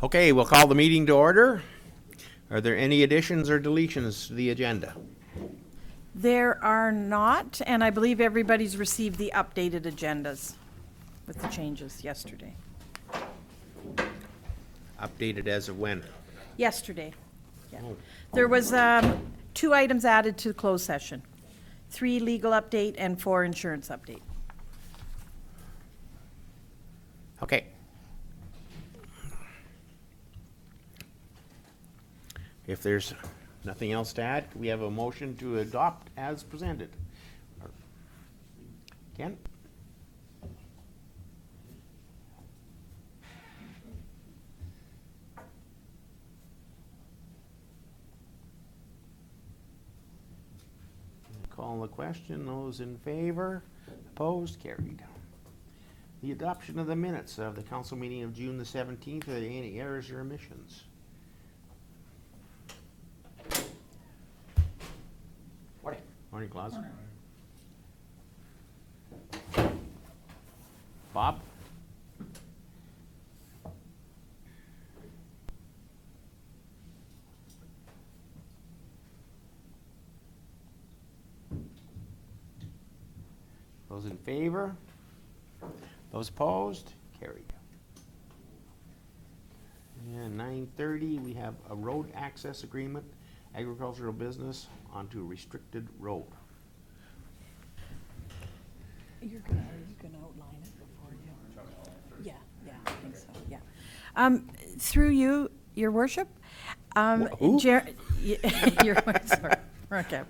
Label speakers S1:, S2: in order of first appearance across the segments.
S1: Okay, we'll call the meeting to order. Are there any additions or deletions to the agenda?
S2: There are not, and I believe everybody's received the updated agendas with the changes yesterday.
S1: Updated as of when?
S2: Yesterday, yeah.
S1: Oh.
S2: There was 2 items added to the closed session. 3 legal update and 4 insurance update.
S1: Okay. If there's nothing else to add, we have a motion to adopt as presented. Ken? Call the question. Those in favor? Opposed? Carried. The adoption of the minutes of the council meeting of June the 17th. Are there any errors or omissions? Morning, Claus. Bob? Those in favor? Those opposed? Carried. And 9:30, we have a road access agreement, agricultural business onto restricted road.
S2: You're gonna outline it before you? Yeah, I think so, yeah. Through you, your worship.
S1: Who?
S2: Your sorry. Okay.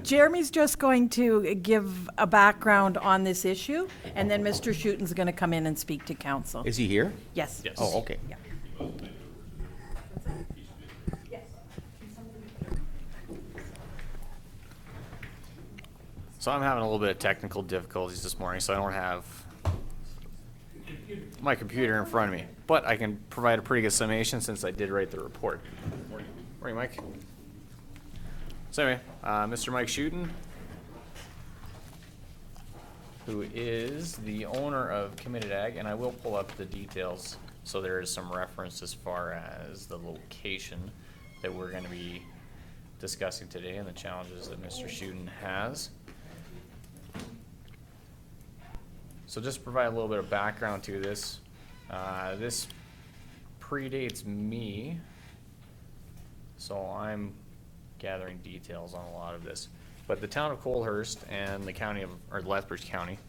S2: Jeremy's just going to give a background on this issue, and then Mr. Schuten's gonna come in and speak to council.
S1: Is he here?
S2: Yes.
S3: Yes.
S1: Oh, okay.
S2: Yeah.
S3: So I'm having a little bit of technical difficulties this morning, so I don't have my computer in front of me. But I can provide a pretty good summation since I did write the report. Morning, Mike. So anyway, Mr. Mike Schuten, who is the owner of Committed Ag, and I will pull up the details so there is some reference as far as the location that we're going to be discussing today and the challenges that Mr. Schuten has. So just to provide a little bit of background to this, this predates me, so I'm gathering details on a lot of this. But the town of Colehurst and the county of, or Lethbridge County,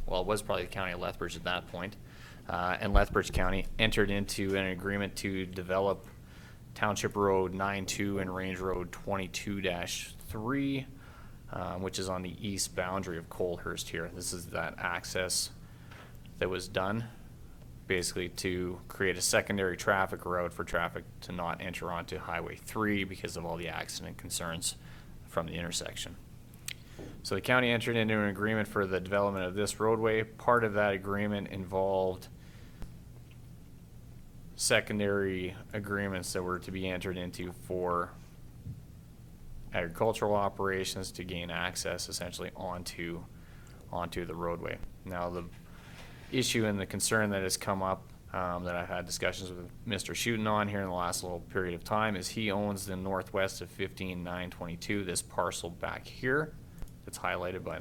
S3: well, it was probably the county of Lethbridge at that point, and Lethbridge County entered into an agreement to develop Township Road 92 and Range Road 22-3, which is on the east boundary of Colehurst here. This is that access that was done basically to create a secondary traffic route for traffic to not enter onto Highway 3 because of all the accident concerns from the intersection. So the county entered into an agreement for the development of this roadway. Part of that agreement involved secondary agreements that were to be entered into for agricultural operations to gain access essentially onto the roadway. Now the issue and the concern that has come up that I've had discussions with Mr. Schuten on here in the last little period of time is he owns the northwest of 15922, this parcel back here that's highlighted by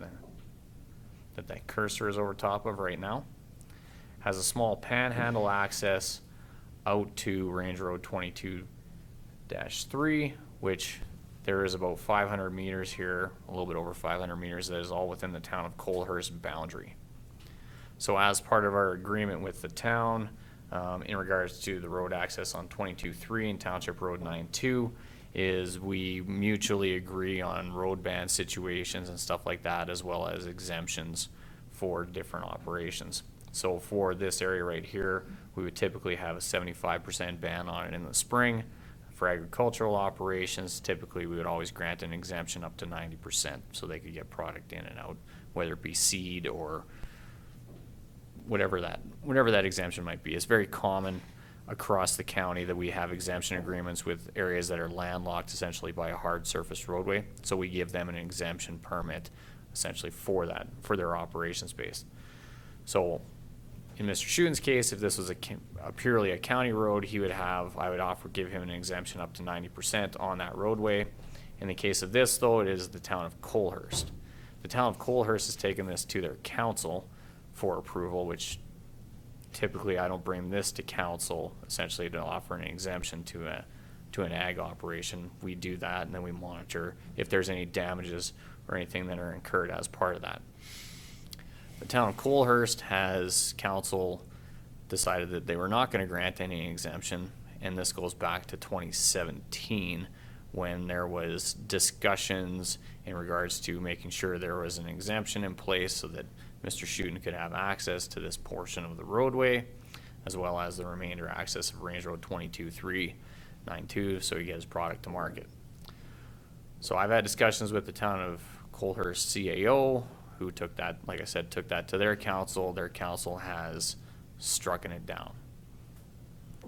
S3: that cursor is over top of right now, has a small panhandle access out to Range Road 22-3, which there is about 500 meters here, a little bit over 500 meters, that is all within the town of Colehurst boundary. So as part of our agreement with the town, in regards to the road access on 22-3 and Township Road 92, is we mutually agree on road ban situations and stuff like that, as well as exemptions for different operations. So for this area right here, we would typically have a 75% ban on it in the spring. For agricultural operations, typically we would always grant an exemption up to 90% so they could get product in and out, whether it be seed or whatever that exemption might be. It's very common across the county that we have exemption agreements with areas that are landlocked essentially by a hard surface roadway. So we give them an exemption permit essentially for that, for their operations base. So in Mr. Schuten's case, if this was a purely a county road, I would give him an exemption up to 90% on that roadway. In the case of this, though, it is the town of Colehurst. The town of Colehurst has taken this to their council for approval, which typically I don't bring this to council essentially to offer an exemption to an ag operation. We do that, and then we monitor if there's any damages or anything that are incurred as part of that. The town of Colehurst has council decided that they were not going to grant any exemption, and this goes back to 2017 when there was discussions in regards to making sure there was an exemption in place so that Mr. Schuten could have access to this portion of the roadway, as well as the remainder access of Range Road 22392, so he get his product to market. So I've had discussions with the town of Colehurst CAO, who took that, like I said, took that to their council. Their council has strucken it down.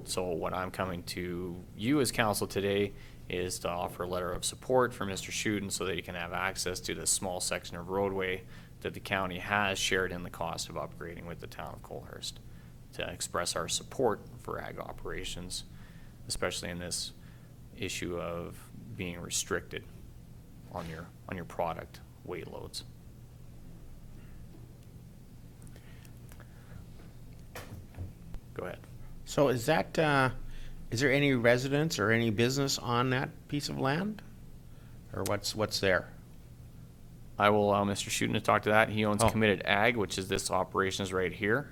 S3: So what I'm coming to you as council today is to offer a letter of support for Mr. Schuten so that he can have access to this small section of roadway that the county has shared in the cost of upgrading with the town of Colehurst, to express our support for ag operations, especially in this issue of being restricted on your product weight loads. Go ahead.
S1: So is that, is there any residence or any business on that piece of land? Or what's there?
S3: I will allow Mr. Schuten to talk to that. He owns
S1: Oh.
S3: Committed Ag, which is this operations right here.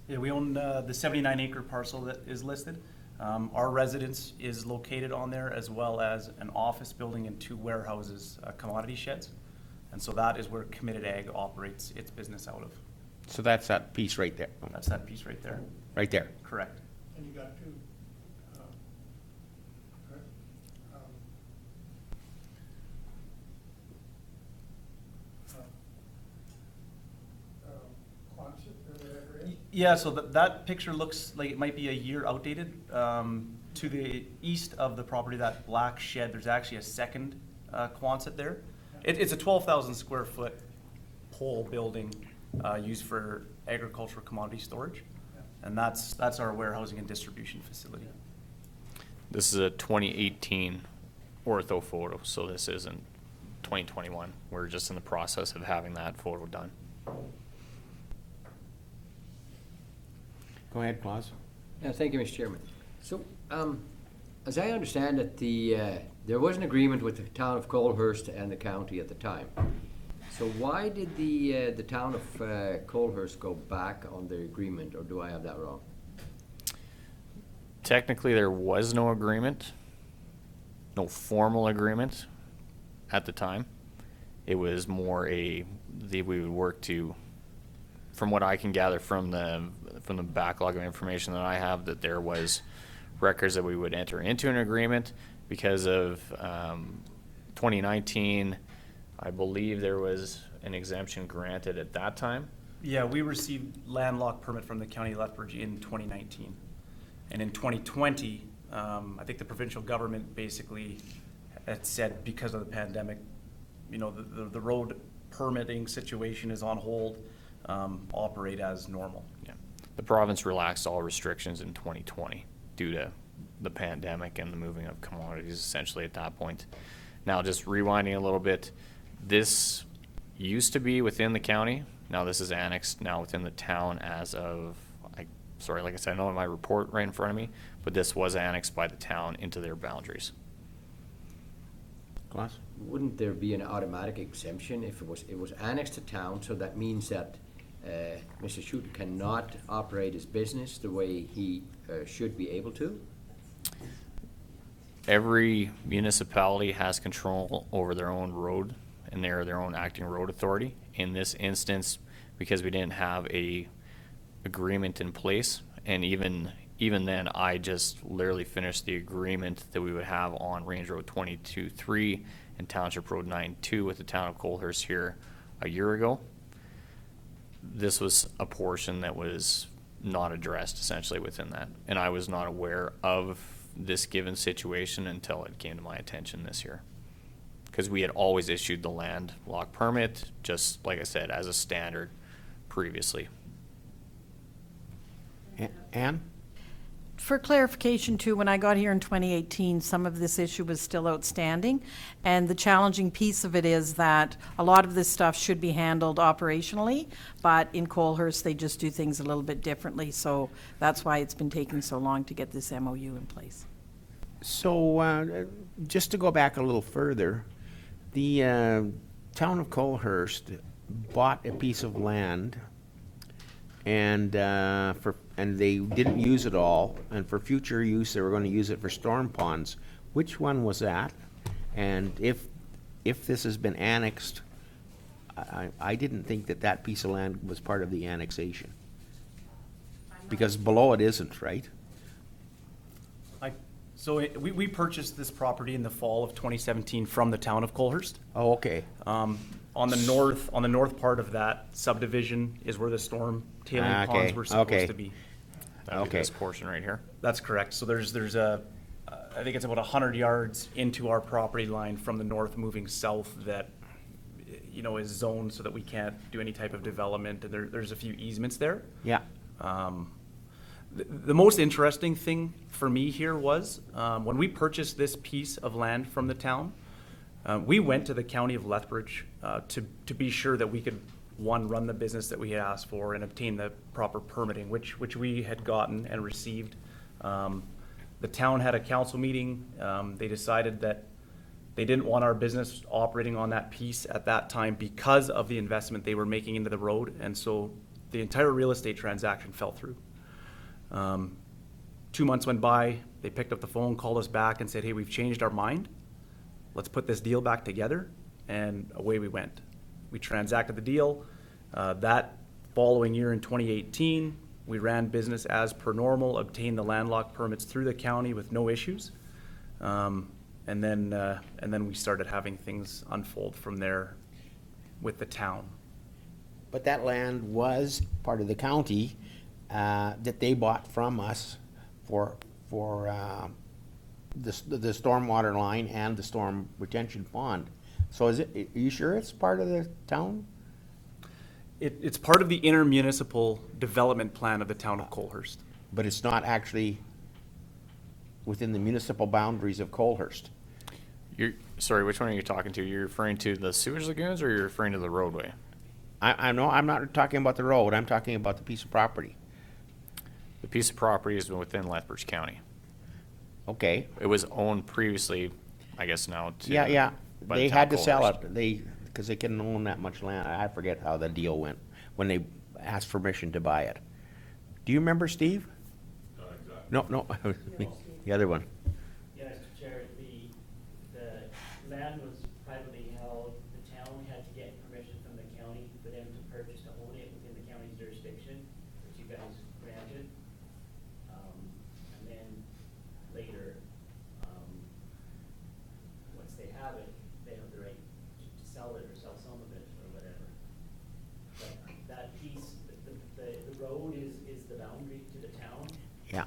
S4: Yeah, we own the 79-acre parcel that is listed. Our residence is located on there, as well as an office building and 2 warehouses, commodity sheds. And so that is where Committed Ag operates its business out of.
S1: So that's that piece right there,
S4: That's that piece right there.
S1: right there.
S4: Correct.
S5: And you got two. Quonset or whatever it is.
S4: Yeah, so that picture looks like it might be a year outdated. To the east of the property, that black shed, there's actually a second Quonset there. It's a 12,000 square foot pole building used for agricultural commodity storage. And that's our warehousing and distribution facility.
S3: This is a 2018 ortho photo, so this isn't 2021. We're just in the process of having that photo done.
S1: Go ahead, Claus.
S6: Yeah, thank you, Mr. Chairman. So, as I understand it, there was an agreement with the town of Colehurst and the county at the time. So why did the town of Colehurst go back on the agreement, or do I have that wrong?
S3: Technically, there was no agreement, no formal agreement at the time. It was more we would work to, from what I can gather from the backlog of information that I have, that there was records that we would enter into an agreement because of 2019. I believe there was an exemption granted at that time.
S4: Yeah, we received landlocked permit from the county of Lethbridge in 2019. And in 2020, I think the provincial government basically had said because of the pandemic, the road permitting situation is on hold, operate as normal.
S3: Yeah. The province relaxed all restrictions in 2020 due to the pandemic and the moving of commodities essentially at that point. Now, just rewinding a little bit, this used to be within the county. Now this is annexed now within the town as of, like I said, I don't have my report right in front of me, but this was annexed by the town into their boundaries.
S1: Claus?
S6: Wouldn't there be an automatic exemption if it was annexed to town, so that means that Mr. Schuten cannot operate his business the way he should be able to?
S3: Every municipality has control over their own road, and they're their own acting road authority. In this instance, because we didn't have a agreement in place, and even then, I just literally finished the agreement that we would have on Range Road 223 and Township Road 92 with the town of Colehurst here a year ago. This was a portion that was not addressed essentially within that, and I was not aware of this given situation until it came to my attention this year, because we had always issued the land lock permit, just like I said, as a standard previously.
S1: Ann?
S2: For clarification too, when I got here in 2018, some of this issue was still outstanding. And the challenging piece of it is that a lot of this stuff should be handled operationally, but in Colehurst, they just do things a little bit differently. So that's why it's been taking so long to get this MOU in place.
S1: So, just to go back a little further, the town of Colehurst bought a piece of land, and they didn't use it all, and for future use, they were going to use it for storm ponds. Which one was that? And if this has been annexed, I didn't think that piece of land was part of the annexation. Because below it isn't, right?
S4: We purchased this property in the fall of 2017 from the town of Colehurst.
S1: Oh, okay.
S4: On the north part of that subdivision is where the storm tailing
S1: Okay,
S4: ponds were supposed
S1: okay.
S4: to be.
S3: That'd be
S1: Okay.
S3: this portion right here.
S4: That's correct. So there's a, I think it's about 100 yards into our property line from the north moving south that, is zoned so that we can't do any type of development, and there's a few easements there.
S1: Yeah.
S4: The most interesting thing for me here was, when we purchased this piece of land from the town, we went to the county of Lethbridge to be sure that we could, one, run the business that we had asked for and obtain the proper permitting, which we had gotten and received. The town had a council meeting. They decided that they didn't want our business operating on that piece at that time because of the investment they were making into the road, and so the entire real estate transaction fell through. 2 months went by, they picked up the phone, called us back and said, hey, we've changed our mind. Let's put this deal back together, and away we went. We transacted the deal. That following year in 2018, we ran business as per normal, obtained the landlocked permits through the county with no issues. And then we started having things unfold from there with the town.
S1: But that land was part of the county that they bought from us for the stormwater line and the storm retention pond. So are you sure it's part of the town?
S4: It's part of the intermunicipal development plan of the town of Colehurst.
S1: But it's not actually within the municipal boundaries of Colehurst.
S3: Sorry, which one are you talking to? You're referring to the sewage lagoons, or you're referring to the roadway?
S1: I know, I'm not talking about the road, I'm talking about the piece of property.
S3: The piece of property is within Lethbridge County.
S1: Okay,
S3: It was owned previously, I guess now, to.
S1: yeah,
S3: by the
S1: they
S3: town
S1: had
S3: of
S1: to sell
S3: Colehurst.
S1: it, because they couldn't own that much land, I forget how the deal went, when they asked permission to buy it. Do you remember, Steve? No, the other one.
S7: Yeah, Mr. Chair, the land was privately held. The town had to get permission from the county for them to purchase to own it within the county's jurisdiction, which you guys granted. And then later, once they have it, they have the right to sell it or sell some of it or whatever. But that piece, the road is the boundary to the town.
S1: Yeah.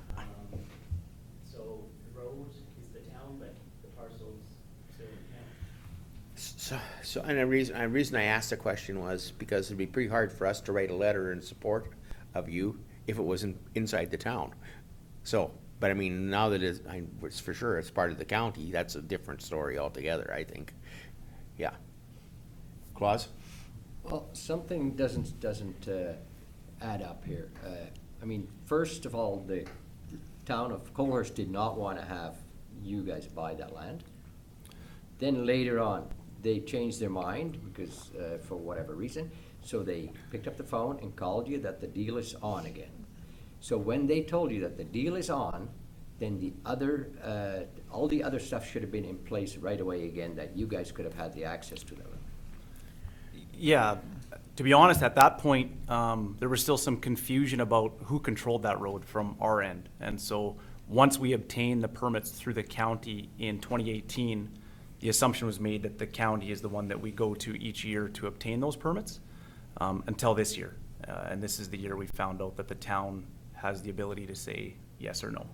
S7: So the road is the town, but the parcel's still in town.
S1: So, and the reason I asked the question was because it'd be pretty hard for us to write a letter in support of you if it wasn't inside the town. So, but I mean, now that it's for sure, it's part of the county, that's a different story altogether, I think. Yeah. Claus?
S6: Well, something doesn't add up here. I mean, first of all, the town of Colehurst did not want to have you guys buy that land. Then later on, they changed their mind because, for whatever reason, so they picked up the phone and called you that the deal is on again. So when they told you that the deal is on, then the other, all the other stuff should have been in place right away again, that you guys could have had the access to them.
S4: Yeah, to be honest, at that point, there was still some confusion about who controlled that road from our end. And so, once we obtained the permits through the county in 2018, the assumption was made that the county is the one that we go to each year to obtain those permits, until this year. And this is the year we found out that the town has the ability to say yes or no.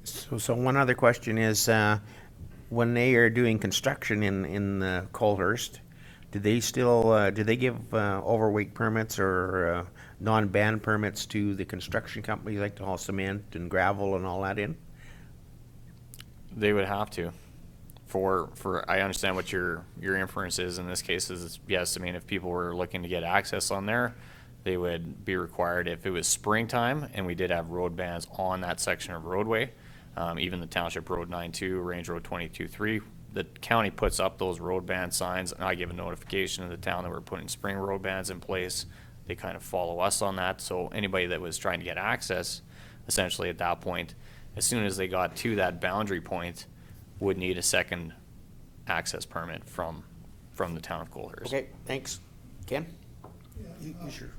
S1: So one other question is, when they are doing construction in Colehurst, do they still, do they give overweight permits or non-ban permits to the construction companies like to haul cement and gravel and all that in?
S3: They would have to. I understand what your inference is in this case is, yes, I mean, if people were looking to get access on there, they would be required, if it was springtime and we did have road bans on that section of roadway, even the Township Road 9-2, Range Road 22-3, the county puts up those road ban signs, and I give a notification to the town that we're putting spring road bans in place. They kind of follow us on that, so anybody that was trying to get access, essentially at that point, as soon as they got to that boundary point, would need a second access permit from the town of Colehurst.
S1: Okay, thanks. Ken? You sure?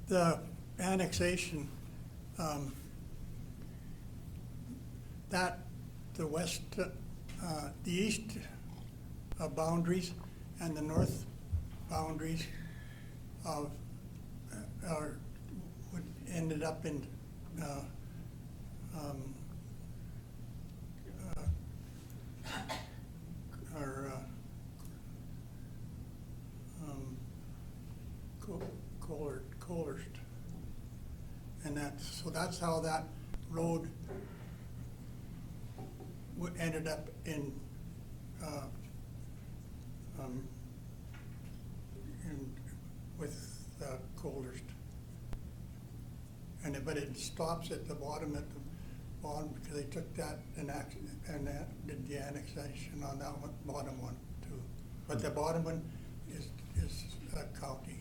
S5: The annexation, that, the west, the east boundaries and the north boundaries of, ended up in, Colehurst. And that's how that road ended up in with Colehurst. But it stops at the bottom because they took that and did the annexation on that one, bottom one too. But the bottom one is county.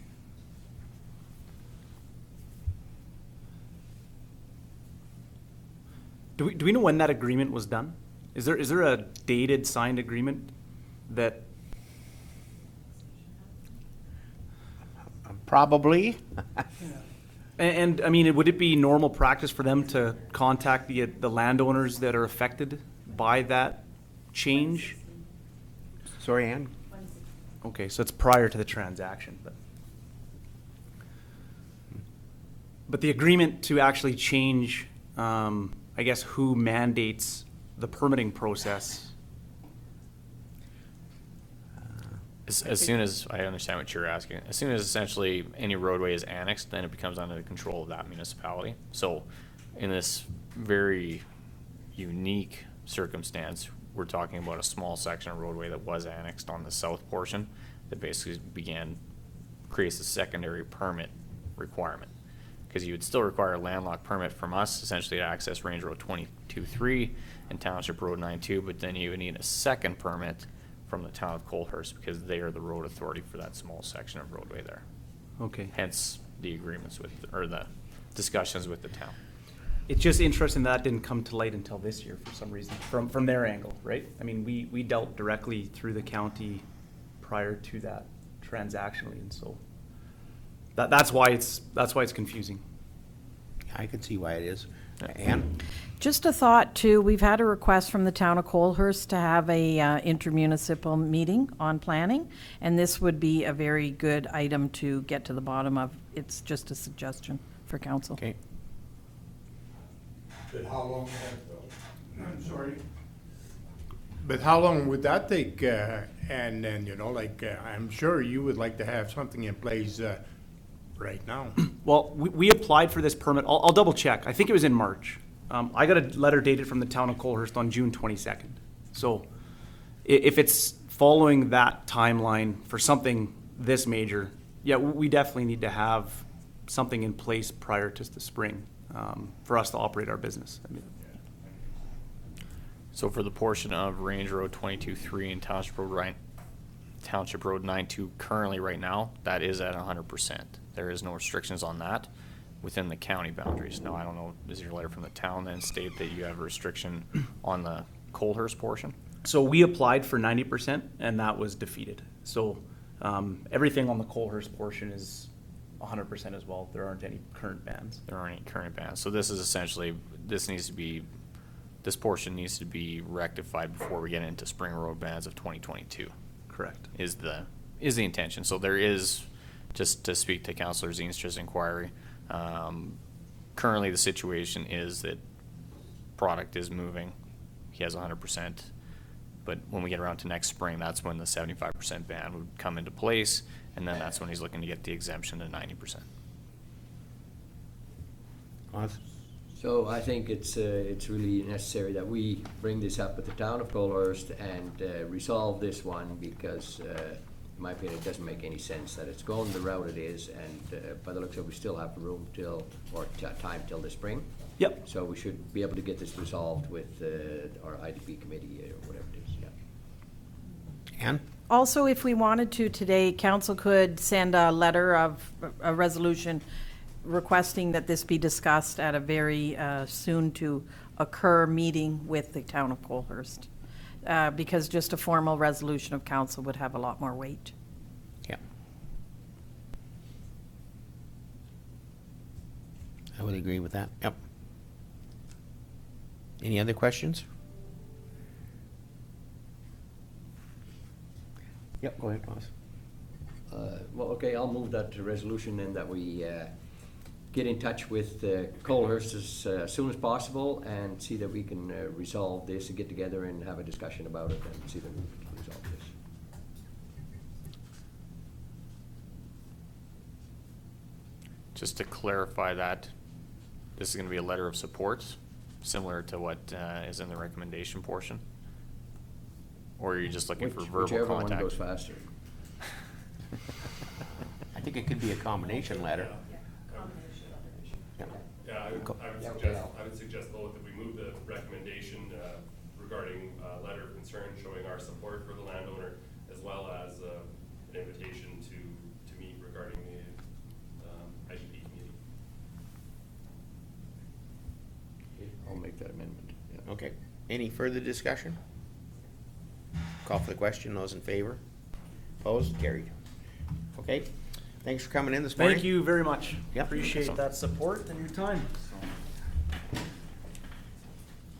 S8: Do we know when that agreement was done? Is there a dated signed agreement that?
S1: Probably.
S8: And I mean, would it be normal practice for them to contact the landowners that are affected by that change?
S1: Sorry, Ann?
S8: Okay, so it's prior to the transaction, but the agreement to actually change, I guess, who mandates the permitting process.
S3: As soon as, I understand what you're asking, as soon as essentially any roadway is annexed, then it becomes under the control of that municipality. So in this very unique circumstance, we're talking about a small section of roadway that was annexed on the south portion that basically creates a secondary permit requirement. Because you would still require a landlocked permit from us essentially to access Range Road 22-3 and Township Road 9-2, but then you would need a second permit from the town of Colehurst because they are the road authority for that small section of roadway there.
S8: Okay.
S3: Hence the agreements with, or the discussions with the town.
S8: It's just interesting that didn't come to light until this year for some reason, from their angle, right? I mean, we dealt directly through the county prior to that transactionally, and so that's why it's confusing.
S1: I can see why it is. Ann?
S2: Just a thought too, we've had a request from the town of Colehurst to have a intermunicipal meeting on planning, and this would be a very good item to get to the bottom of. It's just a suggestion for council.
S1: Okay.
S9: But how long, I'm sorry. But how long would that take? And then, I'm sure you would like to have something in place right now.
S8: Well, we applied for this permit. I'll double check. I think it was in March. I got a letter dated from the town of Colehurst on June 22nd. So if it's following that timeline for something this major, yeah, we definitely need to have something in place prior to the spring for us to operate our business. I mean,
S3: So for the portion of Range Road 22-3 and Township Road 9-2 currently right now, that is at 100%. There is no restrictions on that within the county boundaries. Now, I don't know, does your letter from the town then state that you have a restriction on the Colehurst portion?
S8: So we applied for 90% and that was defeated. So everything on the Colehurst portion is 100% as well. There aren't any current bans.
S3: There aren't any current bans. So this is essentially, this portion needs to be rectified before we get into spring road bans of 2022.
S8: Correct.
S3: Is the intention. So there is, just to speak to Councillor Zeenstra's inquiry, currently the situation is that product is moving. He has 100%. But when we get around to next spring, that's when the 75% ban would come into place. And then that's when he's looking to get the exemption to 90%.
S1: Oz?
S6: So I think it's really necessary that we bring this up with the town of Colhurst and resolve this one, because in my opinion, it doesn't make any sense that it's going the route it is, and by the looks of it, we still have room time till the spring.
S8: Yep.
S6: So we should be able to get this resolved with our IDP committee or whatever it is, yeah.
S1: Ann?
S2: Also, if we wanted to today, council could send a letter of a resolution requesting that this be discussed at a very soon-to-occur meeting with the town of Colhurst, because just a formal resolution of council would have a lot more weight.
S1: Yeah. I would agree with that. Yep. Any other questions? Yep, go ahead, Oz.
S6: Well, okay, I'll move that to resolution and that we get in touch with Colhurst as soon as possible and see that we can resolve this and get together and have a discussion about it and see that we can resolve this.
S3: Just to clarify that, this is going to be a letter of support, similar to what is in the recommendation portion? Or are you just looking for verbal
S6: Whichever
S3: contact?
S6: one goes faster.
S1: I think it could be a combination letter. Yep.
S10: Yeah, I would suggest both, that we move the recommendation regarding a letter of concern showing our support for the landowner, as well as an invitation to meet regarding the IDP committee.
S6: I'll make that amendment, yeah.
S1: Okay. Any further discussion? Call for the question. Those in favor? Opposed? Carried. Okay. Thanks for coming in this morning.
S8: Thank you very much.
S1: Yep.
S8: Appreciate that support and your time.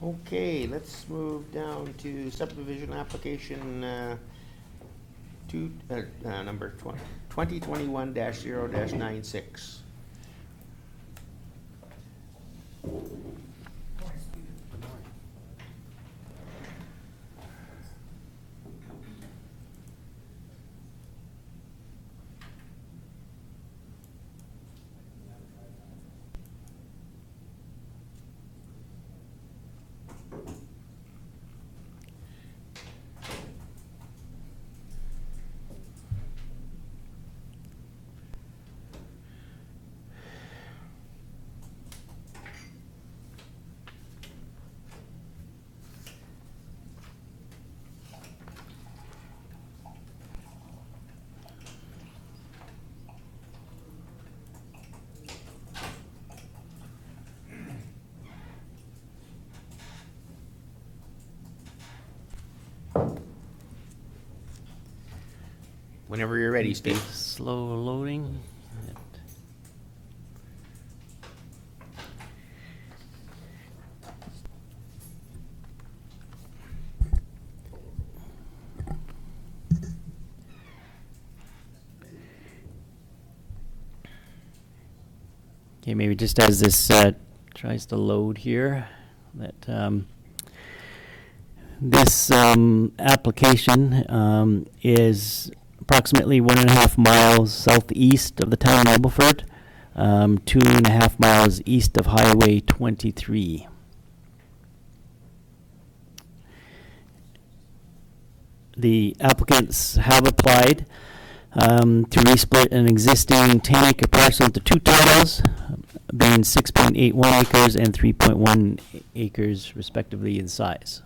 S1: Okay, let's move down to subdivision application number 2021-0-96. Whenever you're ready, Steve.
S11: Slow loading. Okay, maybe just as this tries to load here, that this application is approximately 1.5 miles southeast of the town of Nobleford, 2.5 miles east of Highway 23. The applicants have applied to resplit an existing 10-acre parcel into two titles, being 6.81 acres and 3.1 acres respectively in size.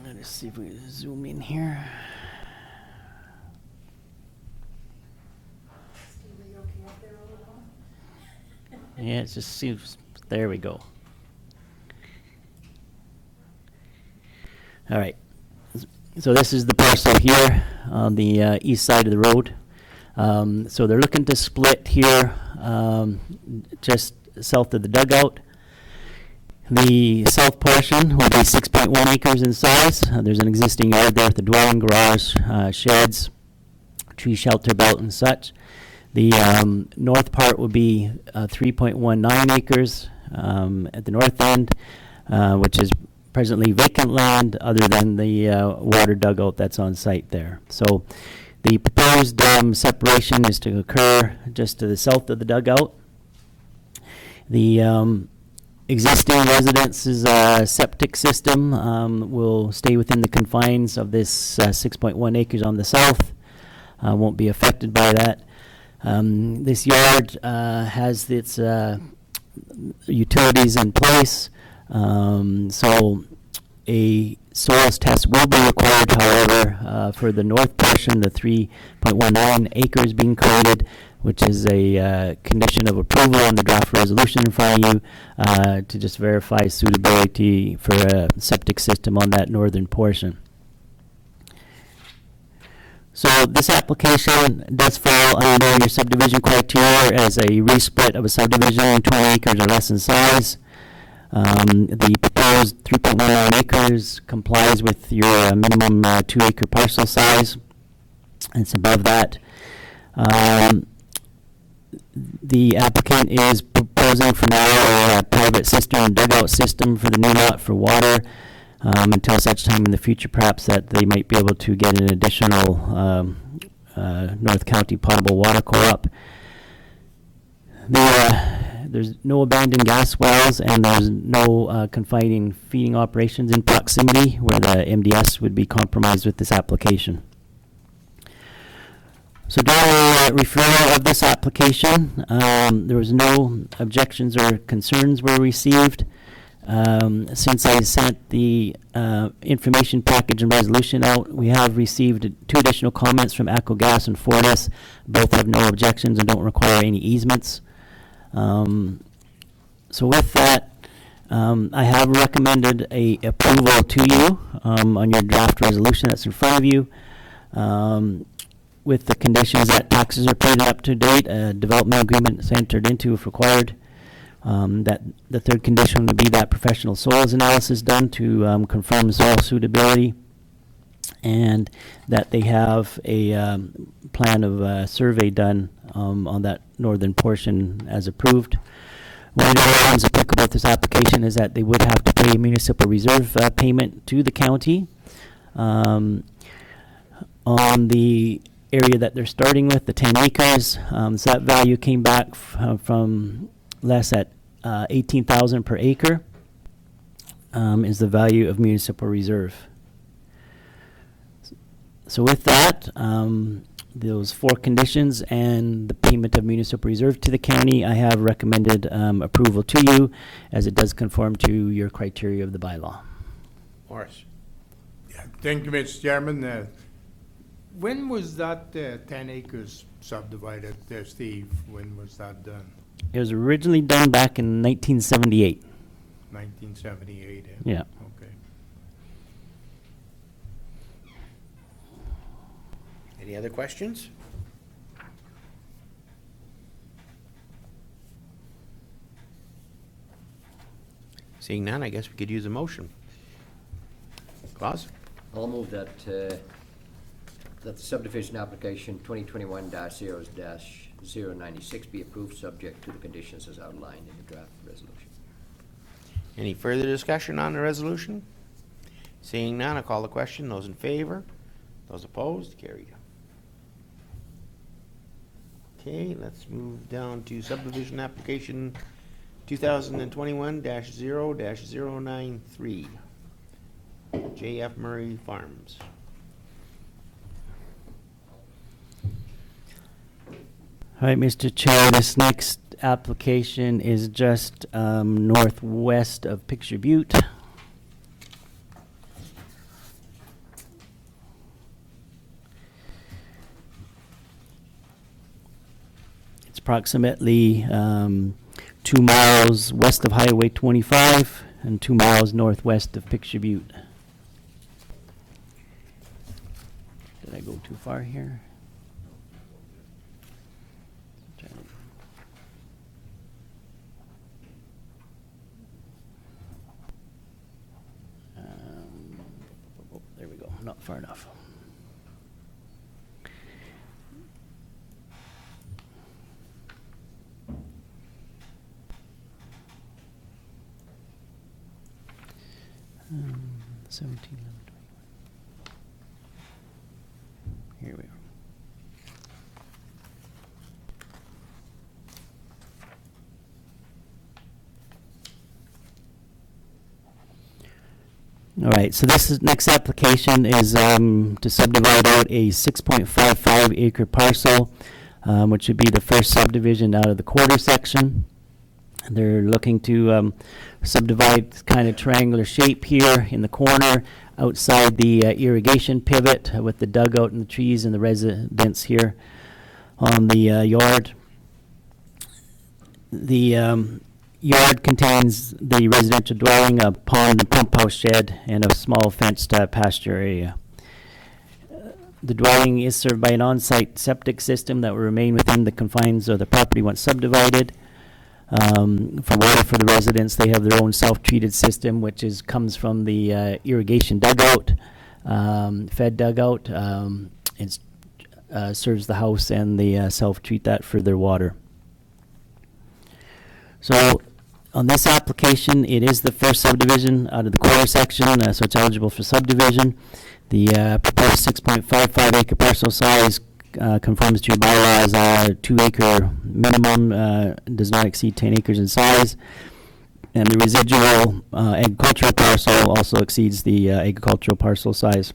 S11: Let's see if we can zoom in here. Yeah, it just seems, there we go. All right. So this is the parcel here on the east side of the road. So they're looking to split here just south of the dugout. The south portion will be 6.1 acres in size. There's an existing yard there with a dwelling, garage, sheds, tree shelter belt and such. The north part would be 3.19 acres, at the north end, which is presently vacant land other than the water dugout that's on site there. So the proposed separation is to occur just to the south of the dugout. The existing residence's septic system will stay within the confines of this 6.1 acres on the south. Won't be affected by that. This yard has its utilities in place, so a soils test will be required, however, for the north portion, the 3.19 acres being created, which is a condition of approval on the draft resolution in front of you to just verify suitability for a septic system on that northern portion. So this application does fall under your subdivision criteria as a resplit of a subdivision 20 acres or less in size. The proposed 3.19 acres complies with your minimum 2 acre parcel size. It's above that. The applicant is proposing for now a private cistern dugout system for the new lot for water until such time in the future perhaps that they might be able to get an additional North County potable water co-op. There's no abandoned gas wells and there's no confining feeding operations in proximity where the MDS would be compromised with this application. So during the referral of this application, there was no objections or concerns were received. Since I sent the information package and resolution out, we have received 2 additional comments from ACO Gas and Fortis. Both have no objections and don't require any easements. So with that, I have recommended a approval to you on your draft resolution that's in front of you. With the conditions that taxes are paid up to date, a development agreement is entered into if required. That the third condition would be that professional soils analysis done to confirm soil suitability, and that they have a plan of survey done on that northern portion as approved. One of the items applicable to this application is that they would have to pay a municipal reserve payment to the county on the area that they're starting with, the 10 acres. So that value came back from less at 18,000 per acre is the value of municipal reserve. So with that, those 4 conditions and the payment of municipal reserve to the county, I have recommended approval to you as it does conform to your criteria of the bylaw.
S1: Morris.
S9: Yeah, thank you, Mr. Chairman. When was that 10 acres subdivided, Steve? When was that done?
S11: It was originally done back in 1978.
S9: 1978, eh?
S11: Yeah.
S9: Okay.
S1: Any other questions? Seeing none, I guess we could use a motion. Claus?
S6: I'll move that that the subdivision application 2021-0-096 be approved, subject to the conditions as outlined in the draft resolution.
S1: Any further discussion on the resolution? Seeing none, I'll call the question. Those in favor? Those opposed? Carried. Okay, let's move down to subdivision application 2021-0-093. J.F. Murray Farms.
S11: All right, Mr. Chair, this next application is just northwest of Picture Butte. It's approximately 2 miles west of Highway 25 and 2 miles northwest of Picture Butte. Did I go too far here? There we go, not far enough. 17, 11, 21. Here we are. All right, so next application is to subdivide out a 6.55 acre parcel, which would be the first subdivision out of the quarter section. They're looking to subdivide kind of triangular shape here in the corner outside the irrigation pivot with the dugout and the trees and the residence here on the yard. The yard contains the residential dwelling, a pond and pump house shed, and a small fenced pasture area. The dwelling is served by an on-site septic system that will remain within the confines of the property once subdivided. For water for the residents, they have their own self-treated system, which comes from the irrigation dugout, fed dugout. It serves the house, and they self-treat that for their water. So on this application, it is the first subdivision out of the quarter section, so it's eligible for subdivision. The proposed 6.55 acre parcel size conforms to your bylaws. 2 acre minimum, does not exceed 10 acres in size. And the residual agricultural parcel also exceeds the agricultural parcel size.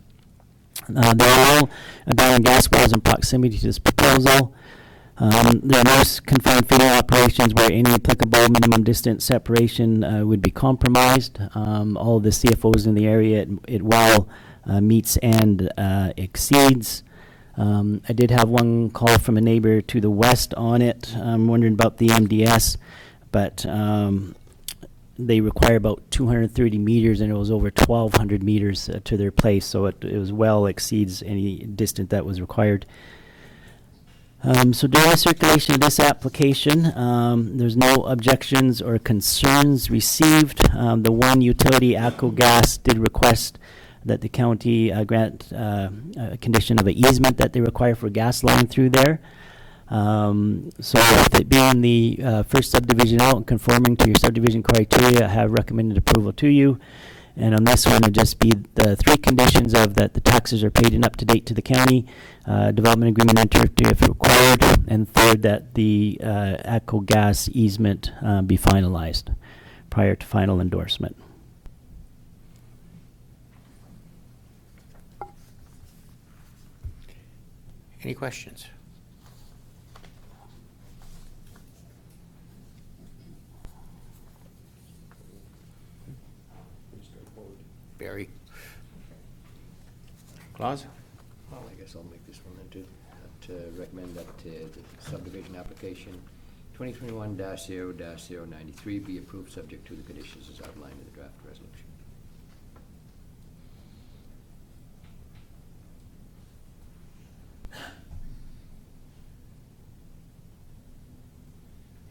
S11: There are no abandoned gas wells in proximity to this proposal. There are no confined feeding operations where any applicable minimum distance separation would be compromised. All of the CFOs in the area, it well meets and exceeds. I did have one call from a neighbor to the west on it. I'm wondering about the MDS, but they require about 230 meters, and it was over 1,200 meters to their place, so it was well exceeds any distance that was required. So during the circulation of this application, there's no objections or concerns received. The one utility, ATCO Gas, did request that the county grant a condition of an easement that they require for gas line through there. So with it being the first subdivision out and conforming to your subdivision criteria, I have recommended approval to you. And on this one, it'd just be the 3 conditions of that the taxes are paid and up to date to the county, development agreement entered into if required, and third, that the ATCO Gas easement be finalized prior to final endorsement.
S1: Any questions? Barry? Claus?
S6: Well, I guess I'll make this one then too. Recommend that the subdivision application 2021-0-093 be approved subject to the conditions as outlined in the draft resolution.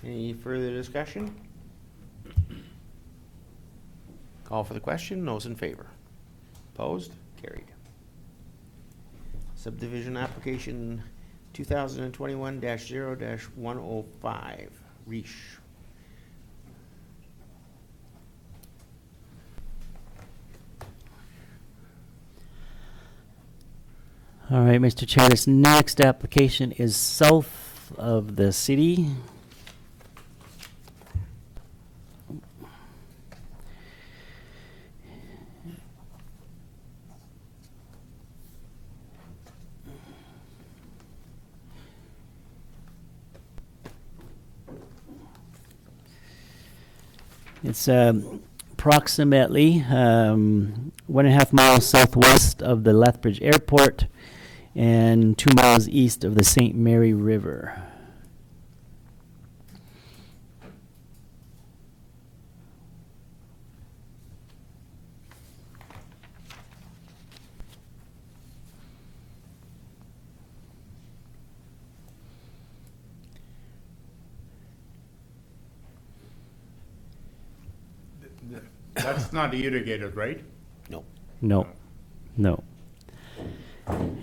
S1: Any further discussion? Call for the question. Those in favor? Opposed? Carried. Subdivision application 2021-0-105, Reish.
S11: All right, Mr. Chair, this next application is south of the city. It's approximately 1.5 miles southwest of the Lethbridge Airport and 2 miles east of the St. Mary River.
S9: That's not irrigated, right?
S1: No.
S11: No, no.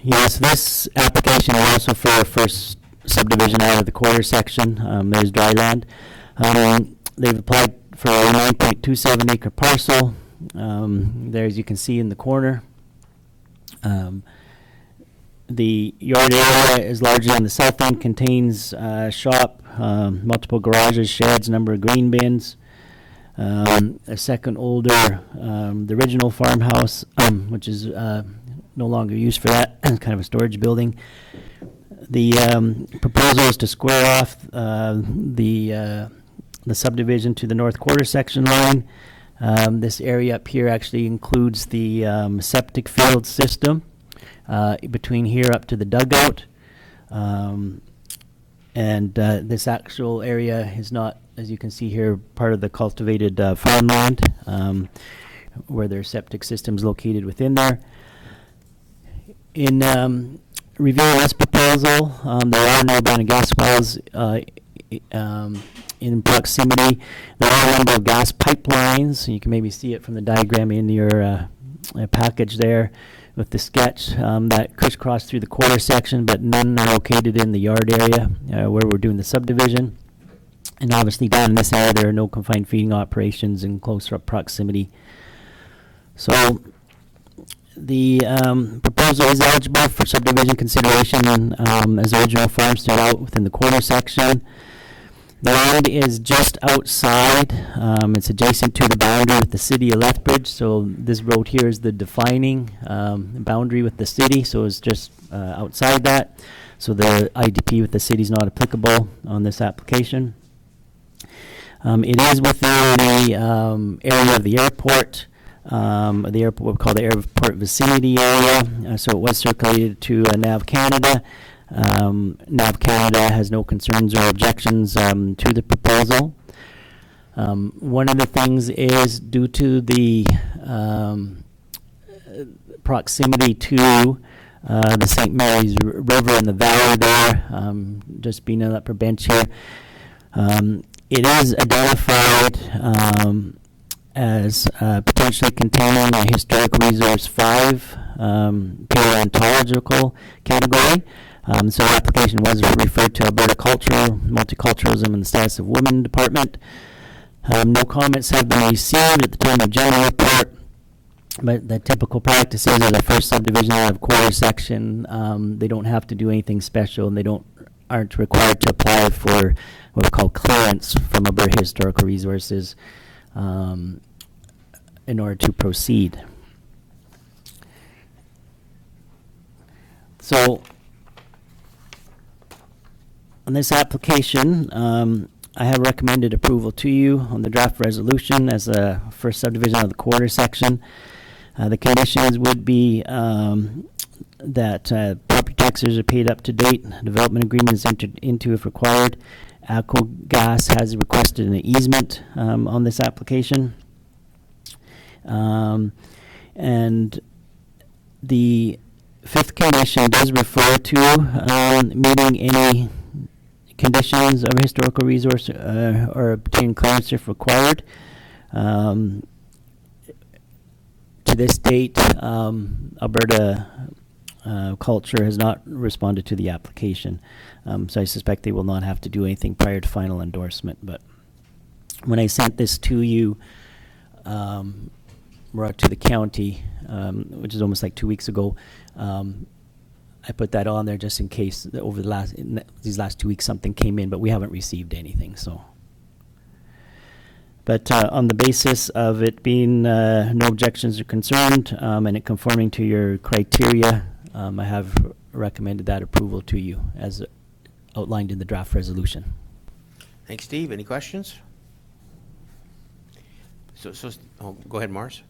S11: Yes, this application is also for our first subdivision out of the quarter section. There's dry land. They've applied for a 9.27 acre parcel. there, as you can see in the corner. The yard area is largely on the south end, contains shop, multiple garages, sheds, number of green bins. A second older, the original farmhouse, which is no longer used for that, kind of a storage building. The proposal is to square off the subdivision to the north quarter section line. This area up here actually includes the septic field system between here up to the dugout. This actual area is not, as you can see here, part of the cultivated farmland, where their septic system's located within there. In reviewing this proposal, there are no abandoned gas wells in proximity. There are a number of gas pipelines. You can maybe see it from the diagram in your package there with the sketch that crisscross through the quarter section, but none are located in the yard area where we're doing the subdivision. And obviously down in this area, there are no confined feeding operations in close proximity. So the proposal is eligible for subdivision consideration as original farm stood out within the quarter section. The land is just outside. It's adjacent to the boundary with the city of Lethbridge. So this road here is the defining boundary with the city. So it's just outside that. So the IDP with the city is not applicable on this application. It is within the area of the airport. The airport, what we call the airport vicinity area. So it was circulated to NAV Canada. NAV Canada has no concerns or objections to the proposal. One of the things is due to the proximity to the St. Mary's River and the valley there, just being on the upper bench here, it is identified as potentially containing a Historic Resource 5 paleontological category. So the application was referred to Alberta Culture, Multiculturalism and the Status of Women Department. No comments have been received at the time of general report, but the typical practice is a first subdivision out of quarter section. They don't have to do anything special, and they aren't required to apply for what we call clearance from Alberta Historical Resources in order to proceed. So on this application, I have recommended approval to you on the draft resolution as a first subdivision of the quarter section. The conditions would be that property taxes are paid up to date, development agreement is entered into if required. ACO Gas has requested an easement on this application. And the fifth condition does refer to meeting any conditions of historical resource or obtaining clearance if required. To this date, Alberta Culture has not responded to the application, so I suspect they will not have to do anything prior to final endorsement. But when I sent this to you, brought to the county, which is almost like 2 weeks ago, I put that on there just in case that over these last 2 weeks something came in, but we haven't received anything. So, but on the basis of it being no objections are concerned and it conforming to your criteria, I have recommended that approval to you as outlined in the draft resolution.
S1: Thanks, Steve. Any questions? Go ahead, Morris.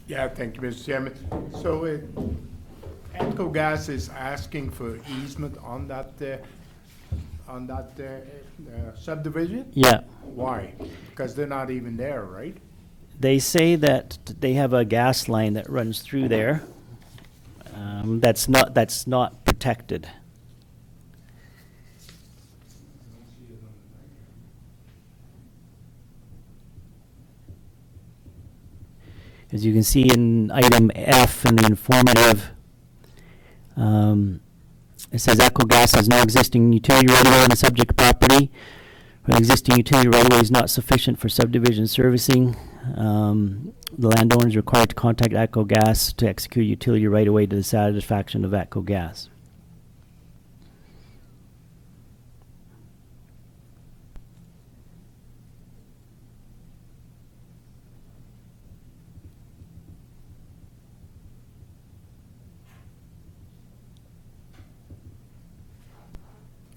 S9: Yeah, thank you, Mr. Chairman. So ACO Gas is asking for easement on that subdivision?
S11: Yeah.
S9: Why? Because they're not even there, right?
S11: They say that they have a gas line that runs through there. That's not protected. As you can see in item F in the informative, it says ACO Gas has no existing utility right-of-way on the subject property. The existing utility right-of-way is not sufficient for subdivision servicing. The landowner is required to contact ATCO Gas to execute utility right away to the satisfaction of ATCO Gas.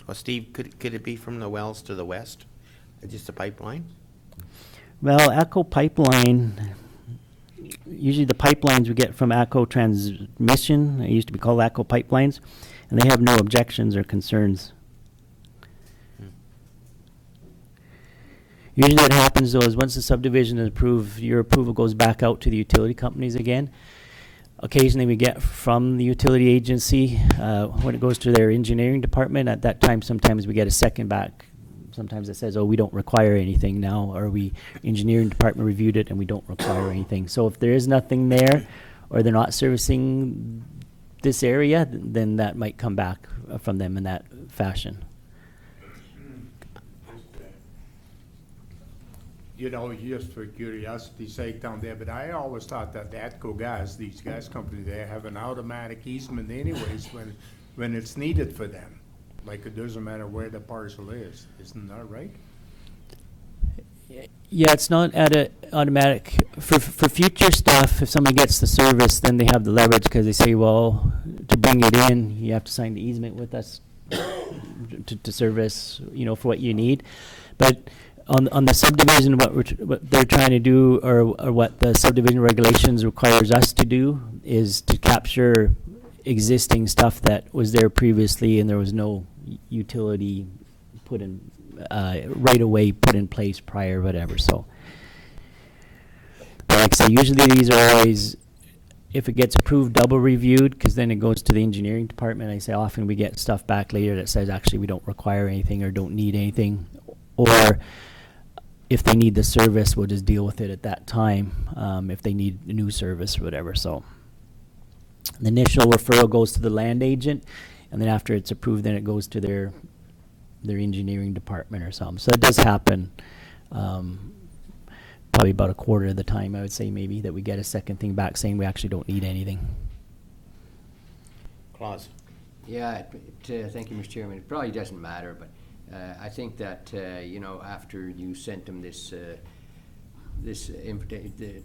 S1: Well, Steve, could it be from the wells to the west? Just a pipeline?
S11: Well, ATCO pipeline, usually the pipelines we get from ATCO Transmission, it used to be called ATCO Pipelines, and they have no objections or concerns. Usually what happens though is once the subdivision is approved, your approval goes back out to the utility companies again. Occasionally we get from the utility agency, when it goes to their engineering department, at that time sometimes we get a second back. Sometimes it says, oh, we don't require anything now, or engineering department reviewed it and we don't require anything. So if there is nothing there, or they're not servicing this area, then that might come back from them in that fashion.
S9: You know, just for curiosity's sake down there, but I always thought that the ATCO Gas, these gas companies, they have an automatic easement anyways when it's needed for them. Like it doesn't matter where the parcel is. Isn't that right?
S11: Yeah, it's not at a automatic. For future stuff, if somebody gets the service, then they have the leverage because they say, well, to bring it in, you have to sign the easement with us to service, you know, for what you need. But on the subdivision, what they're trying to do, or what the subdivision regulations requires us to do, is to capture existing stuff that was there previously and there was no utility put in right away put in place prior, whatever. So, but like I say, usually these are always, if it gets approved, double reviewed, because then it goes to the engineering department. I say often we get stuff back later that says actually we don't require anything or don't need anything, or if they need the service, we'll just deal with it at that time. If they need a new service or whatever. So the initial referral goes to the land agent, and then after it's approved, then it goes to their engineering department or something. So that does happen. Probably about a quarter of the time, I would say, maybe, that we get a second thing back saying we actually don't need anything.
S1: Clause.
S6: Yeah, thank you, Mr. Chairman. It probably doesn't matter, but I think that, you know, after you sent them the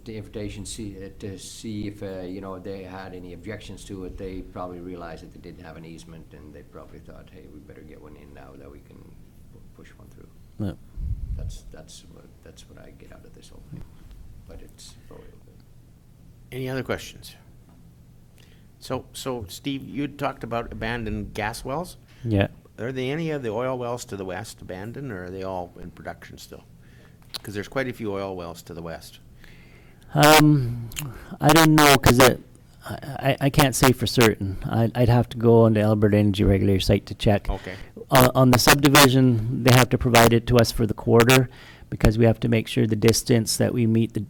S6: invitation to see if, you know, they had any objections to it, they probably realized that they didn't have an easement, and they probably thought, hey, we better get one in now that we can push one through.
S11: Yep.
S6: That's what I get out of this whole thing. But it's probably okay.
S1: Any other questions? So Steve, you talked about abandoned gas wells.
S11: Yeah.
S1: Are there any of the oil wells to the west abandoned, or are they all in production still? Because there's quite a few oil wells to the west.
S11: I don't know, because I can't say for certain. I'd have to go on the Alberta Energy Regulator site to check.
S1: Okay.
S11: On the subdivision, they have to provide it to us for the quarter, because we have to make sure the distance that we meet the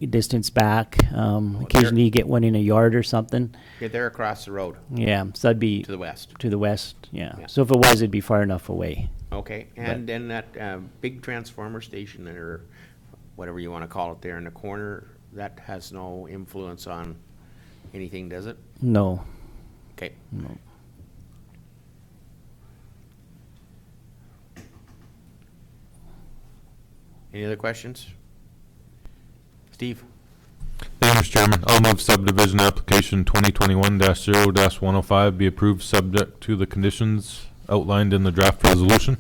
S11: distance back. Occasionally you get one in a yard or something.
S1: Yeah, they're across the road
S11: Yeah, so that'd be
S1: to the west.
S11: to the west. Yeah.
S1: Yeah.
S11: So if it was, it'd be far enough away.
S1: Okay, and then that big transformer station, or whatever you want to call it there in the corner, that has no influence on anything, does it?
S11: No.
S1: Okay.
S11: No.
S1: Any other questions? Steve?
S12: Thank you, Mr. Chairman. I'll move subdivision application 2021-0-105 be approved subject to the conditions outlined in the draft resolution.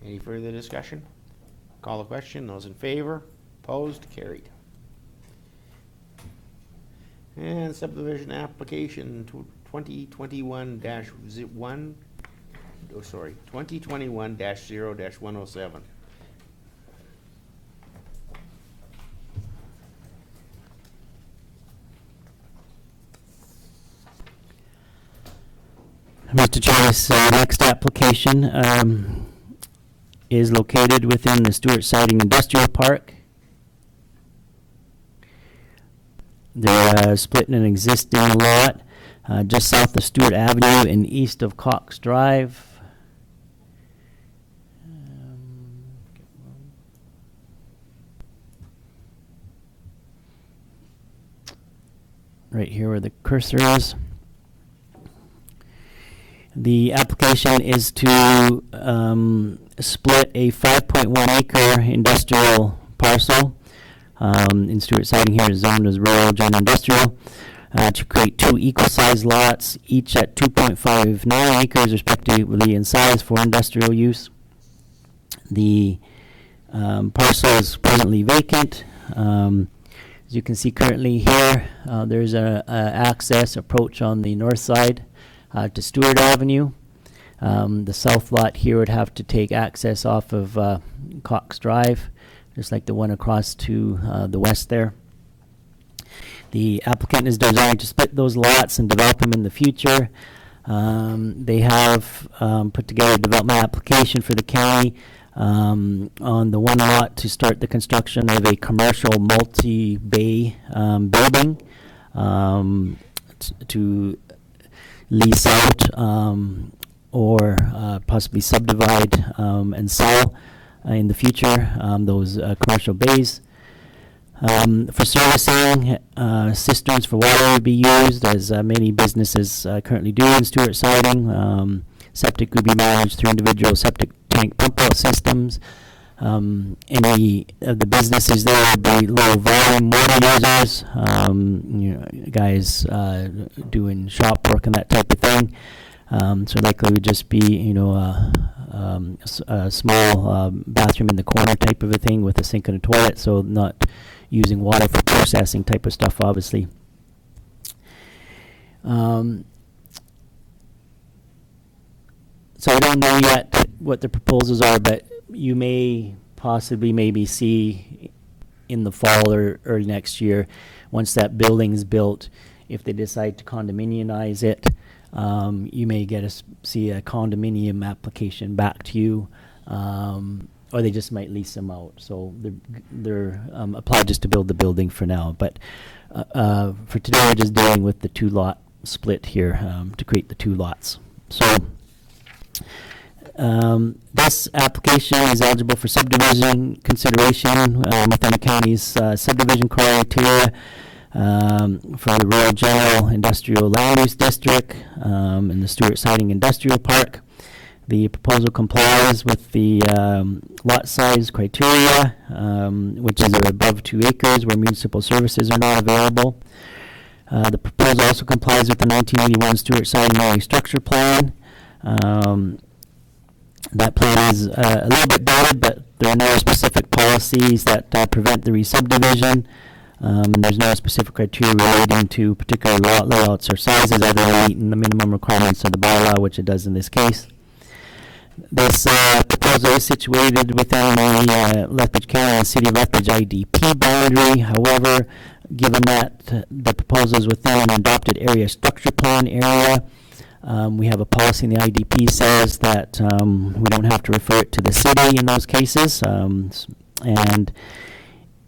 S1: Any further discussion? Call the question. Those in favor? Opposed? Carried. And subdivision application 2021-1, 2021-0-107.
S11: Mr. Chair, this next application is located within the Stewart Siding Industrial Park. They're splitting an existing lot just south of Stewart Avenue and east of Cox Drive. Right here where the cursor is. The application is to split a 5.1 acre industrial parcel in Stewart Siding here is zoned as rural general industrial to create two equal-sized lots, each at 2.59 acres respectively in size for industrial use. The parcel is presently vacant. As you can see currently here, there's a access approach on the north side to Stewart Avenue. The south lot here would have to take access off of Cox Drive, just like the one across to the west there. The applicant is designed to split those lots and develop them in the future. They have put together a development application for the county on the one lot to start the construction of a commercial multi-bay building to lease out or possibly subdivide and sell in the future those commercial bays. For servicing, cisterns for water would be used, as many businesses currently do in Stewart Siding. Septic would be managed through individual septic tank pump-out systems. Any of the businesses there would be low volume water users, guys doing shop work and that type of thing. So likely would just be, a small bathroom in the corner type of a thing with a sink and a toilet, so not using water for processing type of stuff, obviously. So I don't know yet what the proposals are, but you may possibly maybe see in the fall or early next year, once that building is built, if they decide to condominiumize it, you may see a condominium application back to you, or they just might lease them out. So they're applied just to build the building for now. But for today, we're just dealing with the two lot split here to create the two lots. So this application is eligible for subdivision consideration within the county's subdivision criteria for the Rural General Industrial Land Use District in the Stewart Siding Industrial Park. The proposal complies with the lot size criteria, which is above 2 acres where municipal services are not available. The proposal also complies with the 1981 Stewart Siding Area Structure Plan. That plan is a little bit dated, but there are no specific policies that prevent the re-subdivision. And there's no specific criteria relating to particular lot layouts or sizes other than meeting the minimum requirements of the bylaw, which it does in this case. This proposal is situated within the Lethbridge County and City of Lethbridge IDP boundary. However, given that the proposal is within an adopted area structure plan area, we have a policy in the IDP says that we don't have to refer it to the city in those cases, and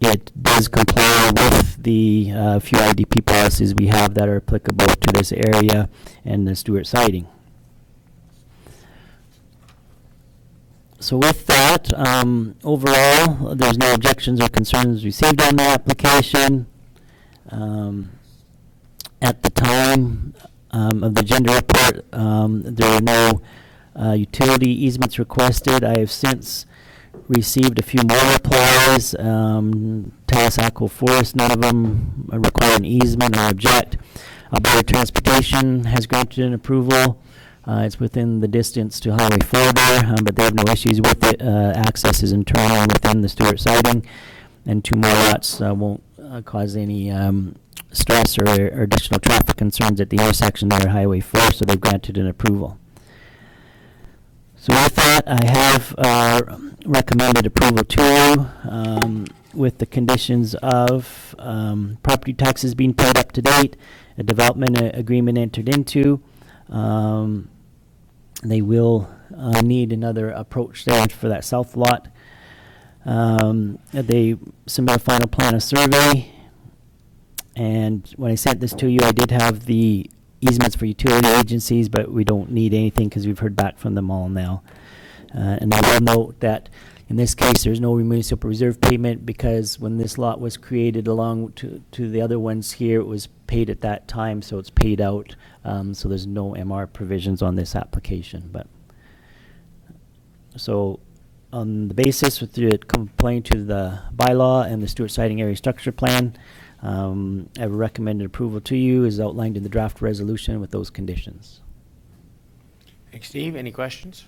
S11: it does comply with the few IDP policies we have that are applicable to this area and the Stewart Siding. So with that, overall, there's no objections or concerns received on the application. At the time of the gender report, there are no utility easements requested. I have since received a few more replies. Talasaco Forest, none of them require an easement or object. Alberta Transportation has granted an approval. It's within the distance to Highway 4 there, but they have no issues with it. Access is internal within the Stewart Siding, and 2 more lots won't cause any stress or additional traffic concerns at the intersection there at Highway 4, so they've granted an approval. So with that, I have recommended approval to you with the conditions of property taxes being paid up to date, a development agreement entered into. They will need another approach there for that south lot. They submit a final plan of survey, And when I sent this to you, I did have the easements for utility agencies, but we don't need anything because we've heard back from them all now. And I will note that in this case, there's no municipal reserve payment because when this lot was created along to the other ones here, it was paid at that time, so it's paid out. So there's no MR provisions on this application. But so on the basis with it complying to the bylaw and the Stewart Siding Area Structure Plan, I recommended approval to you as outlined in the draft resolution with those conditions.
S1: Thanks, Steve. Any questions?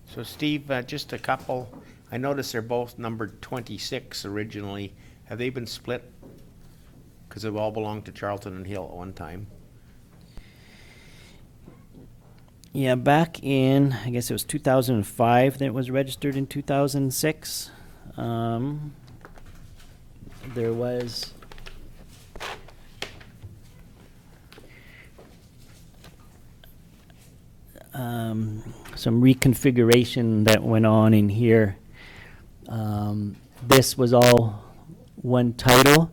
S1: So Steve, just a couple. I noticed they're both numbered 26 originally. Have they been split? Because they all belonged to Charlton and Hill at one time.
S11: Yeah, back in, I guess it was 2005 that it was registered in 2006. There was some reconfiguration that went on in here. This was all one title,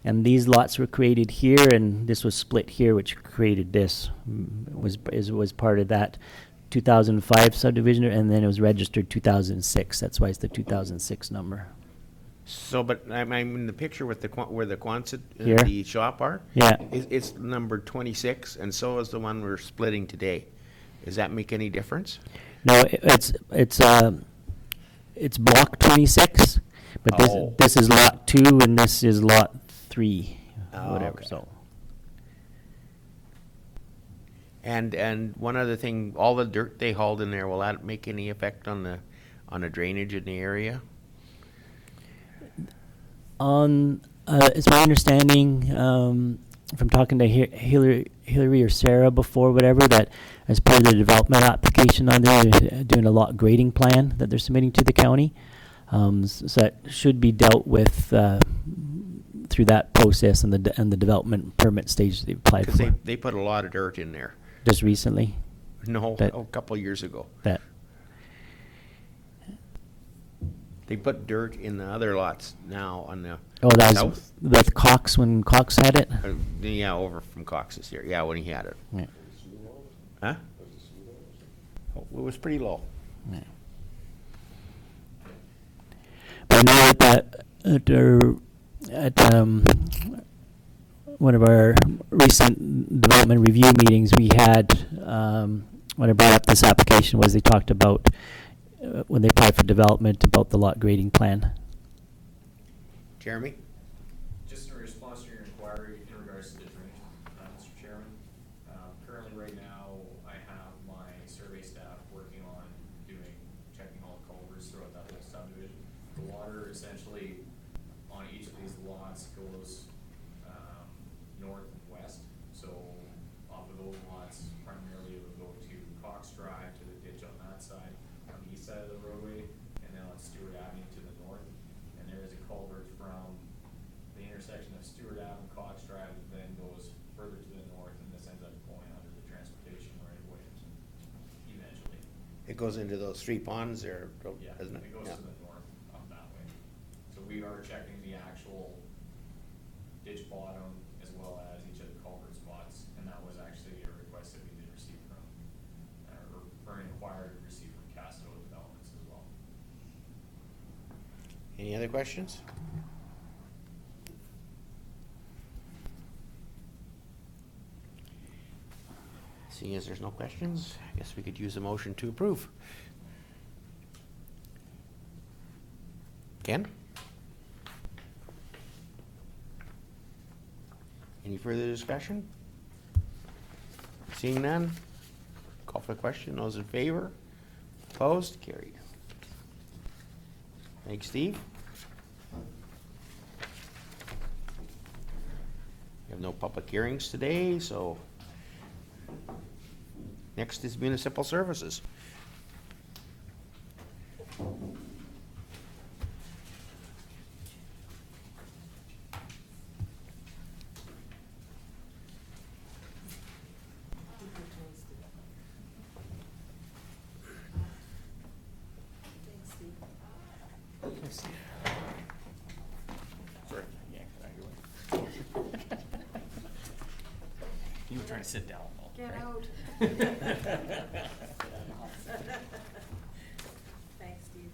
S11: and these lots were created here, and this was split here, which created this. Was part of that 2005 subdivision, and then it was registered 2006. That's why it's the 2006 number.
S1: So, but I'm in the picture with the where the Quonset
S11: Here?
S1: the shop are.
S11: Yeah.
S1: It's numbered 26, and so is the one we're splitting today. Does that make any difference?
S11: No, it's block 26, but
S1: Oh.
S11: this is lot 2 and this is lot 3,
S1: Oh,
S11: whatever.
S1: okay.
S11: So
S1: And one other thing, all the dirt they hauled in there, will that make any effect on the drainage in the area?
S11: it's my understanding from talking to Hillary or Sarah before, whatever, that as part of the development application on there, they're doing a lot grading plan that they're submitting to the county. So that should be dealt with through that process and the development permit stage they applied
S1: Because
S11: for
S1: they put a lot of dirt in there.
S11: just recently.
S1: No,
S11: That-
S1: a couple of years ago.
S11: That
S1: They put dirt in the other lots now on the
S11: that was
S1: south.
S11: with Cox when Cox had it.
S1: Yeah, over from Cox's here. Yeah, when he had it.
S11: Yeah.
S1: Huh? Oh, it was pretty low.
S11: Yeah. But I know at one of our recent development review meetings, we had, when I brought up this application, was they talked about, when they applied for development, about the lot grading plan.
S1: Jeremy?
S3: Just in response to your inquiry in regards to the drainage, Mr. Chairman, currently right now, I have my survey staff working on checking all the culverts throughout that whole subdivision. The water essentially on each of these lots goes, north and west, so off of those lots, primarily it would go to Cox Drive, to the ditch on that side, on the east side of the roadway, and then on Stewart Avenue to the north. And there is a culvert from the intersection of Stewart Ave and Cox Drive that then goes further to the north, and this ends up going under the transportation right away eventually.
S1: It goes into those three ponds there,
S3: Yeah,
S1: doesn't it?
S3: it goes
S1: Yeah.
S3: to the north up that way. So we are checking the actual ditch bottom as well as each of the culvert spots, and that was actually a request that we did receive from, or an inquiry we received from Casto Developments as well.
S1: Any other questions? Seeing as there's no questions, I guess we could use a motion to approve. Ken? Any further discussion? Seeing none, call for the question. Those in favor? Opposed? Carried. Thanks, Steve. We have no public hearings today, so next is municipal services. Sorry.
S3: trying to sit down.
S2: Get out. Thanks, Steve.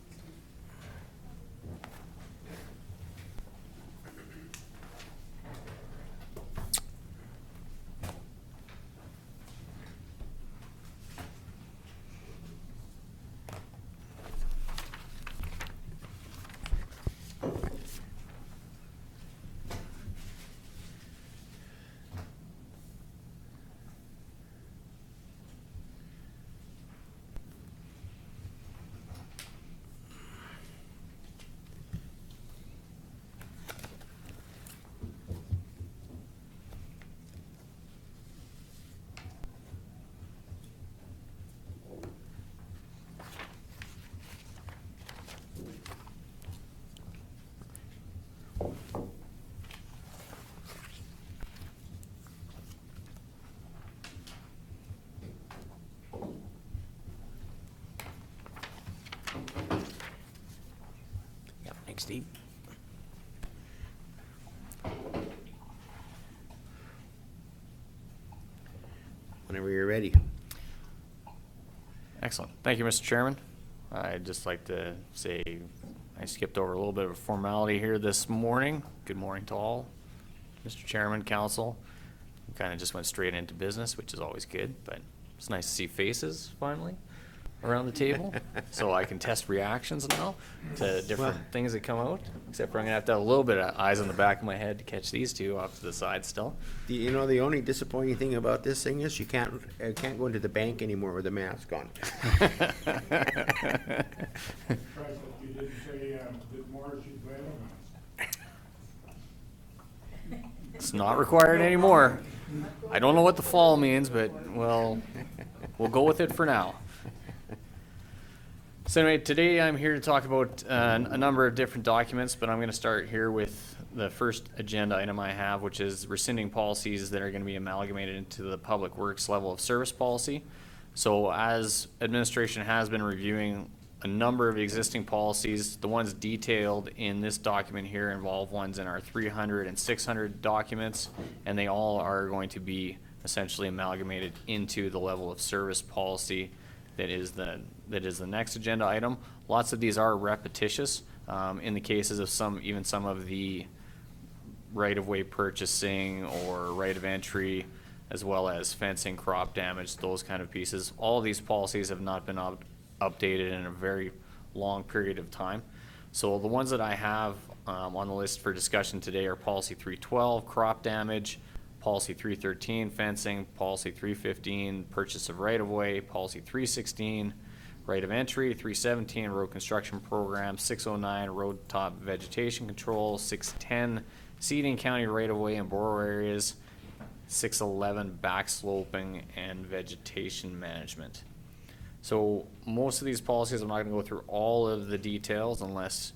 S1: Yeah, thanks, Steve. Whenever you're ready.
S3: Excellent. Thank you, Mr. Chairman. I'd just like to say I skipped over a little bit of a formality here this morning. Good morning to all. Mr. Chairman, Council. Kind of just went straight into business, which is always good, but it's nice to see faces finally around the table. So I can test reactions now to different things that come out. Except for I'm going to have a little bit of eyes on the back of my head to catch these two off to the side still.
S1: You know, the only disappointing thing about this thing is you can't go into the bank anymore with a mask on.
S9: Surprised that you didn't say that Morris should wear a mask.
S3: It's not required anymore. I don't know what the fall means, but well, we'll go with it for now. So anyway, today I'm here to talk about a number of different documents, but I'm going to start here with the first agenda item I have, which is rescinding policies that are going to be amalgamated into the Public Works level of service policy. So as administration has been reviewing a number of existing policies, the ones detailed in this document here involve ones in our 300 and 600 documents, and they all are going to be essentially amalgamated into the level of service policy that is the next agenda item. Lots of these are repetitious in the cases of even some of the right-of-way purchasing or right of entry, as well as fencing, crop damage, those kind of pieces. All of these policies have not been updated in a very long period of time. So the ones that I have on the list for discussion today are Policy 312, crop damage, Policy 313, fencing, Policy 315, purchase of right-of-way, Policy 316, right of entry, 317, road construction program, 609, road top vegetation control, 610, seeding county right-of-way and borough areas, 611, back sloping and vegetation management. So most of these policies, I'm not going to go through all of the details unless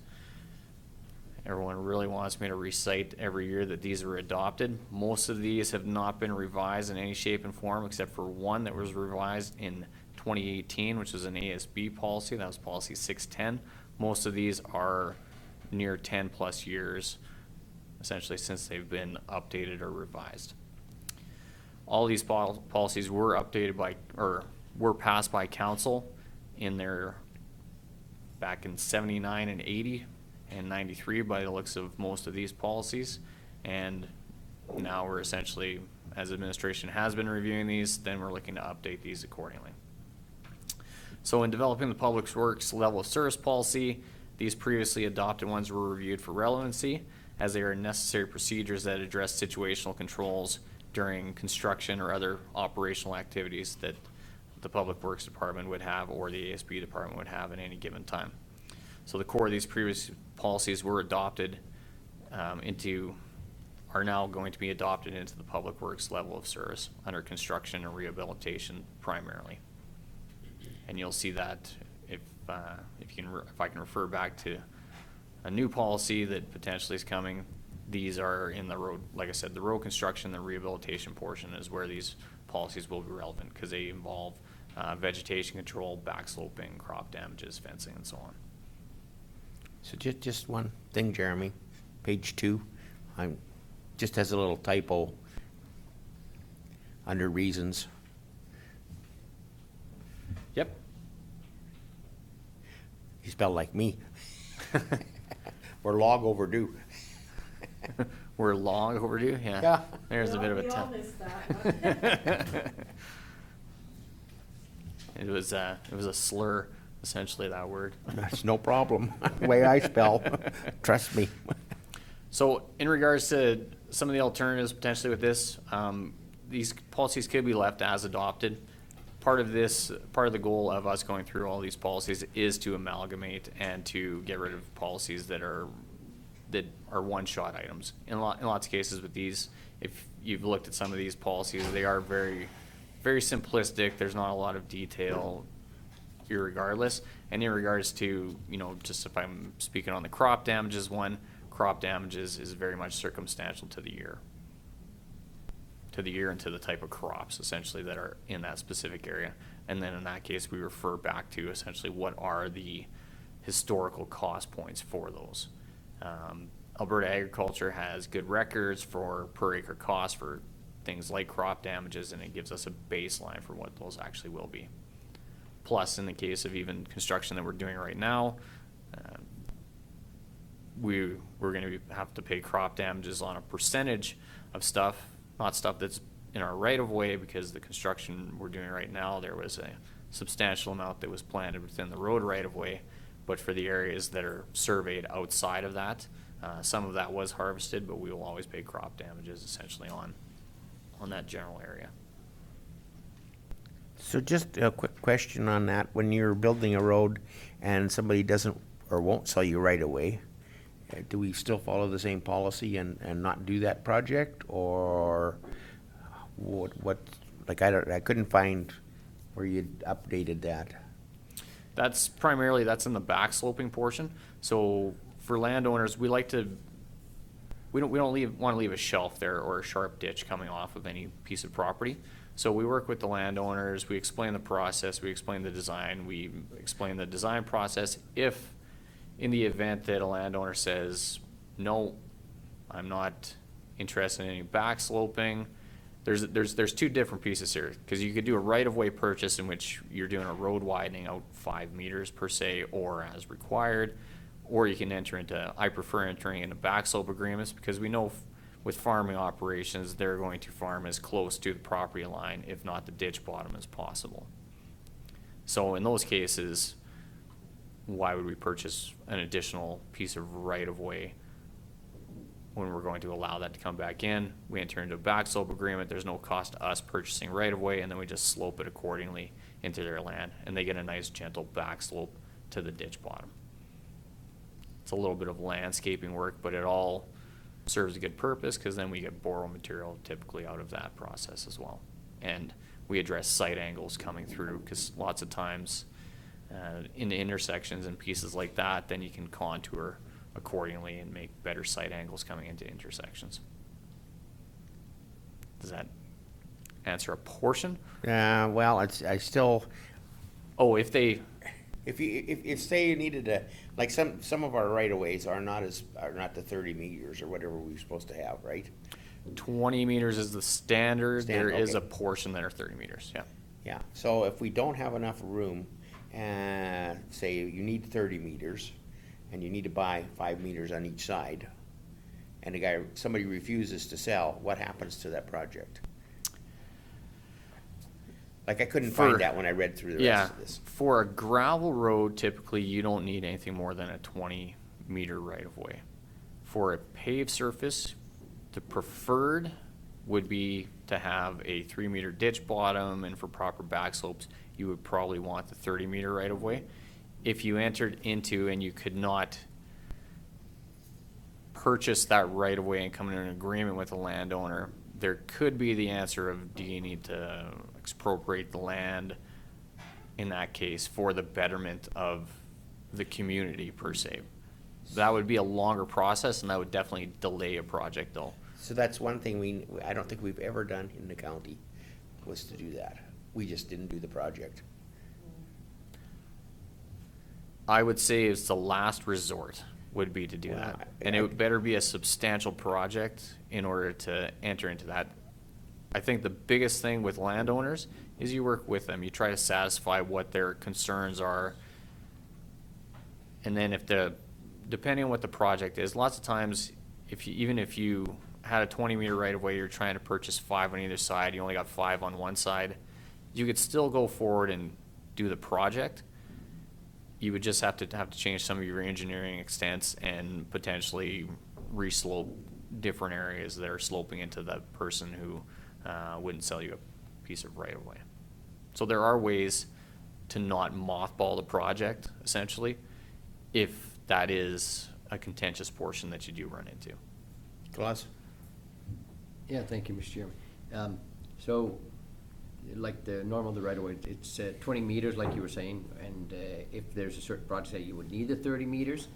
S3: everyone really wants me to recite every year that these were adopted. Most of these have not been revised in any shape and form except for one that was revised in 2018, which was an ASB policy. That was Policy 610. Most of these are near 10 plus years, essentially, since they've been updated or revised. All these policies were updated by, or were passed by council in their, back in 79 and 80 and 93 by the looks of most of these policies. And now we're essentially, as administration has been reviewing these, then we're looking to update these accordingly. So in developing the Public Works level of service policy, these previously adopted ones were reviewed for relevancy, as they are necessary procedures that address situational controls during construction or other operational activities that the Public Works Department would have or the ASB Department would have at any given time. So the core of these previous policies were adopted are now going to be adopted into the Public Works level of service under construction and rehabilitation primarily. And you'll see that if I can refer back to a new policy that potentially is coming. These are in the road, like I said, the road construction, the rehabilitation portion is where these policies will be relevant because they involve vegetation control, back sloping, crop damages, fencing, and so on.
S1: So just one thing, Jeremy, page 2, just has a little typo. under reasons.
S3: Yep.
S1: You spell like me. We're long overdue.
S3: We're long overdue, yeah.
S1: Yeah.
S3: There's a bit of a tough. It was a slur, essentially, that word.
S1: That's no problem. The way I spell, trust me.
S3: So in regards to some of the alternatives potentially with this, these policies could be left as adopted. Part of the goal of us going through all these policies is to amalgamate and to get rid of policies that are one-shot items. In lots of cases with these, if you've looked at some of these policies, they are very, very simplistic. There's not a lot of detail, irregardless. And in regards to, just if I'm speaking on the crop damages one, crop damages is very much circumstantial to the year. And to the type of crops essentially that are in that specific area. And then in that case, we refer back to essentially what are the historical cost points for those. Alberta Agriculture has good records for per acre cost for things like crop damages, and it gives us a baseline for what those actually will be. Plus, in the case of even construction that we're doing right now, we're going to have to pay crop damages on a percentage of stuff, not stuff that's in our right of way, because the construction we're doing right now, there was a substantial amount that was planted within the road right of way. But for the areas that are surveyed outside of that, some of that was harvested, but we will always pay crop damages essentially on that general area.
S1: So just a quick question on that. When you're building a road and somebody doesn't or won't sell you right away, do we still follow the same policy and not do that project? Or what like I couldn't find where you'd updated that.
S3: That's in the back sloping portion. So for landowners, we don't want to leave a shelf there or a sharp ditch coming off of any piece of property. So we work with the landowners, we explain the process, we explain the design, we explain the design process. If in the event that a landowner says, no, I'm not interested in any back sloping, there's two different pieces here, because you could do a right-of-way purchase in which you're doing a road widening out 5 meters per se or as required, or you can I prefer entering into back slope agreements, because we know with farming operations they're going to farm as close to the property line, if not the ditch bottom, as possible. So in those cases, why would we purchase an additional piece of right-of-way when we're going to allow that to come back in? We enter into a back slope agreement. There's no cost to us purchasing right of way, and then we just slope it accordingly into their land, and they get a nice gentle back slope to the ditch bottom. It's a little bit of landscaping work, but it all serves a good purpose, because then we get borrow material typically out of that process as well. And we address site angles coming through, because lots of times in the intersections and pieces like that, then you can contour accordingly and make better site angles coming into intersections. Does that answer a portion?
S1: Well, I still.
S3: Oh,
S1: if say you needed to, like some of our right of ways are not the 30 meters or whatever we're supposed to have, right?
S3: 20 meters is the standard. There is
S1: okay.
S3: a portion that are 30 meters. Yeah.
S1: Yeah. So if we don't have enough room, say you need 30 meters, and you need to buy 5 meters on each side, and somebody refuses to sell, what happens to that project? Like, I couldn't find that when I read through the rest of this.
S3: For a gravel road, typically you don't need anything more than a 20-meter right-of-way. For a paved surface, the preferred would be to have a 3-meter ditch bottom, and for proper back slopes, you would probably want the 30-meter right-of-way. If you entered into and you could not purchase that right-of-way and come into an agreement with the landowner, there could be the answer of, do you need to expropriate the land in that case for the betterment of the community per se? That would be a longer process, and that would definitely delay a project though.
S1: So that's one thing I don't think we've ever done in the county, was to do that. We just didn't do the project.
S3: I would say it's the last resort would be to do that. And it would better be a substantial project in order to enter into that. I think the biggest thing with landowners is you work with them. You try to satisfy what their concerns are. And then depending on what the project is, lots of times, even if you had a 20-meter right-of-way, you're trying to purchase 5 on either side, you only got 5 on one side, you could still go forward and do the project. You would just have to change some of your engineering extents and potentially reslope different areas that are sloping into the person who wouldn't sell you a piece of right-of-way. So there are ways to not mothball the project, essentially, if that is a contentious portion that you do run into.
S1: Claus?
S6: Yeah, thank you, Mr. Chairman. So, like the right away, it's 20 meters, like you were saying, and if there's a certain project that you would need the 30 meters,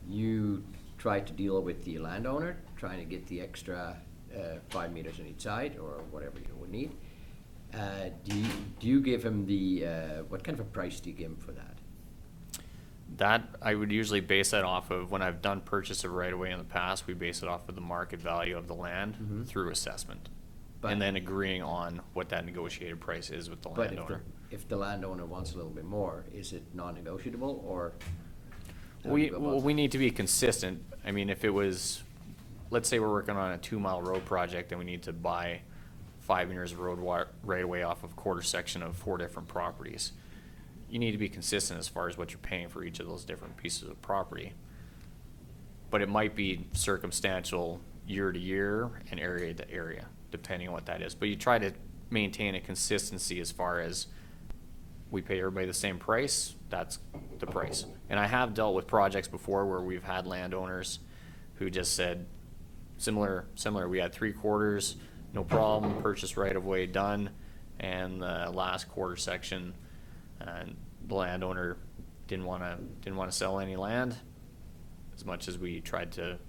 S6: you try to deal with the landowner, trying to get the extra 5 meters on each side, or whatever you would need. Do you give him what kind of a price do you give him for that?
S3: That, I would usually base that off of, when I've done purchase of right-of-way in the past, we base it off of the market value of the land through assessment. And then agreeing on what that negotiated price is with the landowner.
S6: But if the landowner wants a little bit more, is it non-negotiable, or?
S3: We need to be consistent. I mean, if it was, let's say we're working on a 2-mile road project and we need to buy 5 meters of road right-of-way off of a quarter section of 4 different properties. You need to be consistent as far as what you're paying for each of those different pieces of property. But it might be circumstantial year to year and area to area, depending on what that is. But you try to maintain a consistency as far as we pay everybody the same price, that's the price. And I have dealt with projects before where we've had landowners who just said, similar, we had 3 quarters, no problem, purchase right of way done, and the last quarter section, the landowner didn't want to sell any land. As much as we tried to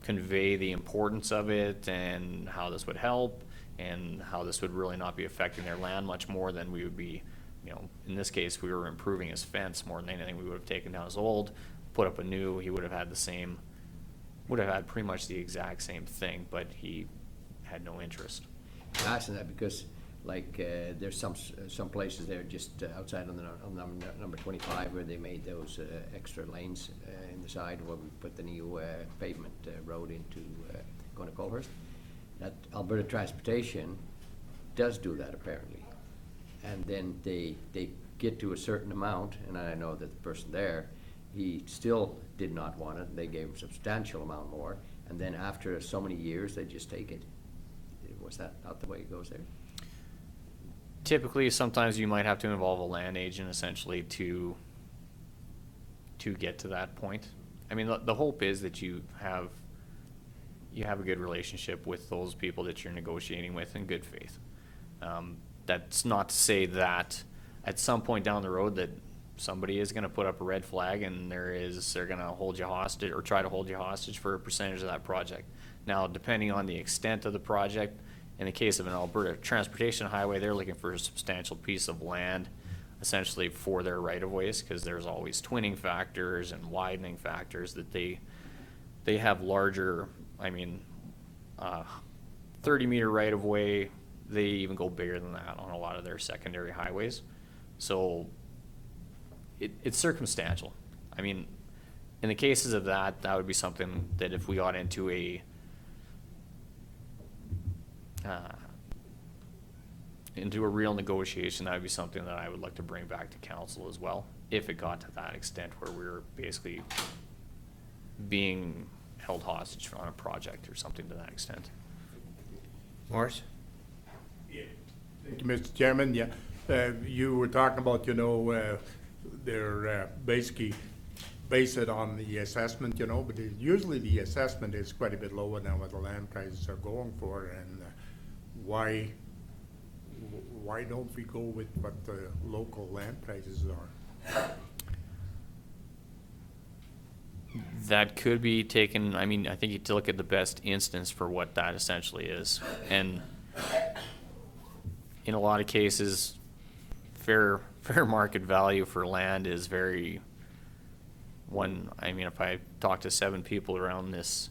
S3: convey the importance of it and how this would help and how this would really not be affecting their land much more than we would be, in this case, we were improving his fence more than anything. We would have taken down his old, put up a new, he would have had pretty much the exact same thing, but he had no interest.
S6: I'm asking that because, like, there's some places there just outside on number 25 where they made those extra lanes in the side where we put the new pavement road into going to Colhurst. That Alberta Transportation does do that apparently, and then they get to a certain amount, and I know that the person there, he still did not want it. They gave him a substantial amount more, and then after so many years, they just take it. Was that not the way it goes there?
S3: Typically, sometimes you might have to involve a land agent essentially to get to that point. I mean, the hope is that you have a good relationship with those people that you're negotiating with in good faith. That's not to say that at some point down the road that somebody is going to put up a red flag and they're going to hold you hostage or try to hold you hostage for a percentage of that project. Now, depending on the extent of the project, in the case of an Alberta Transportation Highway, they're looking for a substantial piece of land essentially for their right-of-ways, because there's always twinning factors and widening factors that they have larger, 30-meter right-of-way, they even go bigger than that on a lot of their secondary highways. So it's circumstantial. I mean, in the cases of that would be something that if we got into a real negotiation, that would be something that I would like to bring back to council as well, if it got to that extent where we were basically being held hostage on a project or something to that extent.
S1: Morris?
S9: Thank you, Mr. Chairman. Yeah, you were talking about, they're basically base it on the assessment, but usually the assessment is quite a bit lower than what the land prices are going for, and why don't we go with what the local land prices are?
S3: That could be taken, I think you have to look at the best instance for what that essentially is. And in a lot of cases, fair market value for land is very if I talk to 7 people around this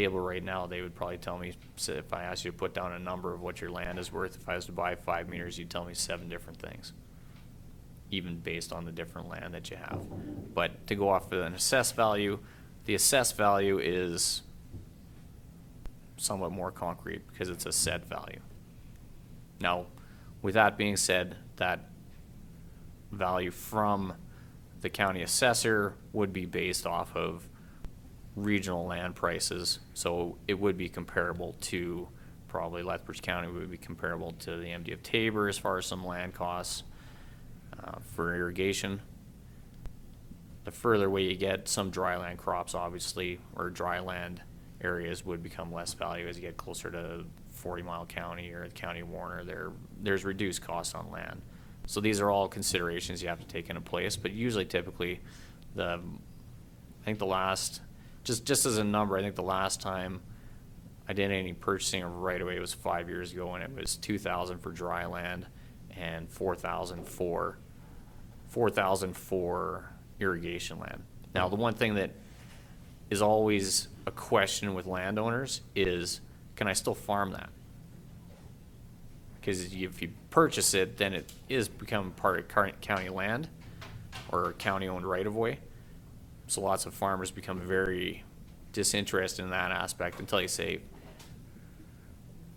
S3: table right now, they would probably tell me, so if I asked you to put down a number of what your land is worth, if I was to buy 5 meters, you'd tell me 7 different things, even based on the different land that you have. But to go off of an assessed value, the assessed value is somewhat more concrete because it's a set value. Now, with that being said, that value from the county assessor would be based off of regional land prices, so it would be comparable to, probably Lethbridge County would be comparable to the MD of Tabor as far as some land costs for irrigation. The further away you get, some dry land crops obviously, or dry land areas would become less value as you get closer to 40 Mile County or the County of Warner. There's reduced costs on land. So these are all considerations you have to take into place, but usually typically I think the last, just as a number, I think the last time I did any purchasing of right away was 5 years ago, and it was $2,000 for dry land and $4,000 for irrigation land. Now, the one thing that is always a question with landowners is, can I still farm that? Because if you purchase it, then it is become part of county land or county-owned right-of-way. So lots of farmers become very disinterested in that aspect until you say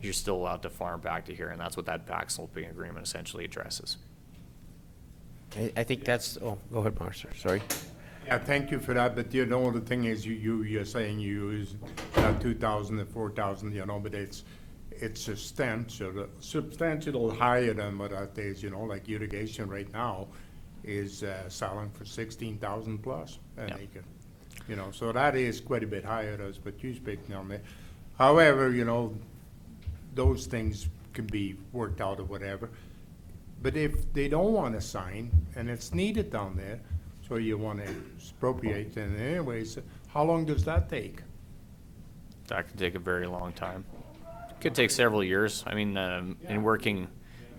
S3: you're still allowed to farm back to here, and that's what that backsloping agreement essentially addresses.
S1: I think that's, oh, go ahead, Marcia, sorry.
S9: Yeah, thank you for that, but the thing is, you're saying you use not 2,000 and 4,000, but it's substantial higher than what that is, like irrigation right now is selling for 16,000 plus an acre. So that is quite a bit higher as what you're speaking on there. However, those things can be worked out or whatever. But if they don't want to sign and it's needed down there, so you want to expropriate, and anyways, how long does that take?
S3: That could take a very long time. Could take several years. I mean, in working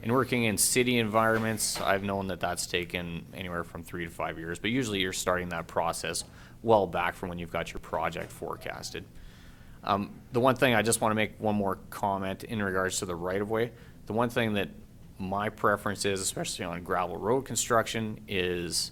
S3: in city environments, I've known that that's taken anywhere from 3 to 5 years. But usually, you're starting that process well back from when you've got your project forecasted. The one thing I just want to make one more comment in regards to the right of way. The one thing that my preference is, especially on gravel road construction, is,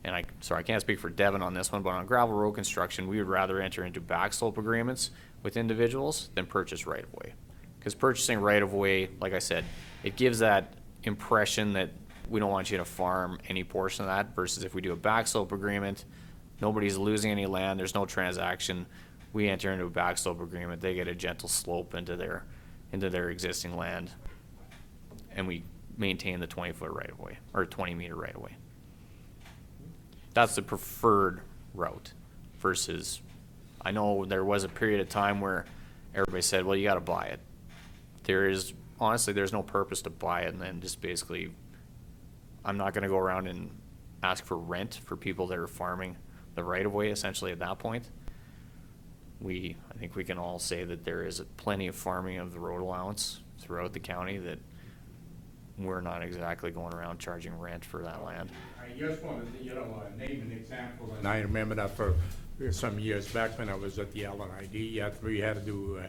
S3: and I can't speak for Devin on this one, but on gravel road construction, we would rather enter into backslope agreements with individuals than purchase right of way. Because purchasing right of way, like I said, it gives that impression that we don't want you to farm any portion of that, versus if we do a backslope agreement, nobody's losing any land, there's no transaction. We enter into a backslope agreement, they get a gentle slope into their existing land, and we maintain the 20-foot right of way, or 20-meter right of way. That's the preferred route versus, I know there was a period of time where everybody said, well, you got to buy it. Honestly, there's no purpose to buy it, and then just basically, I'm not going to go around and ask for rent for people that are farming the right of way essentially at that point. I think we can all say that there is plenty of farming of the road allowance throughout the county, that we're not exactly going around charging rent for that land.
S9: I just wanted to, name an example. And I remember that for some years back when I was at the LNID, we had to do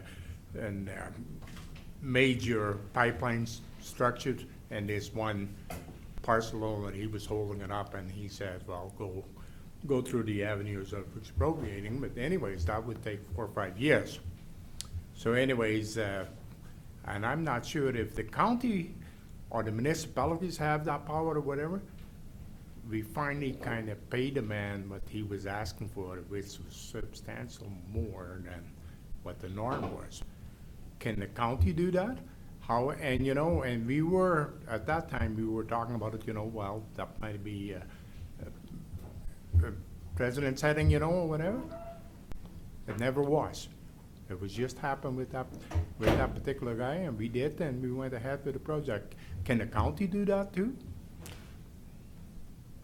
S9: major pipelines structured, and there's one parcel that he was holding it up, and he said, well, go through the avenues of expropriating, but anyways, that would take 4 or 5 years. So anyways, and I'm not sure if the county or the municipalities have that power or whatever. We finally kind of paid the man what he was asking for, which was substantial more than what the norm was. Can the county do that? How, and and we were, at that time, we were talking about it, well, that might be president's heading, or whatever. It never was. It was just happened with that particular guy, and we did, and we went ahead with the project. Can the county do that too?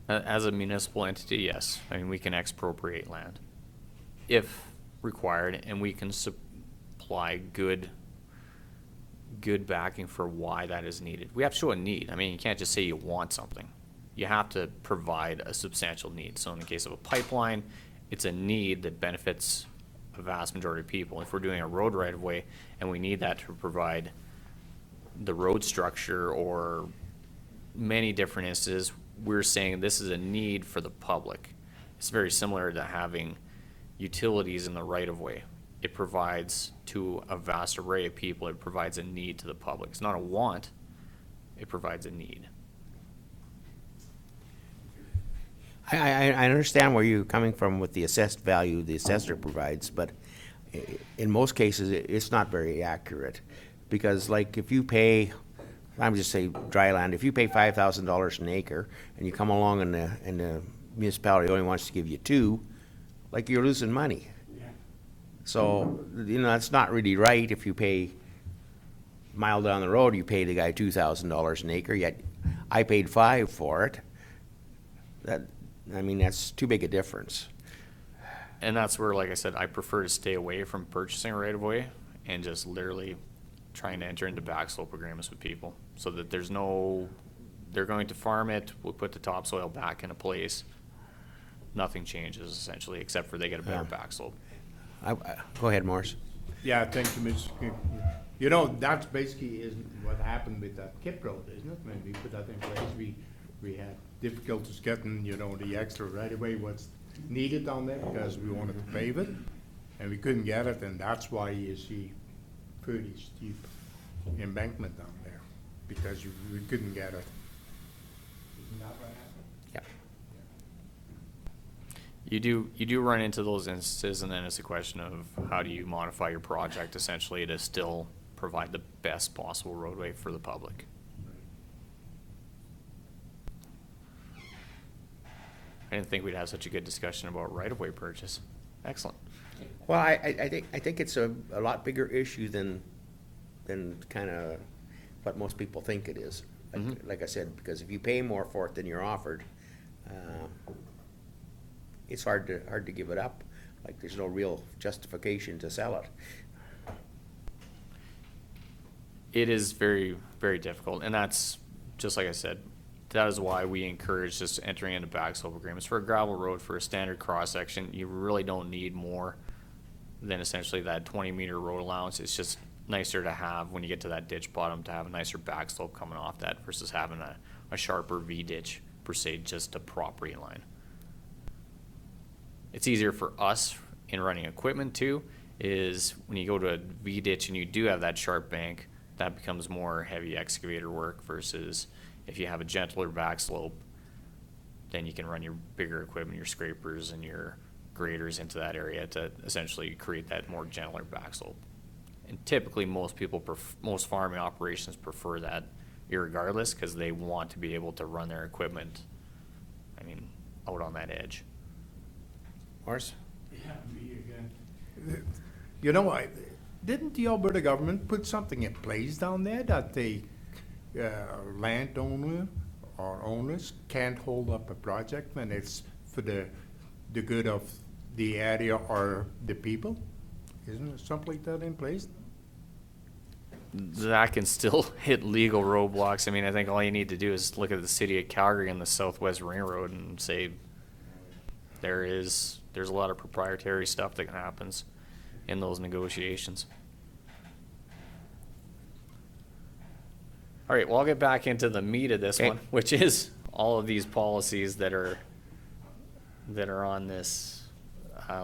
S3: As a municipal entity, yes. I mean, we can expropriate land if required, and we can supply good backing for why that is needed. We have to show a need. I mean, you can't just say you want something. You have to provide a substantial need. So in the case of a pipeline, it's a need that benefits a vast majority of people. If we're doing a road right of way and we need that to provide the road structure or many different instances, we're saying this is a need for the public. It's very similar to having utilities in the right of way. It provides to a vast array of people, it provides a need to the public. It's not a want, it provides a need.
S1: I understand where you're coming from with the assessed value the assessor provides, but in most cases, it's not very accurate. Because like if you pay, I'm just say dry land, if you pay $5,000 an acre and you come along and the municipality only wants to give you 2, like you're losing money. So, that's not really right. If you pay a mile down the road, you pay the guy $2,000 an acre, yet I paid 5 for it. That's too big a difference.
S3: And that's where, like I said, I prefer to stay away from purchasing right of way and just literally trying to enter into backslope agreements with people so that there's no, they're going to farm it, we'll put the topsoil back into place. Nothing changes essentially, except for they get a better backslope.
S1: Go ahead, Morris.
S9: Yeah, thank you, Mr. That's basically is what happened with that Kip Road, isn't it? When we put that in place, we had difficulties getting, the extra right away what's needed down there because we wanted to pave it and we couldn't get it, and that's why you see pretty steep embankment down there because we couldn't get it. Isn't that what happened?
S1: Yeah.
S3: You do run into those instances, and then it's a question of how do you modify your project essentially to still provide the best possible roadway for the public. I didn't think we'd have such a good discussion about right-of-way purchase. Excellent.
S1: Well, I think it's a lot bigger issue than kind of what most people think it is. Like I said, because if you pay more for it than you're offered, it's hard to give it up. Like there's no real justification to sell it.
S3: It is very, very difficult, and that's just like I said. That is why we encourage just entering into backslope agreements. For a gravel road, for a standard cross-section, you really don't need more than essentially that 20-meter road allowance. It's just nicer to have, when you get to that ditch bottom, to have a nicer backslope coming off that versus having a sharper V-ditch, per se, just a property line. It's easier for us in running equipment, too, is when you go to a V-ditch and you do have that sharp bank, that becomes more heavy excavator work versus if you have a gentler back slope, then you can run your bigger equipment, your scrapers and your graders into that area to essentially create that more gentler back slope. And typically most farming operations prefer that irregardless because they want to be able to run their equipment, out on that edge.
S1: Morris?
S9: Yeah, me again. Didn't the Alberta government put something in place down there that the landowner or owners can't hold up a project when it's for the good of the area or the people? Isn't there something like that in place?
S3: That can still hit legal roadblocks. I think all you need to do is look at the city of Calgary and the Southwest Ring Road and say there's a lot of proprietary stuff that happens in those negotiations. All right, well, I'll get back into the meat of this one, which is all of these policies that are on this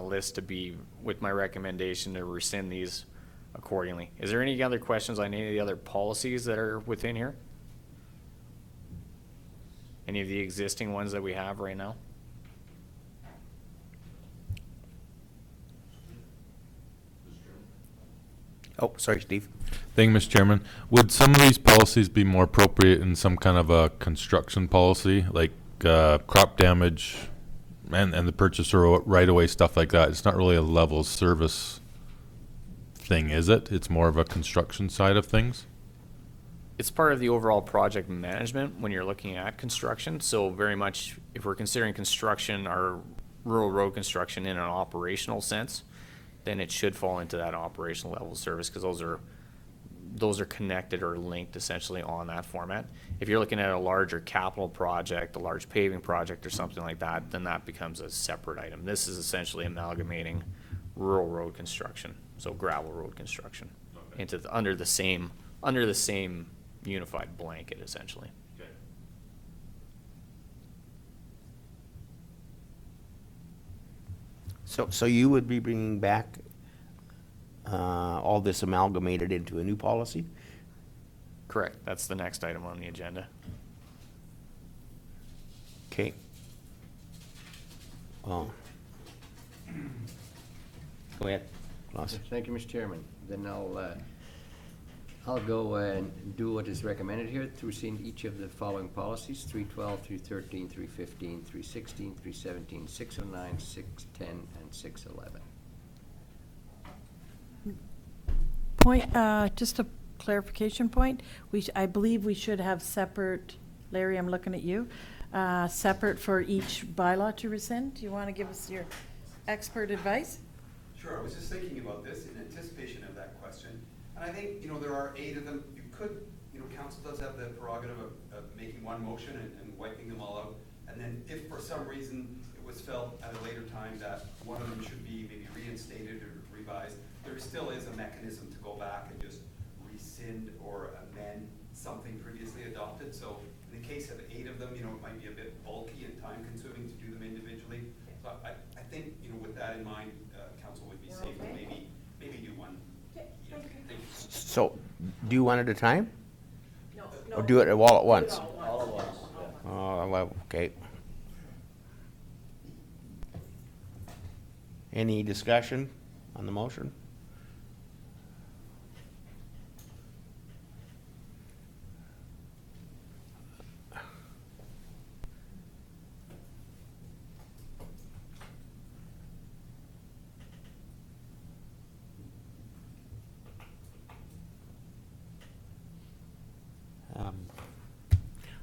S3: list to be, with my recommendation to rescind these accordingly. Is there any other questions on any of the other policies that are within here? Any of the existing ones that we have right now?
S1: Oh, sorry, Steve.
S12: Thank you, Mr. Chairman. Would some of these policies be more appropriate in some kind of a construction policy, like crop damage and the purchase or right-of-way stuff like that? It's not really a level service thing, is it? It's more of a construction side of things?
S3: It's part of the overall project management when you're looking at construction. So very much, if we're considering construction or rural road construction in an operational sense, then it should fall into that operational level service because those are connected or linked essentially on that format. If you're looking at a larger capital project, a large paving project or something like that, then that becomes a separate item. This is essentially amalgamating rural road construction, so gravel road construction,
S10: Okay.
S3: under the same unified blanket essentially.
S10: Okay.
S1: So you would be bringing back all this amalgamated into a new policy?
S3: Correct. That's the next item on the agenda.
S1: Okay. Well. Go ahead, Klaus.
S6: Thank you, Mr. Chairman. Then I'll go and do what is recommended here to rescind each of the following policies: 312, 313, 315, 316, 317, 609, 610, and 611.
S2: Point, just a clarification point. I believe we should have separate, Larry, I'm looking at you, separate for each bylaw to rescind. Do you want to give us your expert advice?
S13: Sure, I was just thinking about this in anticipation of that question. And I think, there are 8 of them. You could, council does have the prerogative of making one motion and wiping them all out. And then if for some reason it was felt at a later time that one of them should be maybe reinstated or revised, there still is a mechanism to go back and just rescind or amend something previously adopted. So in the case of 8 of them, it might be a bit bulky and time consuming to do them individually. So I think, with that in mind, council would be safe to maybe do one. Thank you.
S1: So, do you one at a time? No. Or do it all at once?
S6: All at once.
S1: Oh, well, okay. Any discussion on the motion?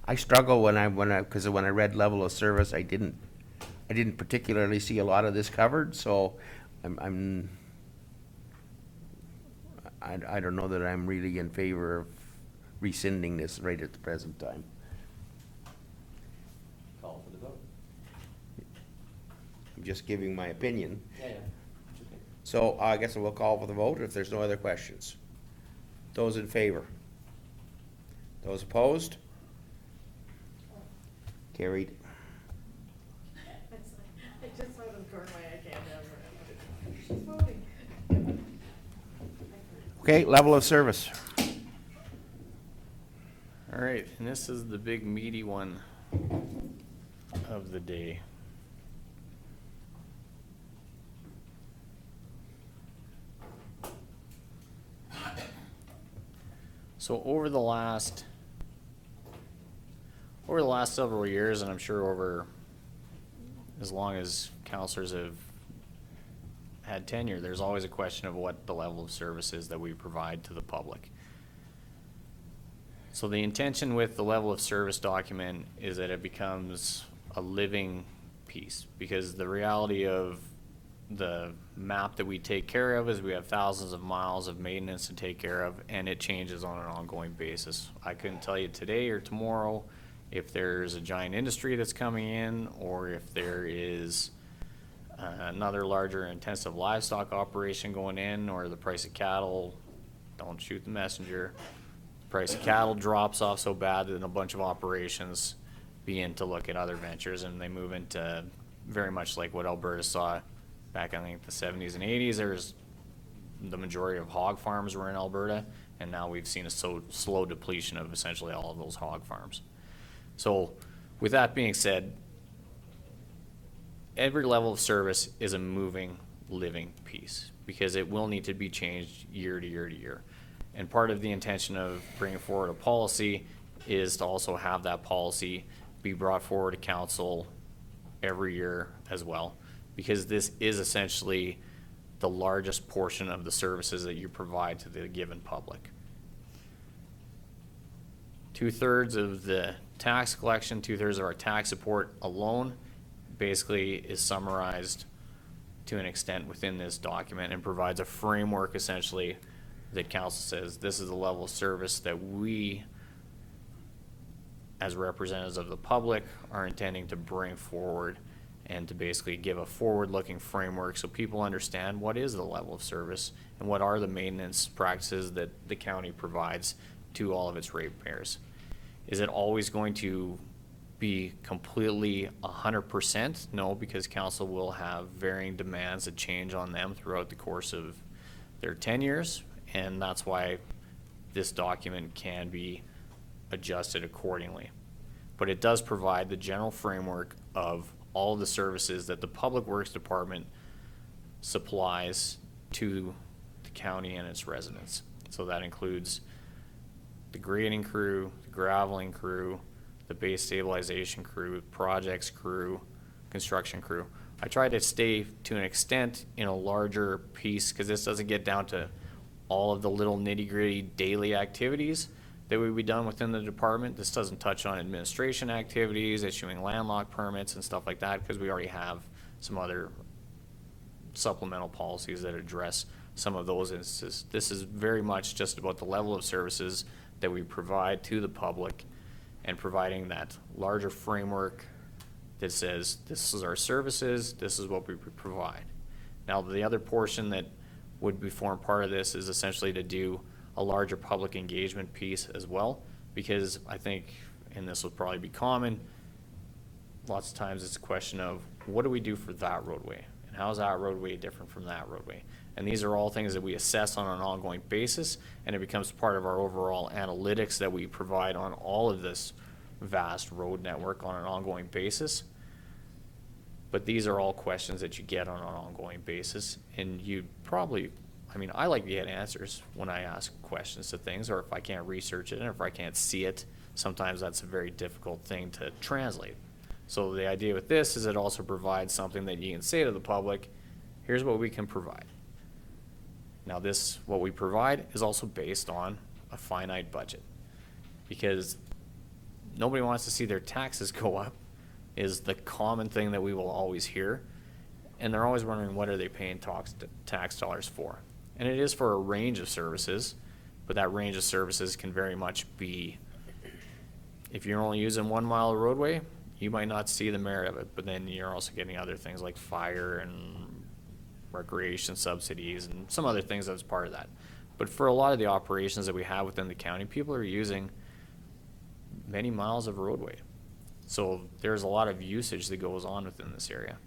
S1: I struggle because when I read level of service, I didn't particularly see a lot of this covered, so I don't know that I'm really in favor of rescinding this right at the present time.
S6: Call for the vote.
S1: I'm just giving my opinion.
S6: Yeah.
S1: So I guess we'll call for the vote if there's no other questions. Those in favor? Those opposed? Carried.
S2: I just saw them going away, I can't have her. She's voting.
S1: Okay, level of service.
S3: All right, and this is the big meaty one of the day. So over the last several years, and I'm sure over as long as counselors have had tenure, there's always a question of what the level of service is that we provide to the public. So the intention with the level of service document is that it becomes a living piece, because the reality of the map that we take care of is we have thousands of miles of maintenance to take care of, and it changes on an ongoing basis. I couldn't tell you today or tomorrow if there's a giant industry that's coming in, or if there is another larger intensive livestock operation going in, or the price of cattle, don't shoot the messenger, price of cattle drops off so bad that a bunch of operations begin to look at other ventures, and they move into very much like what Alberta saw back in, I think, the 70s and 80s. There's the majority of hog farms were in Alberta, and now we've seen a slow depletion of essentially all of those hog farms. So with that being said, every level of service is a moving, living piece, because it will need to be changed year to year to year. And part of the intention of bringing forward a policy is to also have that policy be brought forward to council every year as well, because this is essentially the largest portion of the services that you provide to the given public. 2/3 of the tax collection, 2/3 of our tax support alone basically is summarized to an extent within this document, and provides a framework essentially that council says this is the level of service that we, as representatives of the public, are intending to bring forward and to basically give a forward-looking framework so people understand what is the level of service and what are the maintenance practices that the county provides to all of its ratepayers. Is it always going to be completely 100%? No, because council will have varying demands that change on them throughout the course of their tenures, and that's why this document can be adjusted accordingly. But it does provide the general framework of all of the services that the Public Works Department supplies to the county and its residents. So that includes the grading crew, the graveling crew, the base stabilization crew, projects crew, construction crew. I try to stay to an extent in a larger piece because this doesn't get down to all of the little nitty-gritty daily activities that would be done within the department. This doesn't touch on administration activities, issuing landlocked permits and stuff like that, because we already have some other supplemental policies that address some of those instances. This is very much just about the level of services that we provide to the public and providing that larger framework that says this is our services, this is what we provide. Now, the other portion that would be form part of this is essentially to do a larger public engagement piece as well, because I think, and this will probably be common, lots of times it's a question of what do we do for that roadway and how is that roadway different from that roadway? And these are all things that we assess on an ongoing basis, and it becomes part of our overall analytics that we provide on all of this vast road network on an ongoing basis. But these are all questions that you get on an ongoing basis, and you probably, I mean, I like to get answers when I ask questions to things, or if I can't research it, and if I can't see it, sometimes that's a very difficult thing to translate. So the idea with this is it also provides something that you can say to the public, here's what we can provide. Now this, what we provide, is also based on a finite budget, because nobody wants to see their taxes go up, is the common thing that we will always hear. And they're always wondering, what are they paying tax dollars for? And it is for a range of services, but that range of services can very much be, if you're only using 1 mile of roadway, you might not see the merit of it, but then you're also getting other things like fire and recreation subsidies and some other things that's part of that. But for a lot of the operations that we have within the county, people are using many miles of roadway. So there's a lot of usage that goes on within this area.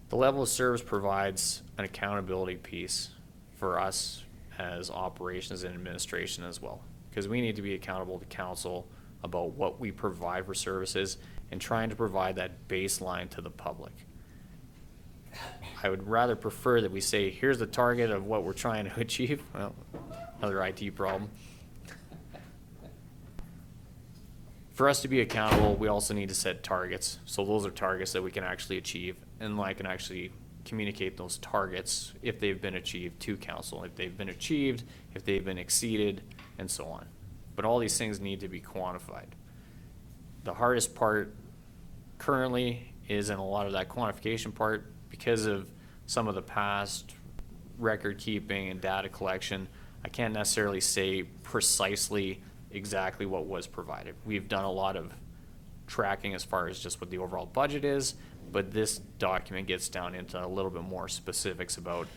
S3: The level of service provides an accountability piece for us as operations and administration as well, because we need to be accountable to council about what we provide for services and trying to provide that baseline to the public. I would rather prefer that we say, here's the target of what we're trying to achieve. Well, another IT problem. For us to be accountable, we also need to set targets. So those are targets that we can actually achieve, and I can actually communicate those targets if they've been achieved to council, if they've been achieved, if they've been exceeded, and so on. But all these things need to be quantified. The hardest part currently is in a lot of that quantification part because of some of the past record keeping and data collection. I can't necessarily say precisely exactly what was provided. We've done a lot of tracking as far as just what the overall budget is, but this document gets down into a little bit more specifics about,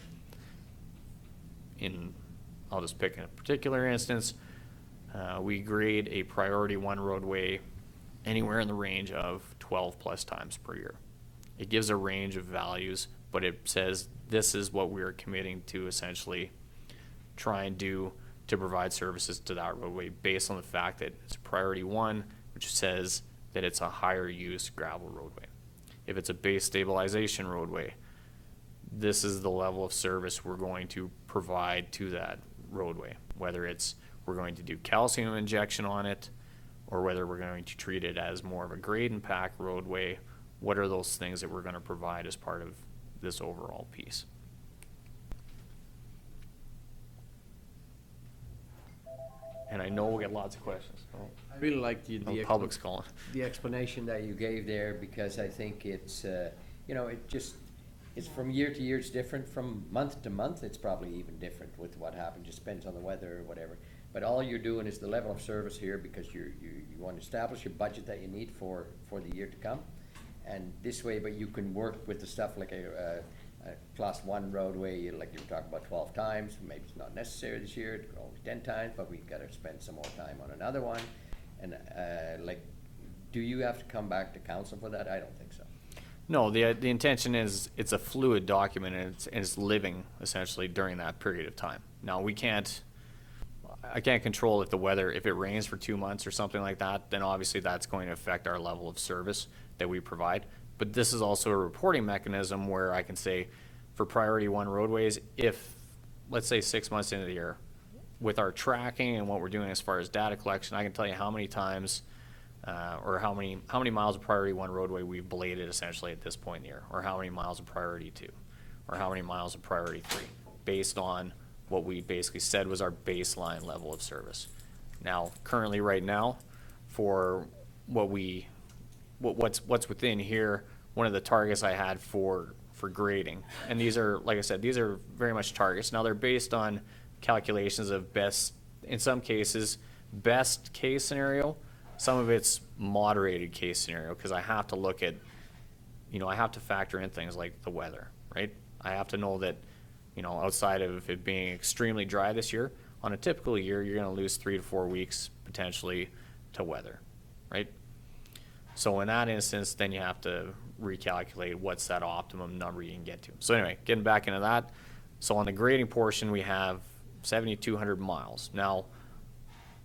S3: I'll just pick a particular instance, we grade a priority 1 roadway anywhere in the range of 12 plus times per year. It gives a range of values, but it says this is what we're committing to essentially try and do to provide services to that roadway based on the fact that it's priority 1, which says that it's a higher use gravel roadway. If it's a base stabilization roadway, this is the level of service we're going to provide to that roadway, whether it's we're going to do calcium injection on it or whether we're going to treat it as more of a grade and pack roadway. What are those things that we're going to provide as part of this overall piece? And I know we'll get lots of questions.
S6: I really like the
S3: public's calling.
S6: The explanation that you gave there, because I think it's, you know, it's from year to year, it's different. From month to month, it's probably even different with what happened. Just depends on the weather or whatever. But all you're doing is the level of service here, because you want to establish your budget that you need for the year to come. And this way, but you can work with the stuff like a class 1 roadway, like you were talking about 12 times, maybe it's not necessary this year, it could only 10 times, but we've gotta spend some more time on another one. And, like, do you have to come back to council for that? I don't think so.
S3: No, the intention is it's a fluid document and it's living essentially during that period of time. Now, I can't control if it rains for 2 months or something like that, then obviously that's going to affect our level of service that we provide. But this is also a reporting mechanism where I can say for priority 1 roadways, if, let's say 6 months into the year, with our tracking and what we're doing as far as data collection, I can tell you how many times or how many miles of priority 1 roadway we've bladed essentially at this point in the year, or how many miles of priority 2, or how many miles of priority 3, based on what we basically said was our baseline level of service. Now, currently right now, for what's within here, one of the targets I had for grading, and these are, like I said, these are very much targets. Now they're based on calculations of best, in some cases, best case scenario. Some of it's moderated case scenario, because I have to look at, I have to factor in things like the weather, right? I have to know that, outside of it being extremely dry this year, on a typical year, you're going to lose 3 to 4 weeks potentially to weather, right? So in that instance, then you have to recalculate what's that optimum number you can get to. So anyway, getting back into that. So on the grading portion, we have 7,200 miles. Now,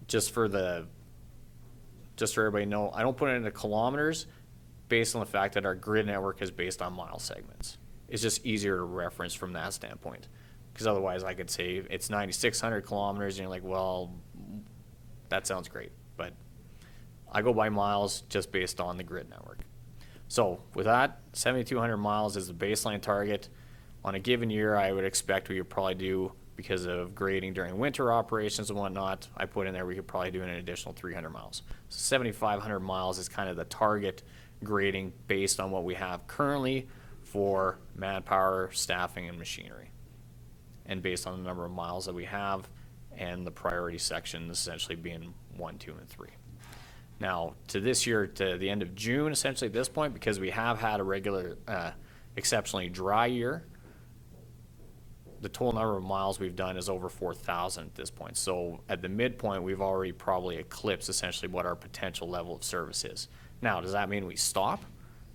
S3: just for everybody to know, I don't put it into kilometers based on the fact that our grid network is based on mile segments. It's just easier to reference from that standpoint. Because otherwise I could say it's 9,600 kilometers and you're like, well, that sounds great. But I go by miles just based on the grid network. So with that, 7,200 miles is the baseline target. On a given year, I would expect we could probably do, because of grading during winter operations and whatnot, I put in there we could probably do an additional 300 miles. So 7,500 miles is kind of the target grading based on what we have currently for manpower, staffing, and machinery. And based on the number of miles that we have and the priority sections essentially being 1, 2, and 3. Now, to this year, to the end of June, essentially at this point, because we have had a regular, exceptionally dry year, the total number of miles we've done is over 4,000 at this point. So at the midpoint, we've already probably eclipsed essentially what our potential level of service is. Now, does that mean we stop?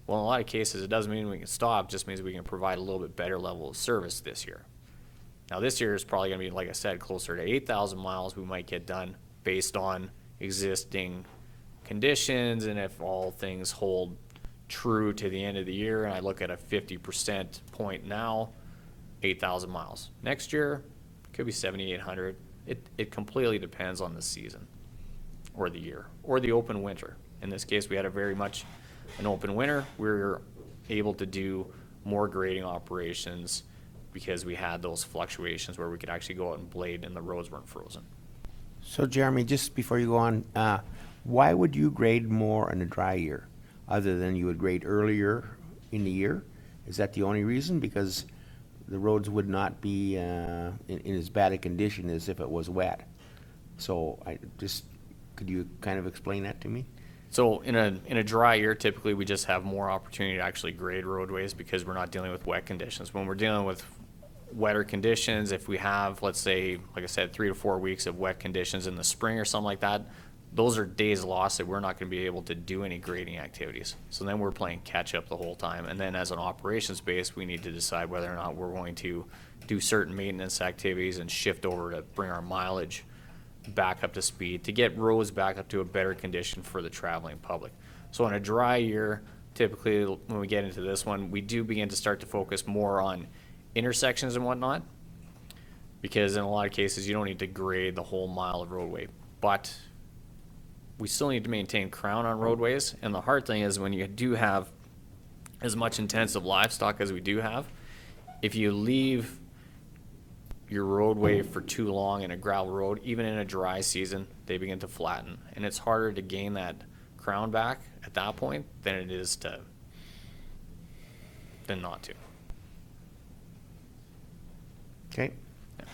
S3: Well, in a lot of cases, it doesn't mean we can stop. It just means we can provide a little bit better level of service this year. Now, this year is probably going to be, like I said, closer to 8,000 miles we might get done based on existing conditions, and if all things hold true to the end of the year, and I look at a 50% point now, 8,000 miles. Next year, it could be 7,800. It completely depends on the season, or the year, or the open winter. In this case, we had a very much an open winter. We were able to do more grading operations because we had those fluctuations where we could actually go out and blade and the roads weren't frozen.
S1: So Jeremy, just before you go on, why would you grade more in a dry year, other than you would grade earlier in the year? Is that the only reason? Because the roads would not be in as bad a condition as if it was wet. So could you kind of explain that to me?
S3: So in a dry year, typically we just have more opportunity to actually grade roadways because we're not dealing with wet conditions. When we're dealing with wetter conditions, if we have, let's say, like I said, 3 to 4 weeks of wet conditions in the spring or something like that, those are days lost that we're not going to be able to do any grading activities. So then we're playing catch up the whole time. And then as an operations base, we need to decide whether or not we're going to do certain maintenance activities and shift over to bring our mileage back up to speed to get roads back up to a better condition for the traveling public. So in a dry year, typically when we get into this one, we do begin to start to focus more on intersections and whatnot, because in a lot of cases you don't need to grade the whole mile of roadway, but we still need to maintain crown on roadways. And the hard thing is when you do have as much intensive livestock as we do have, if you leave your roadway for too long in a gravel road, even in a dry season, they begin to flatten, and it's harder to gain that crown back at that point than it is than not to.
S1: Okay.
S3: Yeah.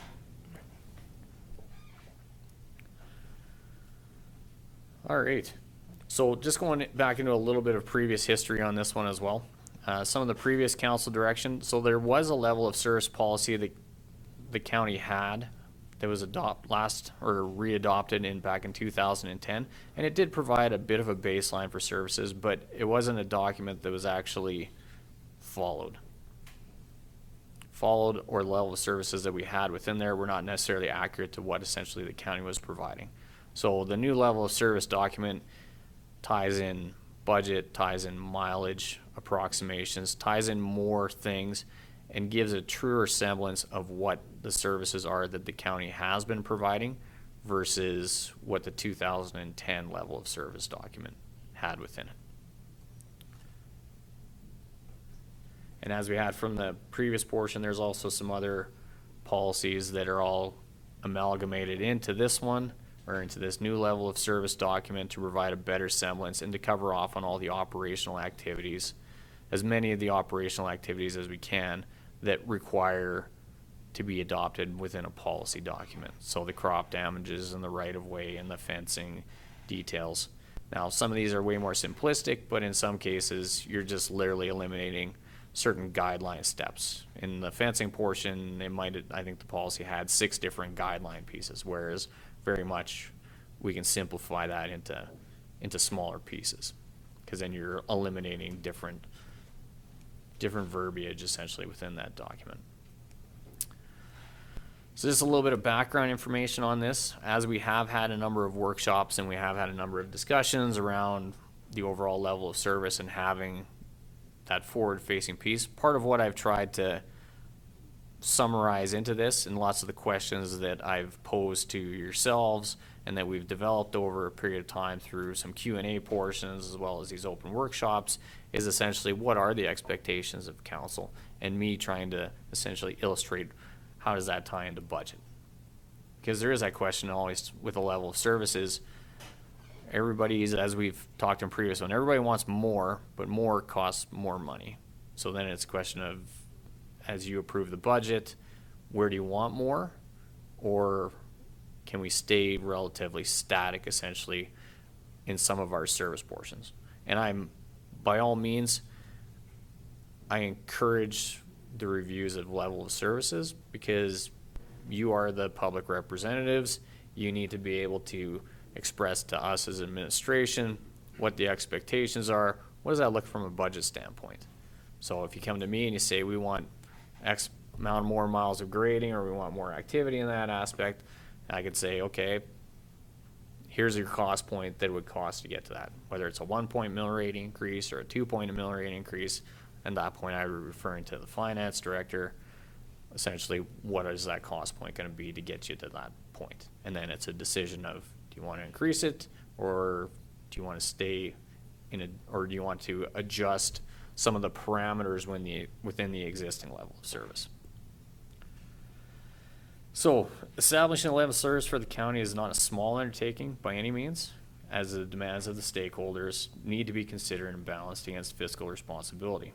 S3: All right. So just going back into a little bit of previous history on this one as well. Some of the previous council direction, so there was a level of service policy that the county had that was readopted back in 2010, and it did provide a bit of a baseline for services, but it wasn't a document that was actually followed. Or the level of services that we had within there were not necessarily accurate to what essentially the county was providing. So the new level of service document ties in budget, ties in mileage approximations, ties in more things, and gives a truer semblance of what the services are that the county has been providing versus what the 2010 level of service document had within it. And as we had from the previous portion, there's also some other policies that are all amalgamated into this one, or into this new level of service document, to provide a better semblance and to cover off on all the operational activities, as many of the operational activities as we can that require to be adopted within a policy document. So the crop damages and the right-of-way and the fencing details. Now, some of these are way more simplistic, but in some cases, you're just literally eliminating certain guideline steps. In the fencing portion, I think the policy had 6 different guideline pieces, whereas very much we can simplify that into smaller pieces, because then you're eliminating different verbiage essentially within that document. So just a little bit of background information on this. As we have had a number of workshops and we have had a number of discussions around the overall level of service and having that forward-facing piece, part of what I've tried to summarize into this and lots of the questions that I've posed to yourselves and that we've developed over a period of time through some Q&A portions as well as these open workshops is essentially what are the expectations of council, and me trying to essentially illustrate how does that tie into budget. Because there is that question always with a level of services. Everybody's, as we've talked in previous one, everybody wants more, but more costs more money. So then it's a question of, as you approve the budget, where do you want more? Or can we stay relatively static essentially in some of our service portions? And by all means, I encourage the reviews of level of services, because you are the public representatives. You need to be able to express to us as administration what the expectations are. What does that look from a budget standpoint? So if you come to me and you say we want X amount more miles of grading, or we want more activity in that aspect, I could say, okay, here's your cost point that it would cost to get to that, whether it's a 1-point mill rate increase or a 2-point mill rate increase. And that point I would be referring to the finance director, essentially what is that cost point going to be to get you to that point. And then it's a decision of, do you want to increase it, or do you want to stay or do you want to adjust some of the parameters within the existing level of service. So establishing a level of service for the county is not a small undertaking by any means, as the demands of the stakeholders need to be considered and balanced against fiscal responsibility.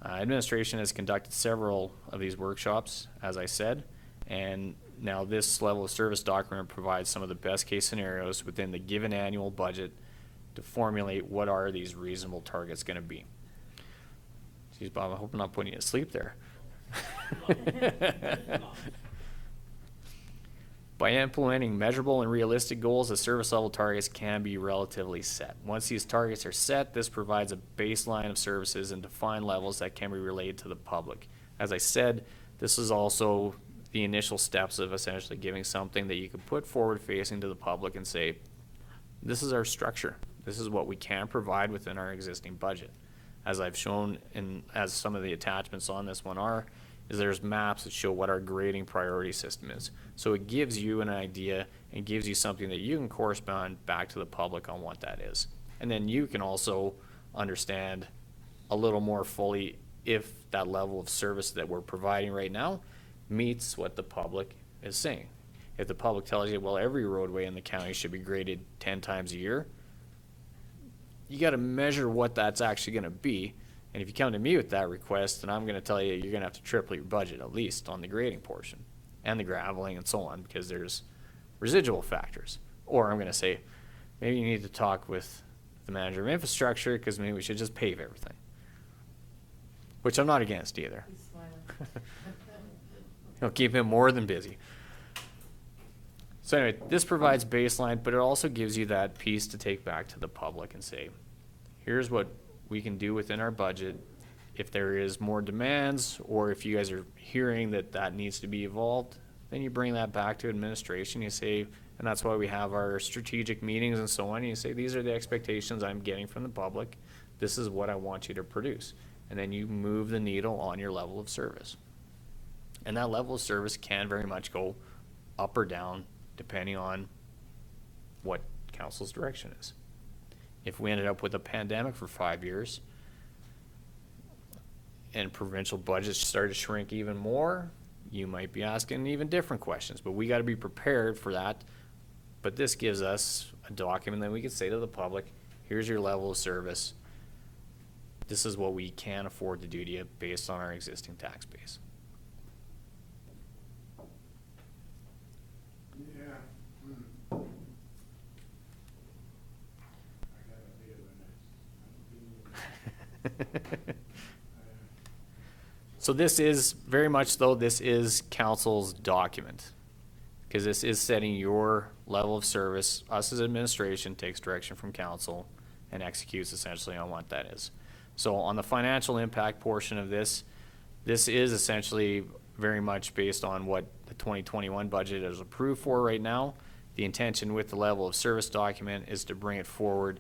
S3: Administration has conducted several of these workshops, as I said, and now this level of service document provides some of the best case scenarios within the given annual budget to formulate what are these reasonable targets going to be. Geez, Bob, I hope I'm not putting you to sleep there. By implementing measurable and realistic goals, the service level targets can be relatively set. Once these targets are set, this provides a baseline of services and defined levels that can be relayed to the public. As I said, this is also the initial steps of essentially giving something that you can put forward facing to the public and say, this is our structure. This is what we can provide within our existing budget. As I've shown, and as some of the attachments on this one are, is there's maps that show what our grading priority system is. So it gives you an idea and gives you something that you can correspond back to the public on what that is. And then you can also understand a little more fully if that level of service that we're providing right now meets what the public is saying. If the public tells you, well, every roadway in the county should be graded 10 times a year, you got to measure what that's actually going to be. And if you come to me with that request, then I'm going to tell you you're going to have to triple your budget at least on the grading portion and the graveling and so on, because there's residual factors. Or I'm going to say, maybe you need to talk with the manager of infrastructure, because maybe we should just pave everything. Which I'm not against either. It'll keep him more than busy. So anyway, this provides baseline, but it also gives you that piece to take back to the public and say, here's what we can do within our budget. If there is more demands, or if you guys are hearing that that needs to be evolved, then you bring that back to administration. You say, and that's why we have our strategic meetings and so on. You say, these are the expectations I'm getting from the public. This is what I want you to produce. And then you move the needle on your level of service. And that level of service can very much go up or down depending on what council's direction is. If we ended up with a pandemic for 5 years and provincial budgets started to shrink even more, you might be asking even different questions, but we got to be prepared for that. But this gives us a document that we can say to the public, here's your level of service. This is what we can afford to do to you based on our existing tax base. So this is very much though, this is council's document, because this is setting your level of service. Us as administration takes direction from council and executes essentially on what that is. So on the financial impact portion of this, this is essentially very much based on what the 2021 budget is approved for right now. The intention with the level of service document is to bring it forward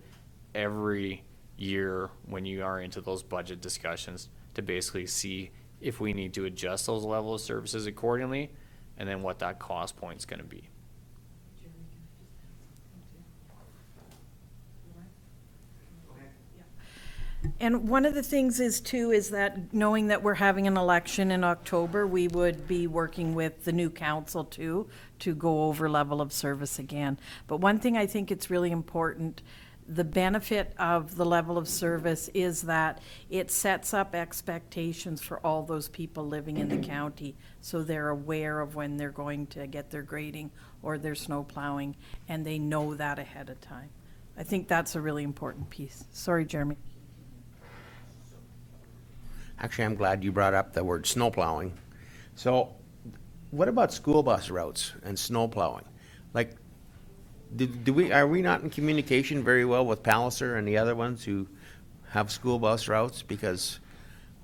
S3: every year when you are into those budget discussions to basically see if we need to adjust those level of services accordingly, and then what that cost point is going to be.
S2: And one of the things is too, is that knowing that we're having an election in October, we would be working with the new council too, to go over level of service again. But one thing I think it's really important, the benefit of the level of service is that it sets up expectations for all those people living in the county, so they're aware of when they're going to get their grading or their snow plowing, and they know that ahead of time. I think that's a really important piece. Sorry, Jeremy.
S1: Actually, I'm glad you brought up the word snow plowing. So what about school bus routes and snow plowing? Like, are we not in communication very well with Palliser and the other ones who have school bus routes? Because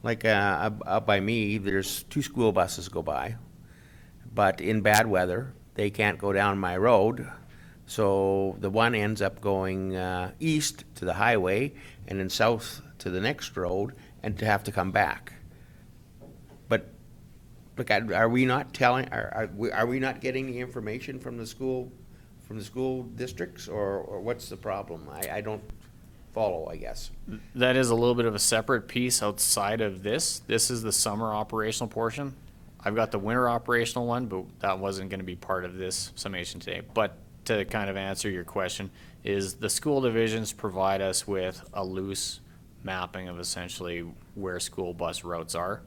S1: like up by me, there's 2 school buses go by, but in bad weather, they can't go down my road. So the one ends up going east to the highway and then south to the next road and to have to come back. But look, are we not telling, are we not getting the information from the school districts, or what's the problem? I don't follow, I guess.
S3: That is a little bit of a separate piece outside of this. This is the summer operational portion. I've got the winter operational one, but that wasn't going to be part of this summation today. But to kind of answer your question, is the school divisions provide us with a loose mapping of essentially where school bus routes are.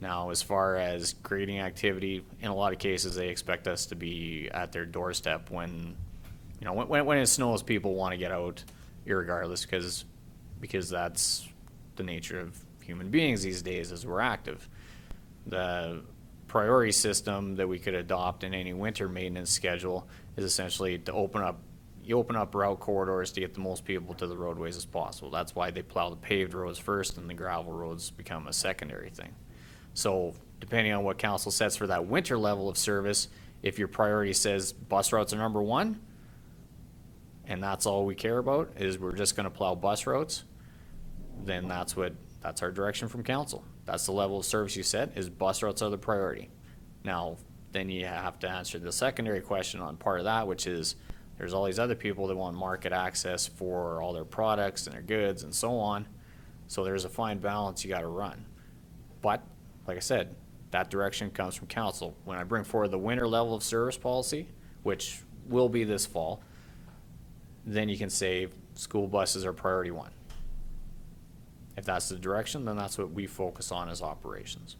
S3: Now, as far as grading activity, in a lot of cases, they expect us to be at their doorstep when, you know, when it snows, people want to get out irregardless, because that's the nature of human beings these days as we're active. The priority system that we could adopt in any winter maintenance schedule is essentially to open up route corridors to get the most people to the roadways as possible. That's why they plow the paved roads first and the gravel roads become a secondary thing. So depending on what council sets for that winter level of service, if your priority says bus routes are number 1, and that's all we care about is we're just gonna plow bus routes, then that's our direction from council. That's the level of service you set, is bus routes are the priority. Now, then you have to answer the secondary question on part of that, which is there's all these other people that want market access for all their products and their goods and so on. So there's a fine balance you gotta run. But, like I said, that direction comes from council. When I bring forward the winter level of service policy, which will be this fall, then you can say school buses are priority 1. If that's the direction, then that's what we focus on as operations.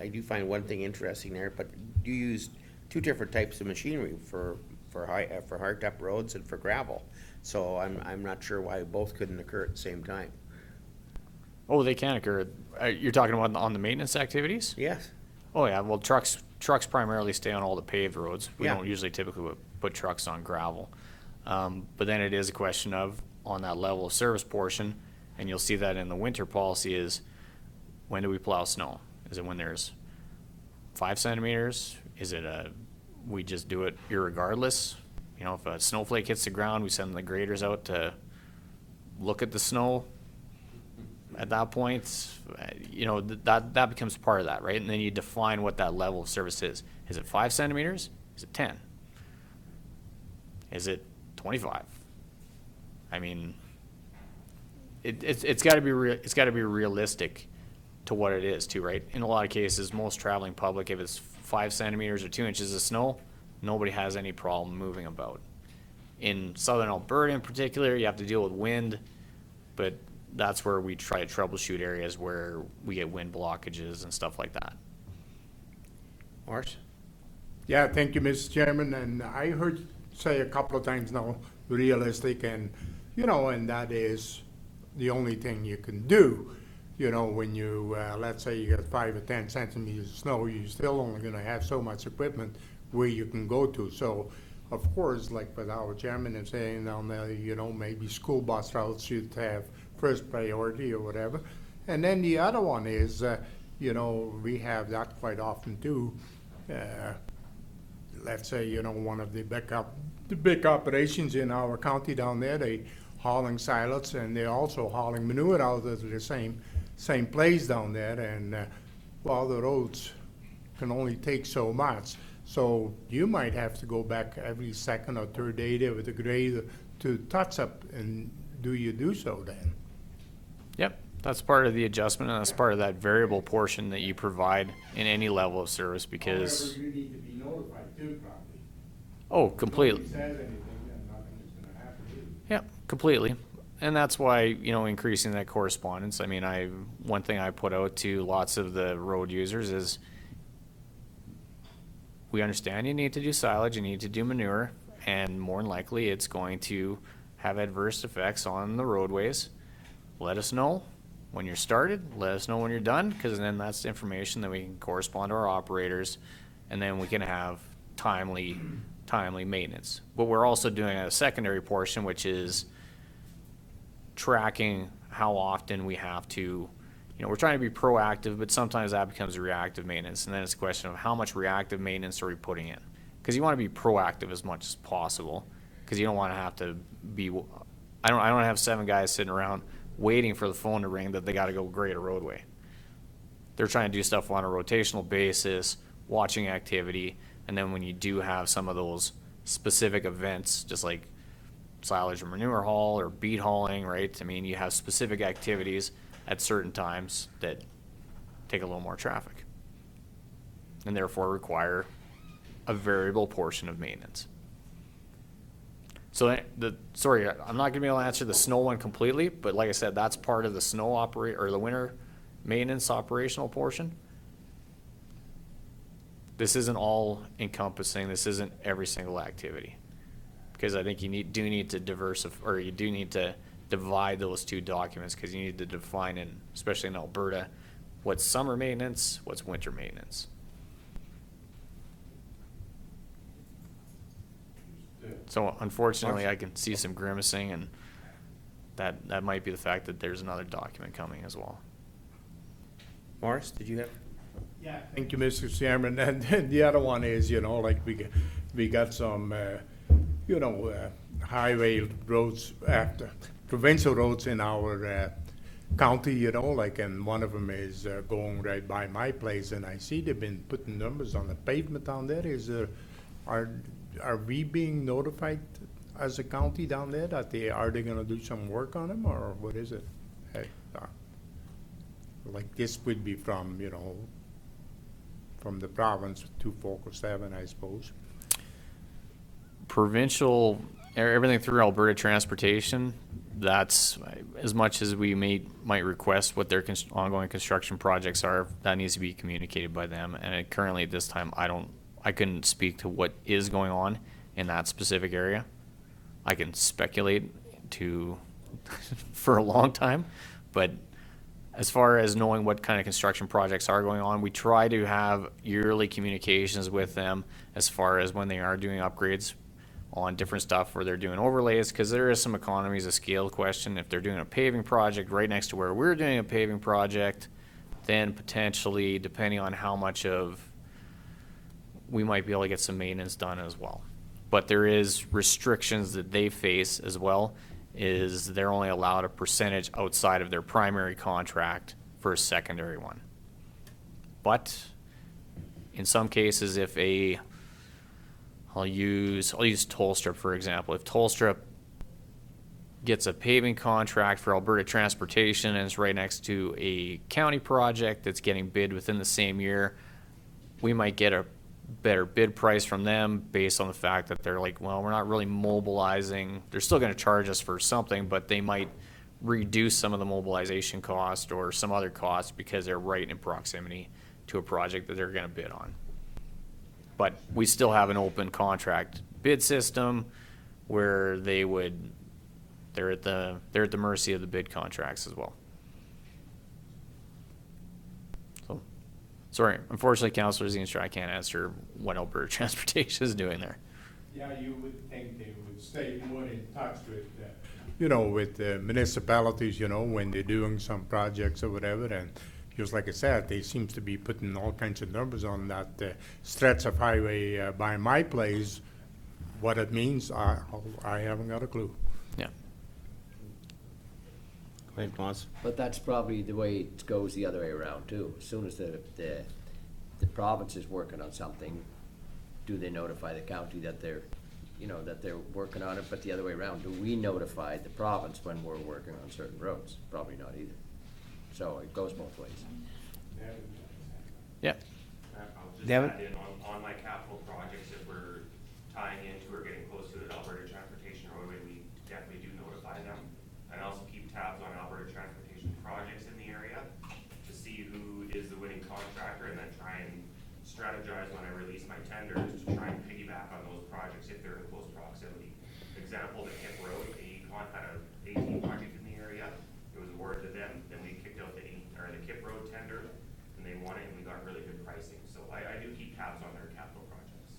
S1: I do find one thing interesting there, but you use 2 different types of machinery for for for hard-top roads and for gravel. So I'm not sure why both couldn't occur at the same time.
S3: Oh, they can occur. You're talking about on the maintenance activities?
S1: Yes.
S3: Oh, yeah, well, trucks primarily stay on all the paved roads. We
S1: Yeah.
S3: don't usually typically put trucks on gravel. But then it is a question of, on that level of service portion, and you'll see that in the winter policy is, when do we plow snow? Is it when there's 5 centimeters? Is it we just do it irregardless? You know, if a snowflake hits the ground, we send the graders out to look at the snow. At that point, you know, that becomes part of that, right? And then you define what that level of service is. Is it 5 centimeters? Is it 10? Is it 25? I mean, it's got to be realistic to what it is too, right? In a lot of cases, most traveling public, if it's 5 centimeters or 2 inches of snow, nobody has any problem moving about. In southern Alberta in particular, you have to deal with wind, but that's where we try to troubleshoot areas where we get wind blockages and stuff like that.
S1: Morris?
S9: Yeah, thank you, Mr. Chairman, and I heard you say a couple of times now, realistic, and, you know, and that is the only thing you can do. You know, when you, let's say you got 5 or 10 centimeters of snow, you're still only gonna have so much equipment where you can go to. So, of course, like what our chairman is saying on the, you know, maybe school bus routes should have first priority or whatever. And then the other one is, you know, we have that quite often too. Let's say, you know, one of the big operations in our county down there, they hauling silots and they're also hauling manure out of the same place down there. And, well, the roads can only take so much. So you might have to go back every second or third day there with the grader to touch up, and do you do so then?
S3: Yep, that's part of the adjustment, and that's part of that variable portion that you provide in any level of service, because,
S9: However, you need to be notified too, probably.
S3: oh,
S9: If
S3: completely.
S9: nobody says anything, then nothing is gonna happen either.
S3: Yep, completely. And that's why, you know, increasing that correspondence, I mean, one thing I put out to lots of the road users is, we understand you need to do silage, you need to do manure, and more than likely, it's going to have adverse effects on the roadways. Let us know when you're started, let us know when you're done, because then that's the information that we can correspond to our operators, and then we can have timely maintenance. But we're also doing a secondary portion, which is tracking how often we have to, you know, we're trying to be proactive, but sometimes that becomes reactive maintenance, and then it's a question of how much reactive maintenance are we putting in? Because you want to be proactive as much as possible, because you don't want to have to be, I don't have 7 guys sitting around waiting for the phone to ring that they got to go grade a roadway. They're trying to do stuff on a rotational basis, watching activity, and then when you do have some of those specific events, just like silage or manure haul or beet hauling, right? I mean, you have specific activities at certain times that take a little more traffic and therefore require a variable portion of maintenance. So sorry, I'm not gonna be able to answer the snow one completely, but like I said, that's part of the snow or the winter maintenance operational portion. This isn't all encompassing, this isn't every single activity. Because I think you do need to diversify, or you do need to divide those two documents, because you need to define, especially in Alberta, what's summer maintenance, what's winter maintenance. So unfortunately, I can see some grimacing, and that might be the fact that there's another document coming as well.
S1: Morris, did you have?
S9: Yeah. Thank you, Mr. Chairman. And the other one is, you know, like we got some, you know, highway roads, provincial roads in our county, you know, like, and one of them is going right by my place, and I see they've been putting numbers on the pavement down there. Are we being notified as a county down there that are they gonna do some work on them, or what is it? Hey, like this would be from, you know, from the province to 407, I suppose.
S3: Provincial, everything through Alberta Transportation, that's as much as we might request what their ongoing construction projects are, that needs to be communicated by them. And currently at this time, I couldn't speak to what is going on in that specific area. I can speculate for a long time, but as far as knowing what kind of construction projects are going on, we try to have yearly communications with them as far as when they are doing upgrades on different stuff where they're doing overlays, because there is some economies of scale question. If they're doing a paving project right next to where we're doing a paving project, then potentially, depending on how much of, we might be able to get some maintenance done as well. But there is restrictions that they face as well, is they're only allowed a percentage outside of their primary contract for a secondary one. But in some cases, if I'll use Tolstrip for example. If Tolstrip gets a paving contract for Alberta Transportation and it's right next to a county project that's getting bid within the same year, we might get a better bid price from them based on the fact that they're like, well, we're not really mobilizing. They're still going to charge us for something, but they might reduce some of the mobilization cost or some other costs because they're right in proximity to a project that they're going to bid on. But we still have an open contract bid system where they're at the mercy of the bid contracts as well. So, sorry, unfortunately, Councillor Zeenstra, I can't answer what Alberta Transportation is doing there.
S9: Yeah, you would think they would stay more in touch with, you know, with the municipalities, you know, when they're doing some projects or whatever. And just like I said, they seems to be putting all kinds of numbers on that stretch of highway by my place. What it means, I haven't got a clue.
S3: Yeah.
S1: Go ahead, Klaus.
S6: But that's probably the way it goes the other way around too. As soon as the province is working on something, do they notify the county that they're working on it? But the other way around, do we notify the province when we're working on certain roads? Probably not either. So it goes both ways.
S3: Yeah.
S10: I'll just
S1: Devin?
S10: add in on my capital projects, if we're tying into or getting close to the Alberta Transportation roadway, we definitely do notify them. And also keep tabs on Alberta Transportation projects in the area to see who is the winning contractor, and then try and strategize when I release my tenders to try and piggyback on those projects if they're in close proximity. Example, the Kip Road, AECON had a 18 project in the area. It was awarded to them. Then we kicked out the Kip Road tender, and they won it, and we got really good pricing. So I do keep tabs on their capital projects.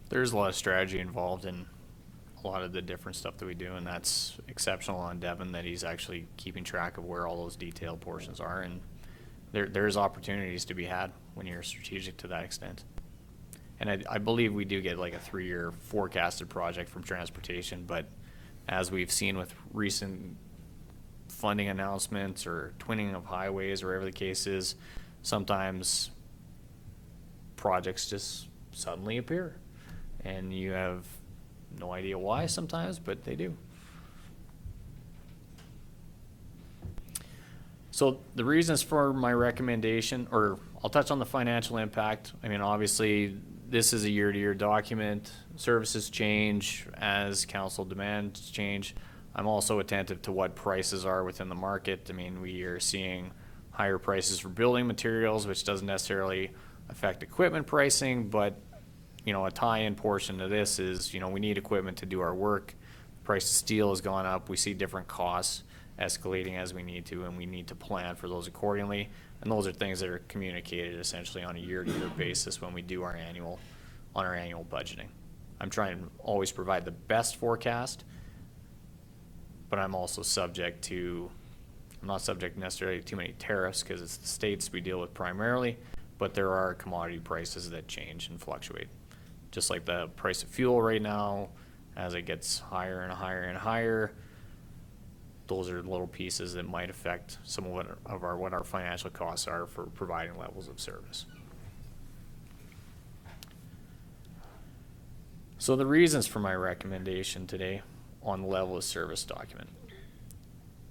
S3: There's a lot of strategy involved in a lot of the different stuff that we do, and that's exceptional on Devin that he's actually keeping track of where all those detailed portions are. And there's opportunities to be had when you're strategic to that extent. And I believe we do get like a 3-year forecasted project from transportation, but as we've seen with recent funding announcements or twinning of highways or whatever the case is, sometimes projects just suddenly appear and you have no idea why sometimes, but they do. So the reasons for my recommendation, or I'll touch on the financial impact. I mean, obviously this is a year-to-year document. Services change as council demands change. I'm also attentive to what prices are within the market. I mean, we are seeing higher prices for building materials, which doesn't necessarily affect equipment pricing, but you know, a tie-in portion to this is, you know, we need equipment to do our work. The price of steel has gone up. We see different costs escalating as we need to, and we need to plan for those accordingly. And those are things that are communicated essentially on a year-to-year basis when we do our annual budgeting. I'm trying to always provide the best forecast, but I'm also subject to, I'm not subject necessarily to too many tariffs because it's the states we deal with primarily, but there are commodity prices that change and fluctuate. Just like the price of fuel right now, as it gets higher and higher and higher, those are little pieces that might affect some of what our financial costs are for providing levels of service. So the reasons for my recommendation today on the level of service document.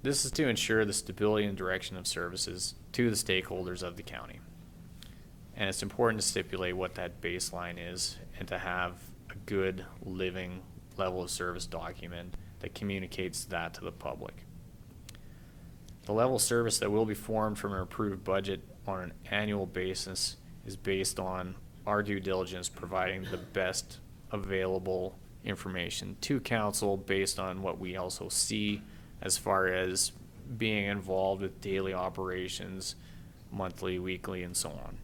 S3: This is to ensure the stability and direction of services to the stakeholders of the county. And it's important to stipulate what that baseline is and to have a good living level of service document that communicates that to the public. The level of service that will be formed from an approved budget on an annual basis is based on our due diligence providing the best available information to council based on what we also see as far as being involved with daily operations, monthly, weekly, and so on.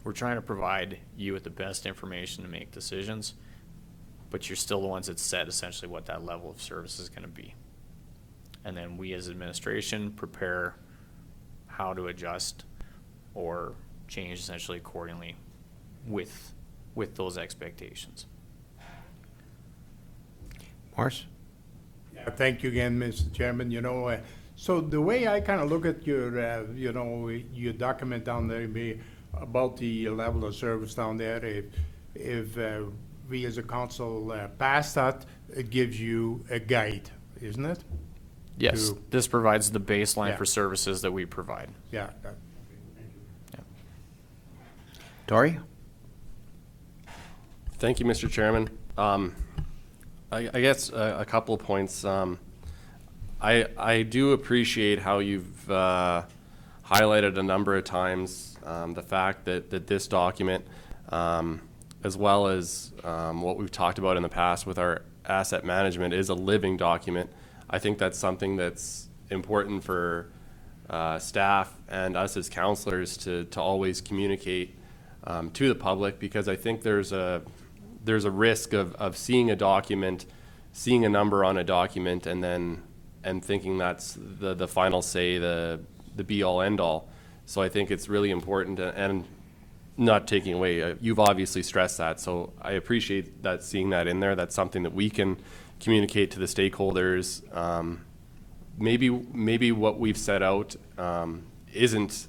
S3: We're trying to provide you with the best information to make decisions, but you're still the ones that set essentially what that level of service is going to be. And then we as administration prepare how to adjust or change essentially accordingly with those expectations.
S1: Morris?
S9: Yeah, thank you again, Mr. Chairman. So the way I kind of look at your, your document down there about the level of service down there, if we as a council pass that, it gives you a guide, isn't it?
S3: Yes, this provides the baseline
S9: Yeah.
S3: for services that we provide.
S9: Yeah.
S1: Dory?
S14: Thank you, Mr. Chairman. I guess a couple of points. I do appreciate how you've highlighted a number of times the fact that this document, as well as what we've talked about in the past with our asset management, is a living document. I think that's something that's important for staff and us as counselors to always communicate to the public, because I think there's a risk of seeing a document, seeing a number on a document, and thinking that's the final say, the be all end all. So I think it's really important, and not taking away, you've obviously stressed that, so I appreciate that, seeing that in there. That's something that we can communicate to the stakeholders. Maybe what we've set out isn't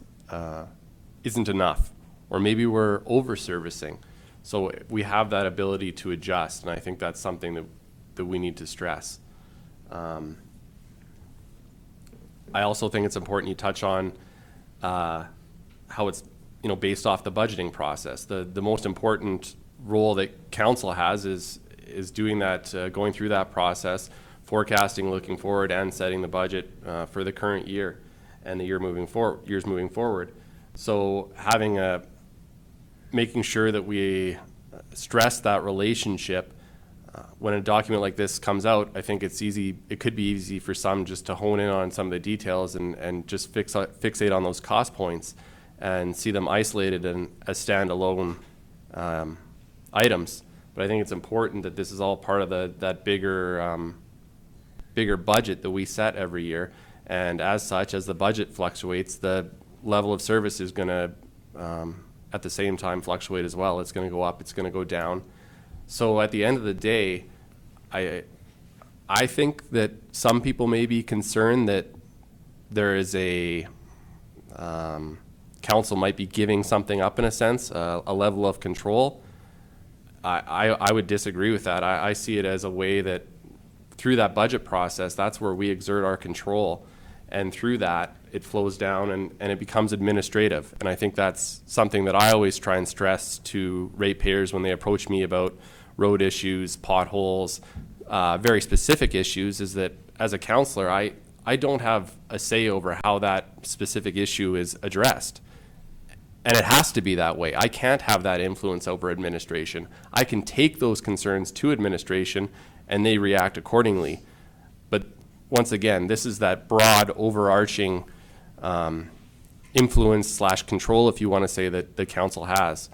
S14: enough, or maybe we're over servicing. So we have that ability to adjust, and I think that's something that we need to stress. I also think it's important you touch on how it's based off the budgeting process. The most important role that council has is doing that, going through that process, forecasting, looking forward, and setting the budget for the current year and the years moving forward. So making sure that we stress that relationship when a document like this comes out. I think it could be easy for some just to hone in on some of the details and just fixate on those cost points and see them isolated and as standalone items. But I think it's important that this is all part of that bigger budget that we set every year. And as such, as the budget fluctuates, the level of service is going to, at the same time, fluctuate as well. It's going to go up, it's going to go down. So at the end of the day, I think that some people may be concerned that there is council might be giving something up in a sense, a level of control. I would disagree with that. I see it as a way that through that budget process, that's where we exert our control. And through that, it flows down and it becomes administrative. And I think that's something that I always try and stress to ratepayers when they approach me about road issues, potholes, very specific issues, is that as a counselor, I don't have a say over how that specific issue is addressed. And it has to be that way. I can't have that influence over administration. I can take those concerns to administration and they react accordingly. But once again, this is that broad, overarching influence / control, if you want to say, that the council has.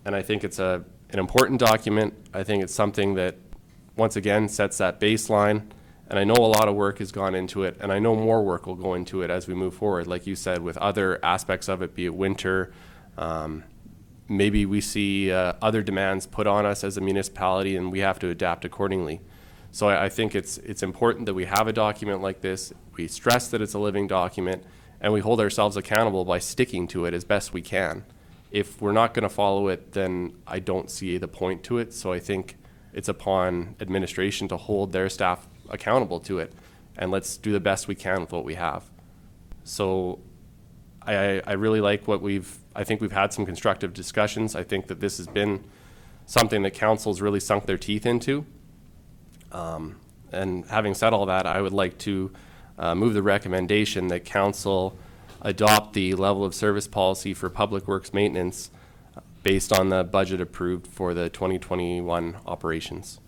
S14: And I think it's an important document. I think it's something that, once again, sets that baseline. And I know a lot of work has gone into it, and I know more work will go into it as we move forward, like you said, with other aspects of it, be it winter. Maybe we see other demands put on us as a municipality, and we have to adapt accordingly. So I think it's important that we have a document like this. We stress that it's a living document, and we hold ourselves accountable by sticking to it as best we can. If we're not going to follow it, then I don't see the point to it. So I think it's upon administration to hold their staff accountable to it, and let's do the best we can with what we have. So I really like I think we've had some constructive discussions. I think that this has been something that council's really sunk their teeth into. And having said all that, I would like to move the recommendation that council adopt the level of service policy for public works maintenance based on the budget approved for the 2021 operations.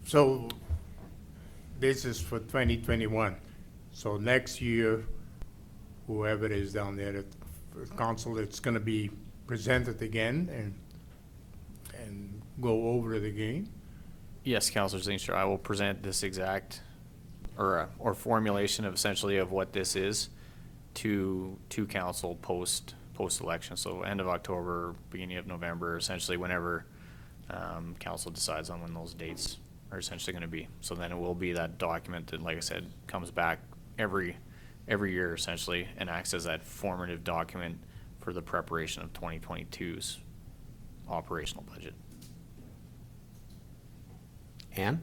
S9: So this is for 2021. So next year, whoever is down there at council, it's going to be presented again and go over it again.
S3: Yes, Councilor Zeenstra, I will present this exact or formulation of essentially of what this is to council post election. So end of October, beginning of November, essentially whenever council decides on when those dates are essentially going to be. So then it will be that document that, like I said, comes back every year essentially and acts as that formative document for the preparation of 2022's operational budget.
S1: Ann?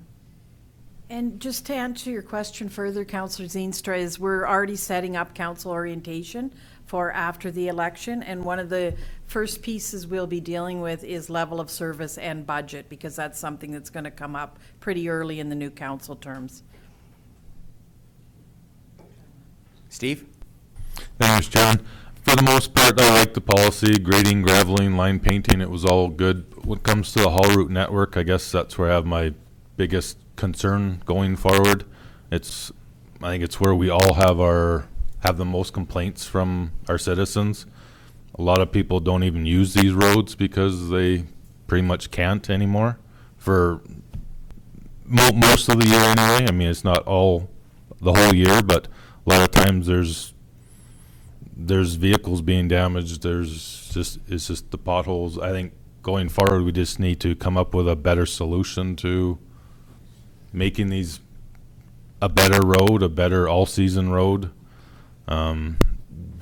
S2: And just to answer your question further, Councillor Zeenstra, is we're already setting up council orientation for after the election, and one of the first pieces we'll be dealing with is level of service and budget, because that's something that's going to come up pretty early in the new council terms.
S1: Steve?
S12: Thanks, John. For the most part, I like the policy, grading, graveling, line painting, it was all good. When it comes to the haul route network, I guess that's where I have my biggest concern going forward. I think it's where we all have the most complaints from our citizens. A lot of people don't even use these roads because they pretty much can't anymore for most of the year anyway. I mean, it's not all the whole year, but a lot of times there's vehicles being damaged. It's just the potholes. I think going forward, we just need to come up with a better solution to making these a better road, a better all-season road.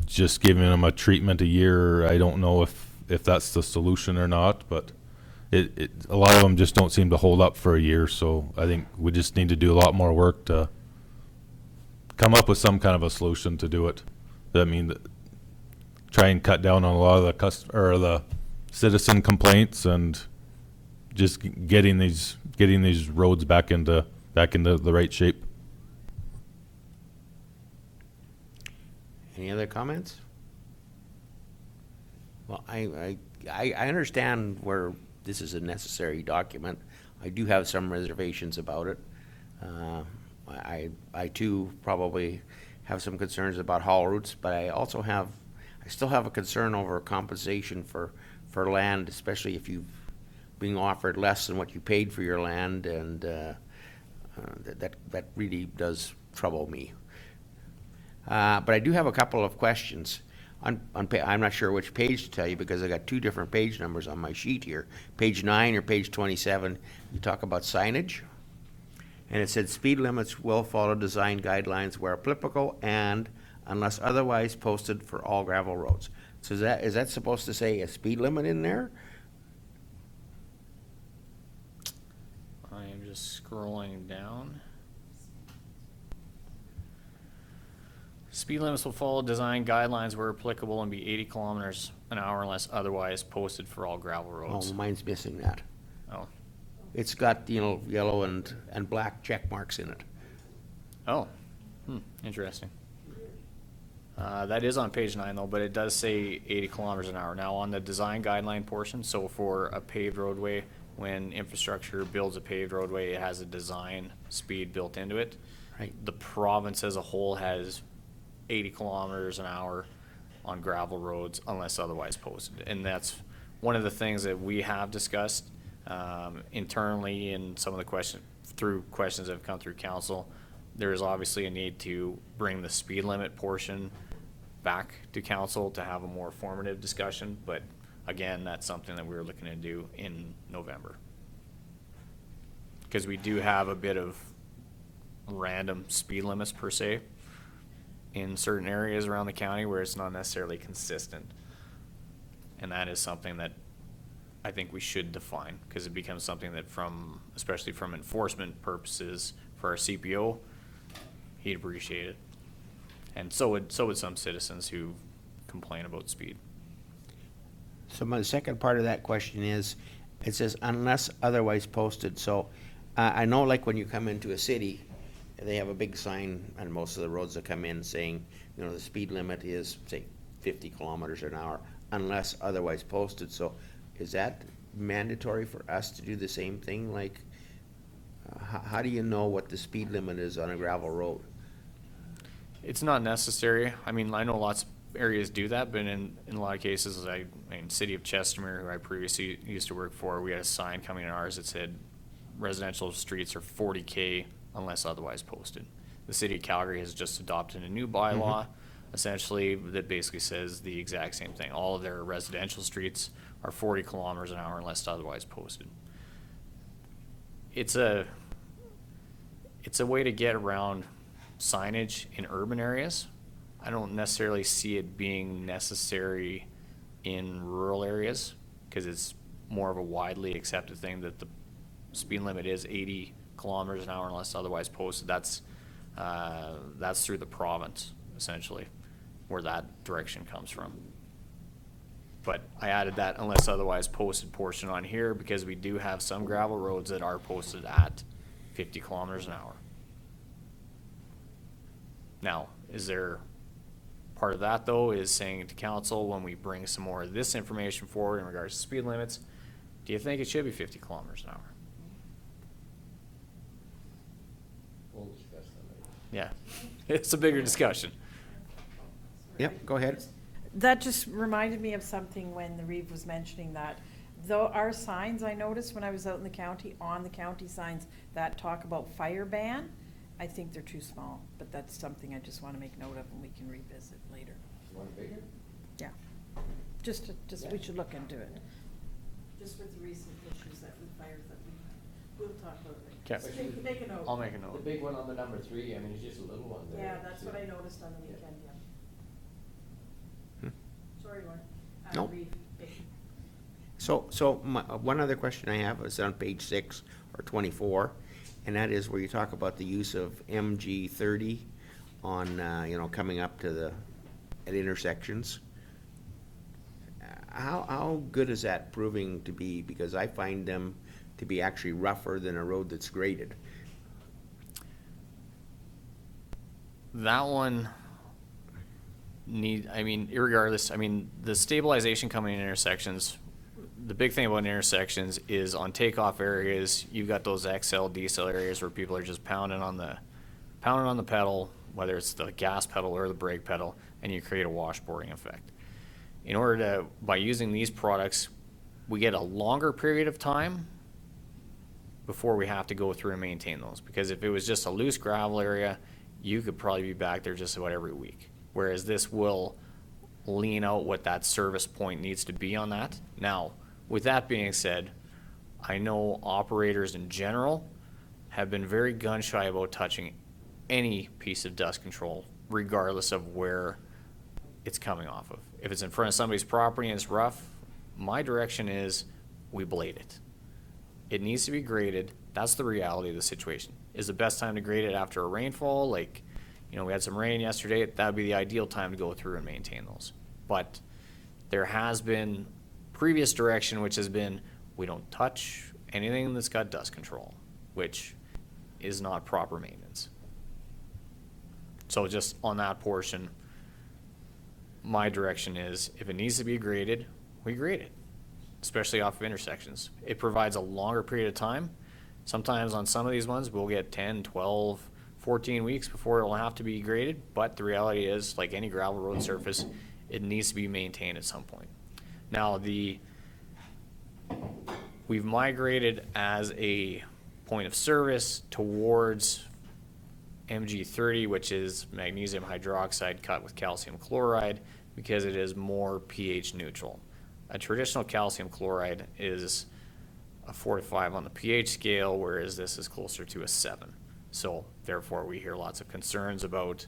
S12: Just giving them a treatment a year, I don't know if that's the solution or not, but a lot of them just don't seem to hold up for a year, so I think we just need to do a lot more work to come up with some kind of a solution to do it. I mean, try and cut down on a lot of the citizen complaints and just getting these roads back into the right shape.
S1: Any other comments? Well, I understand where this is a necessary document. I do have some reservations about it. I too probably have some concerns about haul routes, but I still have a concern over compensation for land, especially if you've being offered less than what you paid for your land, and that really does trouble me. But I do have a couple of questions. I'm not sure which page to tell you because I got two different page numbers on my sheet here. Page 9 or page 27, you talk about signage. And it said speed limits will follow design guidelines where applicable and unless otherwise posted for all gravel roads. So is that supposed to say a speed limit in there?
S3: I am just scrolling down. Speed limits will follow design guidelines where applicable and be 80 kilometers an hour unless otherwise posted for all gravel roads.
S1: Oh, mine's missing that.
S3: Oh.
S1: It's got, yellow and black check marks in it.
S3: Oh. Interesting. That is on page 9 though, but it does say 80 kilometers an hour. Now on the design guideline portion, so for a paved roadway, when infrastructure builds a paved roadway, it has a design speed built into it.
S1: Right.
S3: The province as a whole has 80 kilometers an hour on gravel roads unless otherwise posted. And that's one of the things that we have discussed internally in some of the questions that have come through council. There is obviously a need to bring the speed limit portion back to council to have a more formative discussion, but again, that's something that we're looking to do in November. Because we do have a bit of random speed limits per se in certain areas around the county where it's not necessarily consistent. And that is something that I think we should define, because it becomes something that especially from enforcement purposes for our CPO, he'd appreciate it. And so would some citizens who complain about speed.
S1: So my second part of that question is, it says unless otherwise posted, so I know like when you come into a city, they have a big sign on most of the roads that come in saying, you know, the speed limit is, say, 50 kilometers an hour, unless otherwise posted, so is that mandatory for us to do the same thing? Like, how do you know what the speed limit is on a gravel road?
S3: It's not necessary. I mean, I know lots of areas do that, but in a lot of cases, I mean, City of Chestermere, who I previously used to work for, we had a sign coming in ours that said residential streets are 40K unless otherwise posted. The City of Calgary has just adopted a new bylaw, essentially, that basically says the exact same thing. All of their residential streets are 40 kilometers an hour unless otherwise posted. It's a way to get around signage in urban areas. I don't necessarily see it being necessary in rural areas because it's more of a widely accepted thing that the speed limit is 80 kilometers an hour unless otherwise posted. That's through the province, essentially, where that direction comes from. But I added that unless otherwise posted portion on here because we do have some gravel roads that are posted at 50 kilometers an hour. Now, is there part of that though is saying to council when we bring some more of this information forward in regards to speed limits, do you think it should be 50 kilometers an hour?
S6: We'll discuss that later.
S3: Yeah, it's a bigger discussion.
S1: Yep, go ahead.
S2: That just reminded me of something when the Reeve was mentioning that. Though our signs, I noticed when I was out in the county, on the county signs that talk about fire ban, I think they're too small, but that's something I just want to make note of and we can revisit later.
S6: You want it bigger?
S2: Yeah, we should look into it. Just with the recent issues that with fires that we'll talk about later.
S3: Okay.
S2: Make a note.
S3: I'll make a
S6: The
S3: note.
S6: big one on the number 3, I mean, it's just a little one there.
S2: Yeah, that's what I noticed on the weekend, yeah. Sorry, Lauren.
S1: Nope.
S2: Reeve.
S1: So one other question I have is on page 6 or 24, and that is where you talk about the use of MG30 on, you know, coming up to at intersections. How good is that proving to be? Because I find them to be actually rougher than a road that's graded.
S3: That one irregardless, I mean, the stabilization coming in intersections, the big thing about intersections is on takeoff areas, you've got those XL, decel areas where people are just pounding on the pedal, whether it's the gas pedal or the brake pedal, and you create a washboarding effect. In order to, by using these products, we get a longer period of time before we have to go through and maintain those. Because if it was just a loose gravel area, you could probably be back there just about every week. Whereas this will lean out what that service point needs to be on that. Now, with that being said, I know operators in general have been very gun shy about touching any piece of dust control, regardless of where it's coming off of. If it's in front of somebody's property and it's rough, my direction is we blade it. It needs to be graded. That's the reality of the situation. Is the best time to grade it after a rainfall? Like, you know, we had some rain yesterday. That would be the ideal time to go through and maintain those. But there has been previous direction, which has been we don't touch anything that's got dust control, which is not proper maintenance. So just on that portion, my direction is if it needs to be graded, we grade it, especially off of intersections. It provides a longer period of time. Sometimes on some of these ones, we'll get 10, 12, 14 weeks before it will have to be graded, but the reality is, like any gravel road surface, it needs to be maintained at some point. Now, we've migrated as a point of service towards MG30, which is magnesium hydroxide cut with calcium chloride, because it is more pH neutral. A traditional calcium chloride is a 4 to 5 on the pH scale, whereas this is closer to a 7. So therefore, we hear lots of concerns about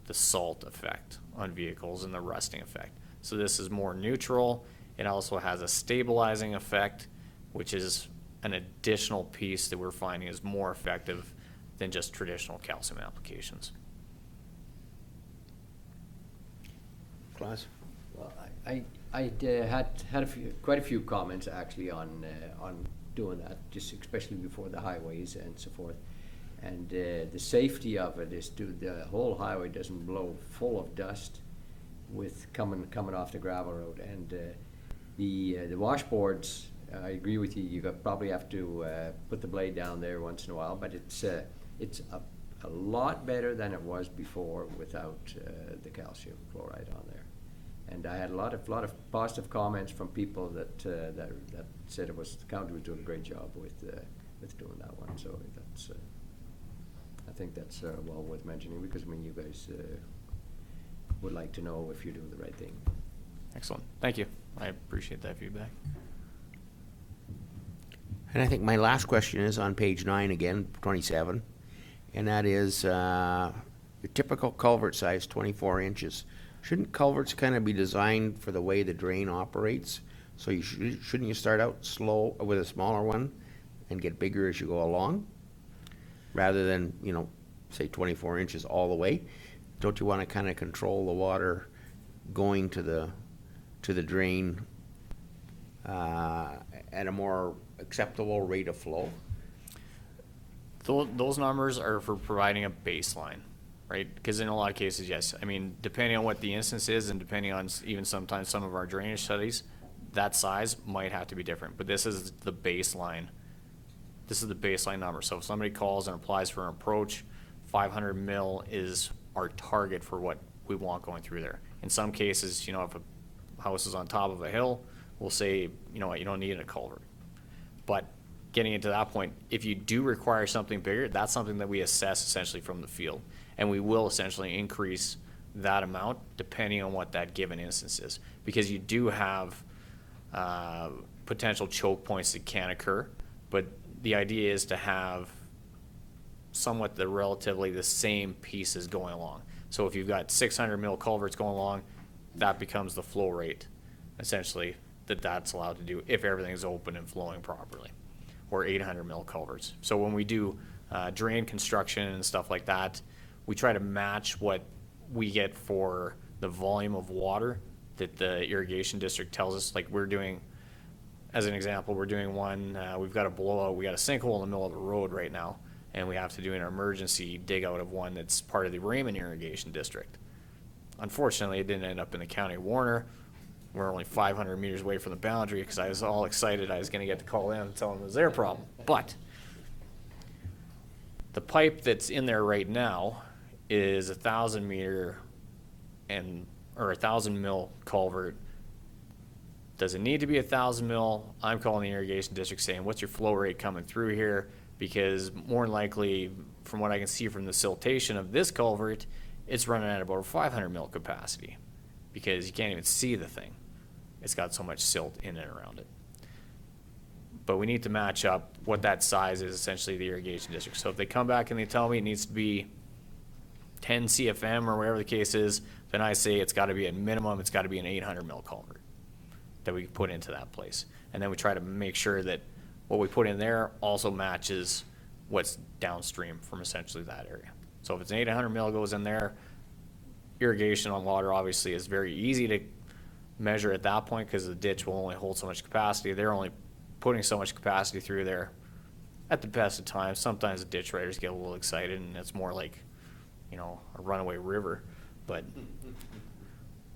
S3: the salt effect on vehicles and the rusting effect. So this is more neutral. It also has a stabilizing effect, which is an additional piece that we're finding is more effective than just traditional calcium applications.
S1: Claus?
S6: had quite a few comments actually on doing that, just especially before the highways and so forth. And the safety of it is the whole highway doesn't blow full of dust with coming off the gravel road. And the washboards, I agree with you. Probably have to put the blade down there once in a while, but it's a lot better than it was before without the calcium chloride on there. And I had a lot of positive comments from people that said the county was doing a great job with doing that one. So that's I think that's well worth mentioning, because I mean, you guys would like to know if you're doing the right thing.
S3: Excellent. Thank you. I appreciate that feedback.
S1: And I think my last question is on page 9 again, 27, and that is your typical culvert size, 24 inches. Shouldn't culverts kind of be designed for the way the drain operates? So shouldn't you start out slow with a smaller one and get bigger as you go along, rather than, you know, say 24 inches all the way? Don't you want to kind of control the water going to the drain at a more acceptable rate of flow?
S3: Those numbers are for providing a baseline, right? Because in a lot of cases, yes. I mean, depending on what the instance is, and depending on even sometimes some of our drainage studies, that size might have to be different. But this is the baseline. This is the baseline number. So if somebody calls and applies for an approach, 500 mil is our target for what we want going through there. In some cases, you know, if a house is on top of a hill, we'll say, you know what, you don't need a culvert. But getting into that point, if you do require something bigger, that's something that we assess essentially from the field. And we will essentially increase that amount depending on what that given instance is. Because you do have potential choke points that can occur, but the idea is to have somewhat relatively the same pieces going along. So if you've got 600 mil culverts going along, that becomes the flow rate, essentially, that's allowed to do if everything's open and flowing properly, or 800 mil culverts. So when we do drain construction and stuff like that, we try to match what we get for the volume of water that the irrigation district tells us. Like we're doing, as an example, we're doing one, we've got a blowout, we got a sinkhole in the middle of a road right now, and we have to do an emergency dig out of one that's part of the Raymond irrigation district. Unfortunately, it didn't end up in the county of Warner. We're only 500 meters away from the boundary because I was all excited I was going to get to call them and tell them it was their problem. But the pipe that's in there right now is 1,000 meter or 1,000 mil culvert. Does it need to be 1,000 mil? I'm calling the irrigation district saying, what's your flow rate coming through here? Because more than likely, from what I can see from the siltation of this culvert, it's running at about 500 mil capacity because you can't even see the thing. It's got so much silt in and around it. But we need to match up what that size is, essentially the irrigation district. So if they come back and they tell me it needs to be 10 CFM or whatever the case is, then I say it's got to be at minimum, it's got to be an 800 mil culvert that we put into that place. And then we try to make sure that what we put in there also matches what's downstream from essentially that area. So if it's an 800 mil goes in there, irrigation on water obviously is very easy to measure at that point because the ditch will only hold so much capacity. They're only putting so much capacity through there at the best of times. Sometimes the ditch riders get a little excited and it's more like, you know, a runaway river, but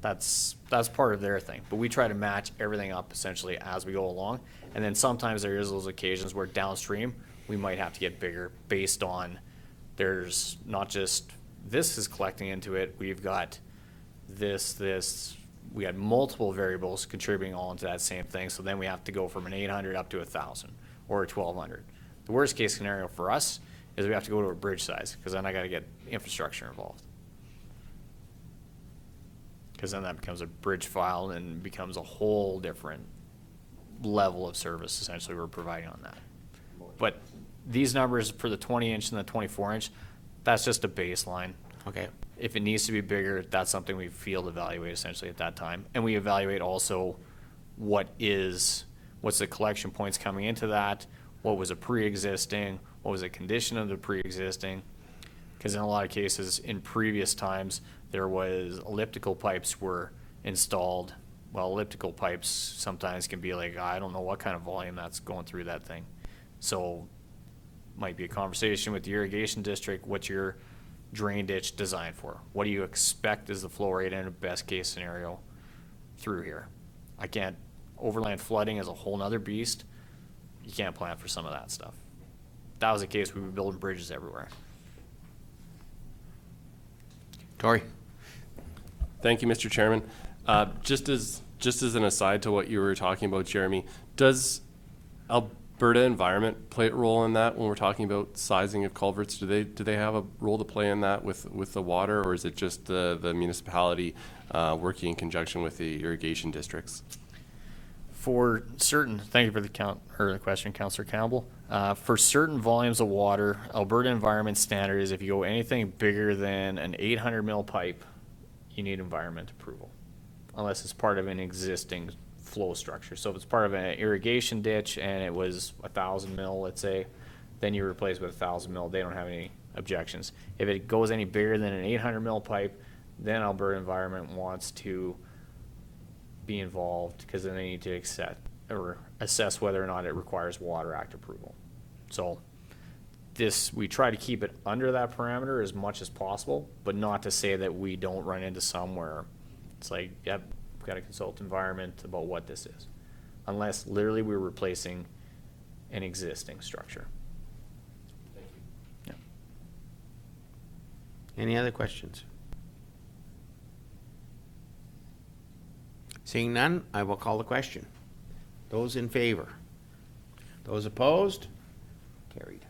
S3: that's part of their thing. But we try to match everything up essentially as we go along. And then sometimes there is those occasions where downstream we might have to get bigger based on there's not just this is collecting into it. We've got this, we had multiple variables contributing all into that same thing. So then we have to go from an 800 up to 1,000 or a 1,200. The worst case scenario for us is we have to go to a bridge size because then I got to get infrastructure involved. Because then that becomes a bridge file and becomes a whole different level of service essentially we're providing on that. But these numbers for the 20 inch and the 24 inch, that's just a baseline.
S1: Okay.
S3: If it needs to be bigger, that's something we field evaluate essentially at that time. And we evaluate also what's the collection points coming into that, what was a pre-existing, what was the condition of the pre-existing. Because in a lot of cases in previous times, there was elliptical pipes were installed Well, elliptical pipes sometimes can be like, I don't know what kind of volume that's going through that thing. So might be a conversation with the irrigation district, what's your drain ditch designed for? What do you expect is the flow rate in a best case scenario through here? I can't, overland flooding is a whole nother beast. You can't plan for some of that stuff. If that was the case, we'd be building bridges everywhere.
S1: Tori?
S14: Thank you, Mr. Chairman. Just as an aside to what you were talking about, Jeremy, does Alberta Environment play a role in that when we're talking about sizing of culverts? Do they have a role to play in that with the water, or is it just the municipality working in conjunction with the irrigation districts?
S3: For certain, thank you for the question, Councillor Campbell. For certain volumes of water, Alberta Environment Standard is if you go anything bigger than an 800 mil pipe, you need environment approval, unless it's part of an existing flow structure. So if it's part of an irrigation ditch and it was 1,000 mil, let's say, then you replace with 1,000 mil. They don't have any objections. If it goes any bigger than an 800 mil pipe, then Alberta Environment wants to be involved because then they need to assess whether or not it requires Water Act approval. So we try to keep it under that parameter as much as possible, but not to say that we don't run into some where it's like, yep, we've got to consult environment about what this is, unless literally we're replacing an existing structure.
S14: Thank you.
S1: Yeah. Any other questions? Seeing none, I will call the question. Those in favor? Those opposed? Carried.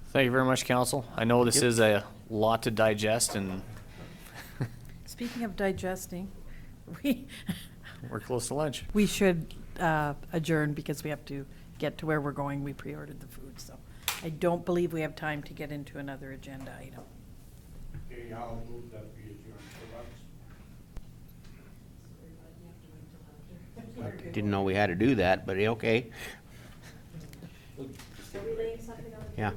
S3: Thank you very much, Council. I know this is a lot to digest, and
S2: Speaking of digesting,
S3: we're close to lunch.
S2: we should adjourn because we have to get to where we're going. We pre-ordered the food, so I don't believe we have time to get into another agenda item.
S9: Okay, I'll move that we adjourn.
S1: Didn't know we had to do that, but okay. Yeah.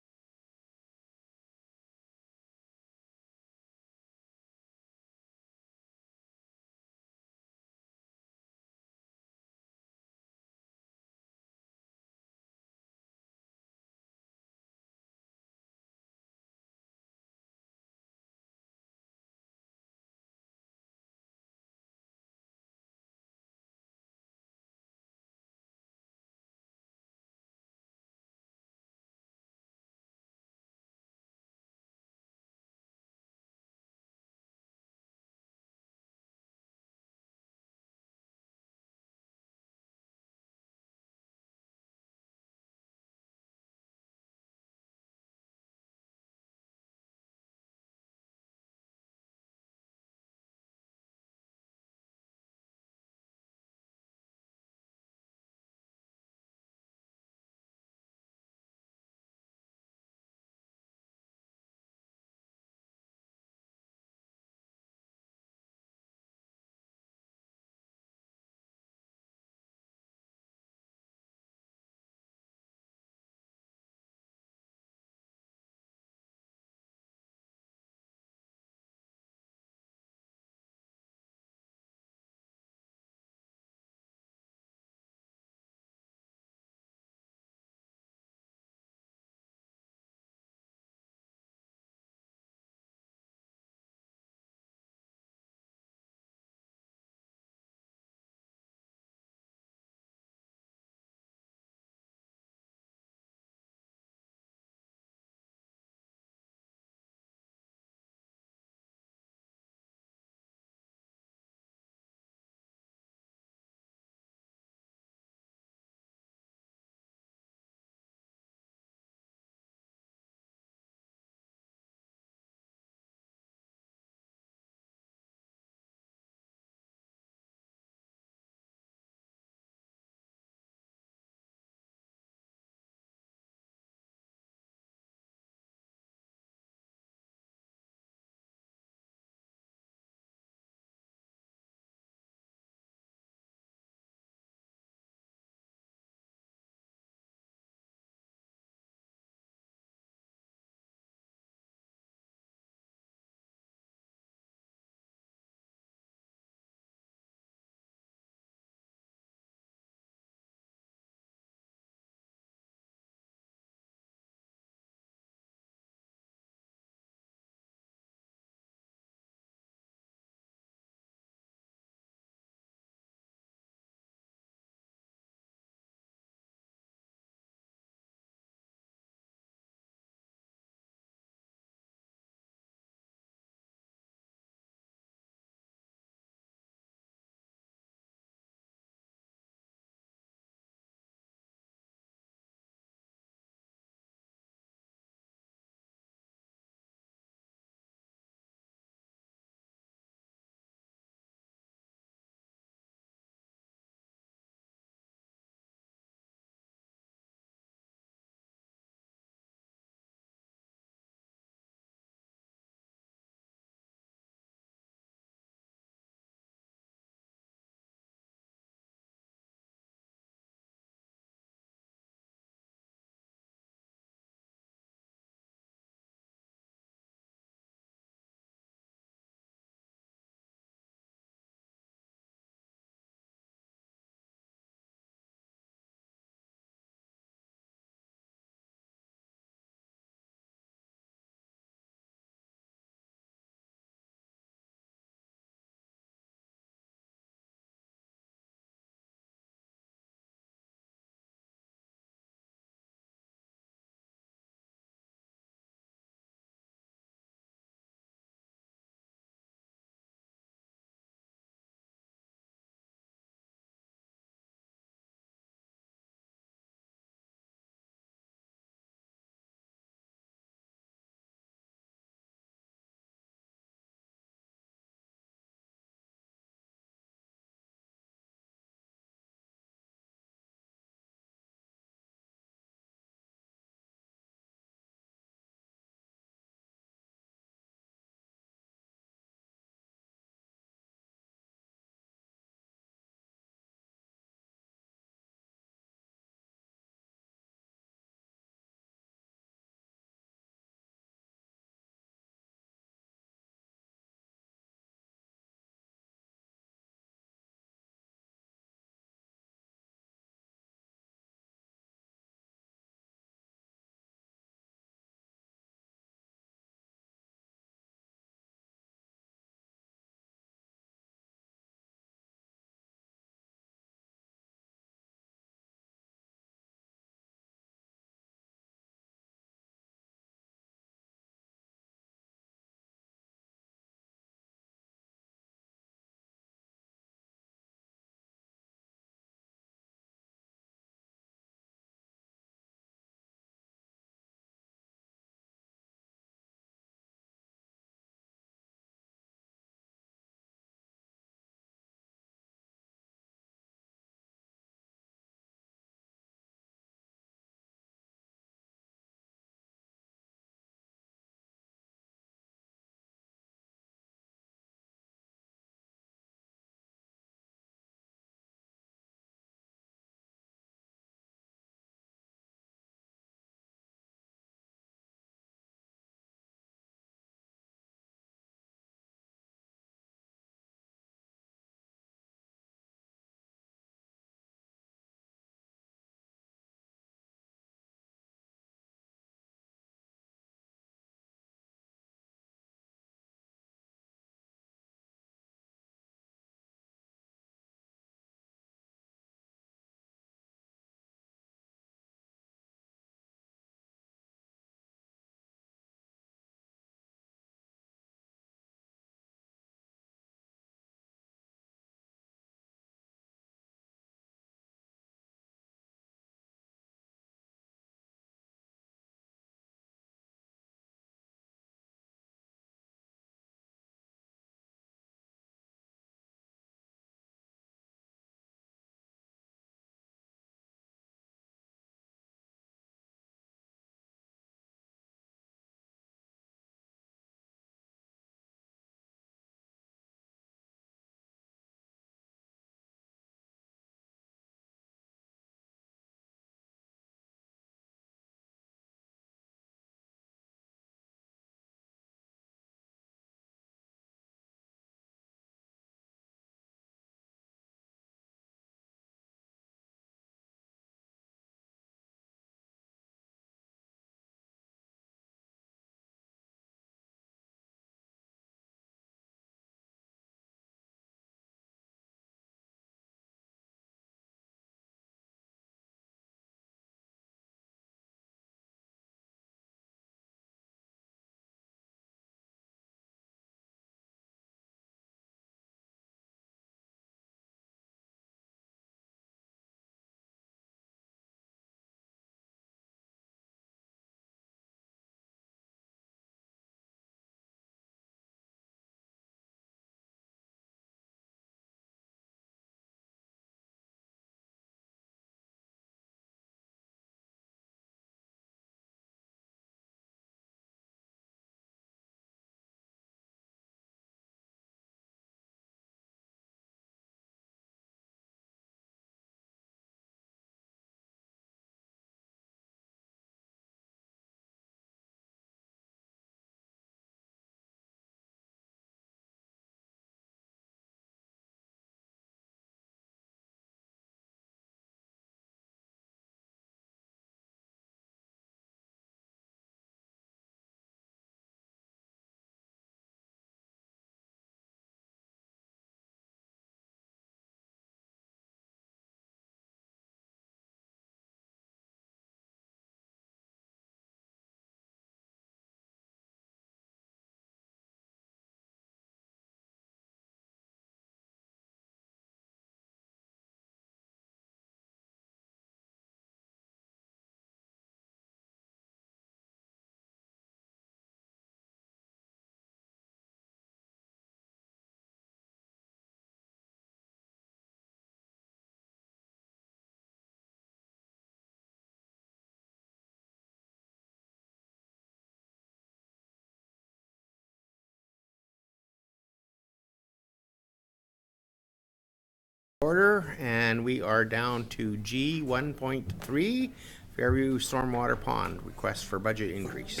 S1: Order, and we are down to G 1.3, Fairview Stormwater Pond, request for budget increase.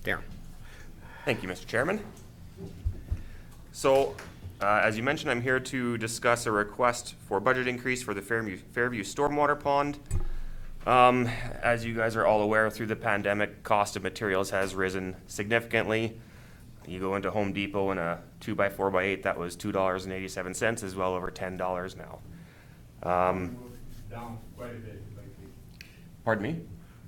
S1: Darren.
S15: Thank you, Mr. Chairman. So, as you mentioned, I'm here to discuss a request for budget increase for the Fairview Stormwater Pond. As you guys are all aware, through the pandemic, cost of materials has risen significantly. You go into Home Depot and a 2x4x8, that was $2.87, is well over $10 now.
S9: Down quite a bit lately.
S15: Pardon me?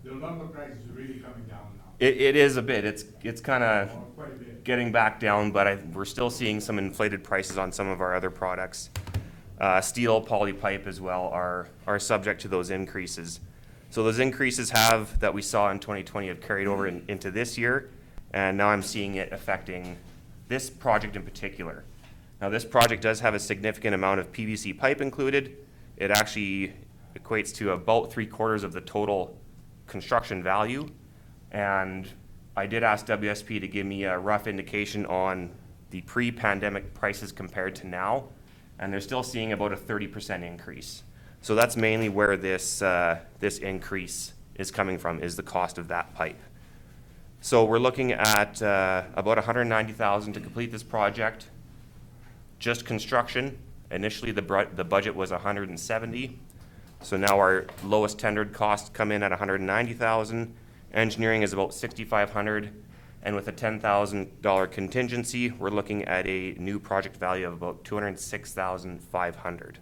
S9: The lumber price is really coming down now.
S15: It is a bit. It's kind of
S9: Quite a bit.
S15: getting back down, but we're still seeing some inflated prices on some of our other products. Steel, poly pipe as well are subject to those increases. So those increases that we saw in 2020 have carried over into this year, and now I'm seeing it affecting this project in particular. Now this project does have a significant amount of PVC pipe included. It actually equates to about 3/4 of the total construction value. And I did ask WSP to give me a rough indication on the pre-pandemic prices compared to now, and they're still seeing about a 30% increase. So that's mainly where this increase is coming from, is the cost of that pipe. So we're looking at about $190,000 to complete this project. Just construction. Initially, the budget was $170,000. So now our lowest tendered costs come in at $190,000. Engineering is about $6,500. And with a $10,000 contingency, we're looking at a new project value of about $206,500.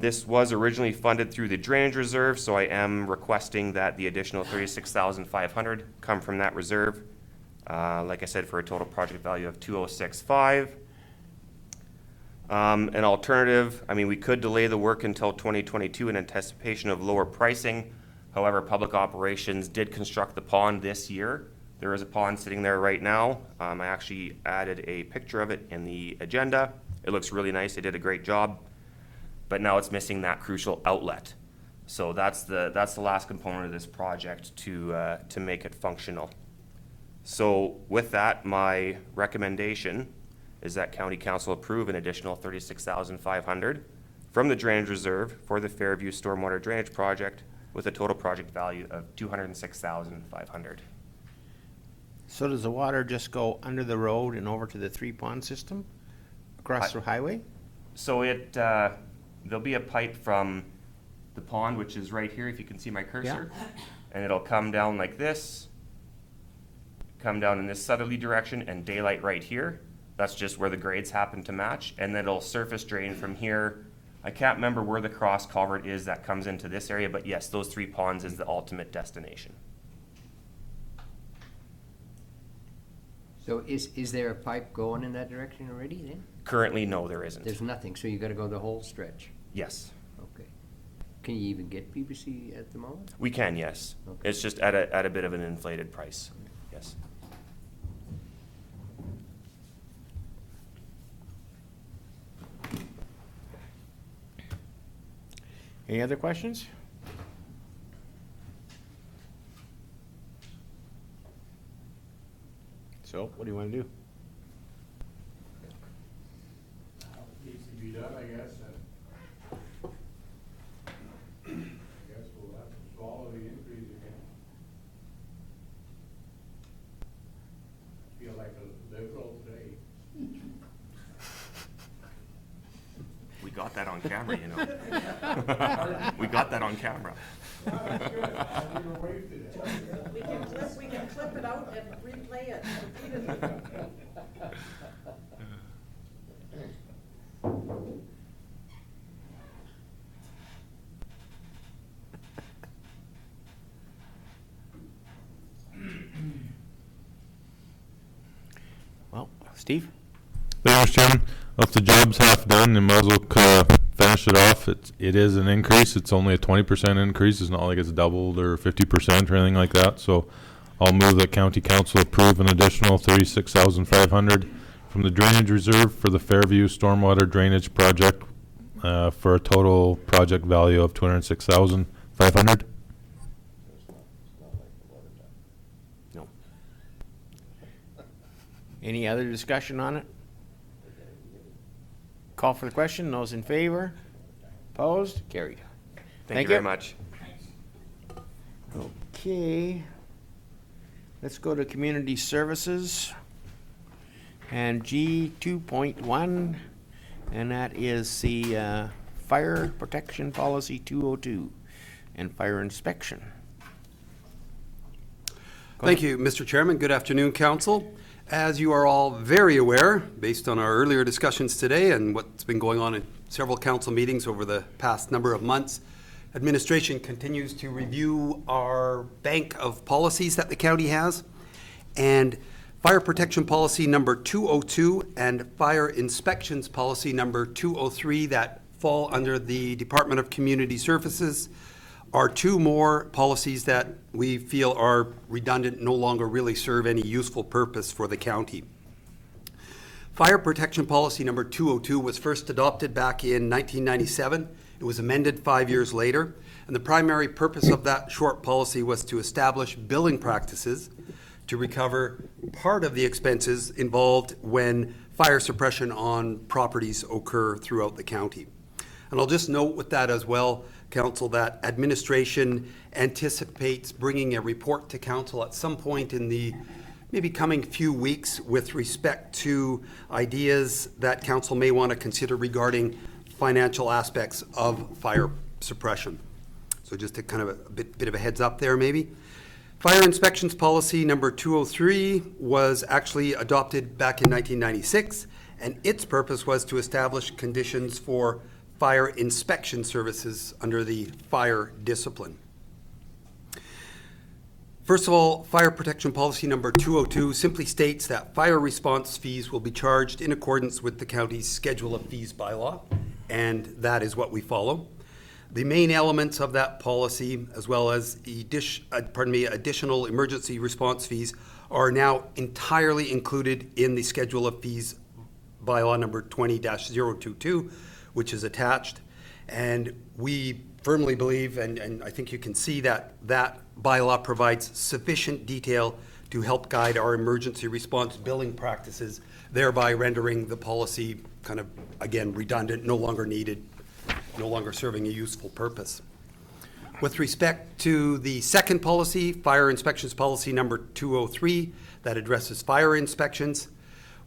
S15: This was originally funded through the drainage reserve, so I am requesting that the additional $36,500 come from that reserve. Like I said, for a total project value of $206,500. An alternative, we could delay the work until 2022 in anticipation of lower pricing. However, Public Operations did construct the pond this year. There is a pond sitting there right now. I actually added a picture of it in the agenda. It looks really nice. They did a great job. But now it's missing that crucial outlet. So that's the last component of this project to make it functional. So with that, my recommendation is that County Council approve an additional $36,500 from the drainage reserve for the Fairview Stormwater Drainage Project with a total project value of $206,500.
S1: So does the water just go under the road and over to the three-pond system across the highway?
S15: So there'll be a pipe from the pond, which is right here, if you can see my cursor. Yeah. And it'll come down like this, come down in this southerly direction, and daylight right here. That's just where the grades happen to match. And then it'll surface drain from here. I can't remember where the cross culvert is that comes into this area, but yes, those three ponds is the ultimate destination.
S6: So is there a pipe going in that direction already then?
S15: Currently, no, there isn't.
S6: There's nothing, so you gotta go the whole stretch?
S15: Yes.
S6: Okay. Can you even get PVC at the moment?
S15: We can, yes. Okay. It's just at a bit of an inflated price, yes.
S1: Any other questions? So, what do you want to do?
S9: Needs to be done, I guess. I guess we'll have to swallow the increase again. Feel like a liberal today.
S15: We got that on camera, you know. We got that on camera.
S2: We can clip it out and replay it repeatedly.
S1: Well, Steve?
S12: Thank you, Mr. Chairman. If the job's half done, you might as well finish it off. It is an increase. It's only a 20% increase. It's not like it's doubled or 50% or anything like that. So I'll move that County Council approve an additional $36,500 from the drainage reserve for the Fairview Stormwater Drainage Project for a total project value of $206,500.
S1: No. Any other discussion on it? Call for the question. Those in favor? Opposed? Carried.
S15: Thank you very much.
S1: Okay. Let's go to community services. And G 2.1, and that is the Fire Protection Policy 202 and fire inspection.
S16: Thank you, Mr. Chairman. Good afternoon, Council. As you are all very aware, based on our earlier discussions today and what's been going on in several council meetings over the past number of months, administration continues to review our bank of policies that the county has. And Fire Protection Policy number 202 and Fire Inspections Policy number 203 that fall under the Department of Community Services are two more policies that we feel are redundant, no longer really serve any useful purpose for the county. Fire Protection Policy number 202 was first adopted back in 1997. It was amended 5 years later, and the primary purpose of that short policy was to establish billing practices to recover part of the expenses involved when fire suppression on properties occur throughout the county. And I'll just note with that as well, Council, that administration anticipates bringing a report to Council at some point in the maybe coming few weeks with respect to ideas that Council may want to consider regarding financial aspects of fire suppression. So just a kind of a bit of a heads up there maybe. Fire Inspections Policy number 203 was actually adopted back in 1996, and its purpose was to establish conditions for fire inspection services under the fire discipline. First of all, Fire Protection Policy number 202 simply states that fire response fees will be charged in accordance with the county's Schedule of Fees bylaw, and that is what we follow. The main elements of that policy, as well as additional emergency response fees, are now entirely included in the Schedule of Fees bylaw number 20-022, which is attached. And we firmly believe, and I think you can see that that bylaw provides sufficient detail to help guide our emergency response billing practices, thereby rendering the policy kind of, again, redundant, no longer needed, no longer serving a useful purpose. With respect to the second policy, Fire Inspections Policy number 203, that addresses fire inspections,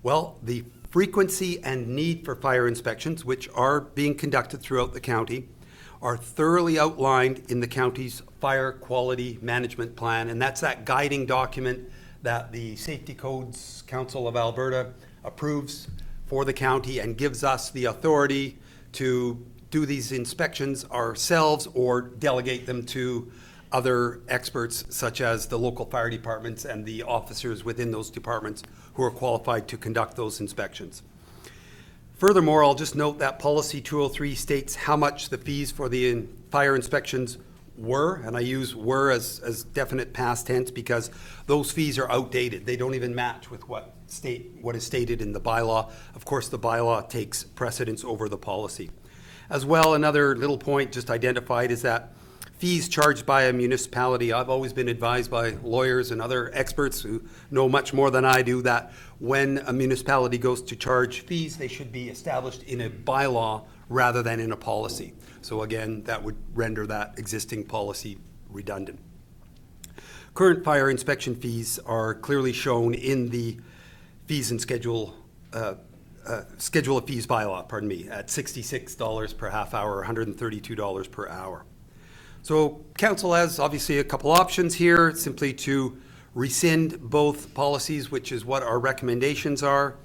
S16: well, the frequency and need for fire inspections, which are being conducted throughout the county, are thoroughly outlined in the county's Fire Quality Management Plan, and that's that guiding document that the Safety Codes Council of Alberta approves for the county and gives us the authority to do these inspections ourselves or delegate them to other experts such as the local fire departments and the officers within those departments who are qualified to conduct those inspections. Furthermore, I'll just note that Policy 203 states how much the fees for the fire inspections were, and I use were as definite past tense because those fees are outdated. They don't even match with what is stated in the bylaw. Of course, the bylaw takes precedence over the policy. As well, another little point just identified is that fees charged by a municipality, I've always been advised by lawyers and other experts who know much more than I do that when a municipality goes to charge fees, they should be established in a bylaw rather than in a policy. So again, that would render that existing policy redundant. Current fire inspection fees are clearly shown in the fees and Schedule of Fees bylaw, at $66 per half hour, $132 per hour. So council has obviously a couple options here, simply to rescind both policies, which is what our recommendations are.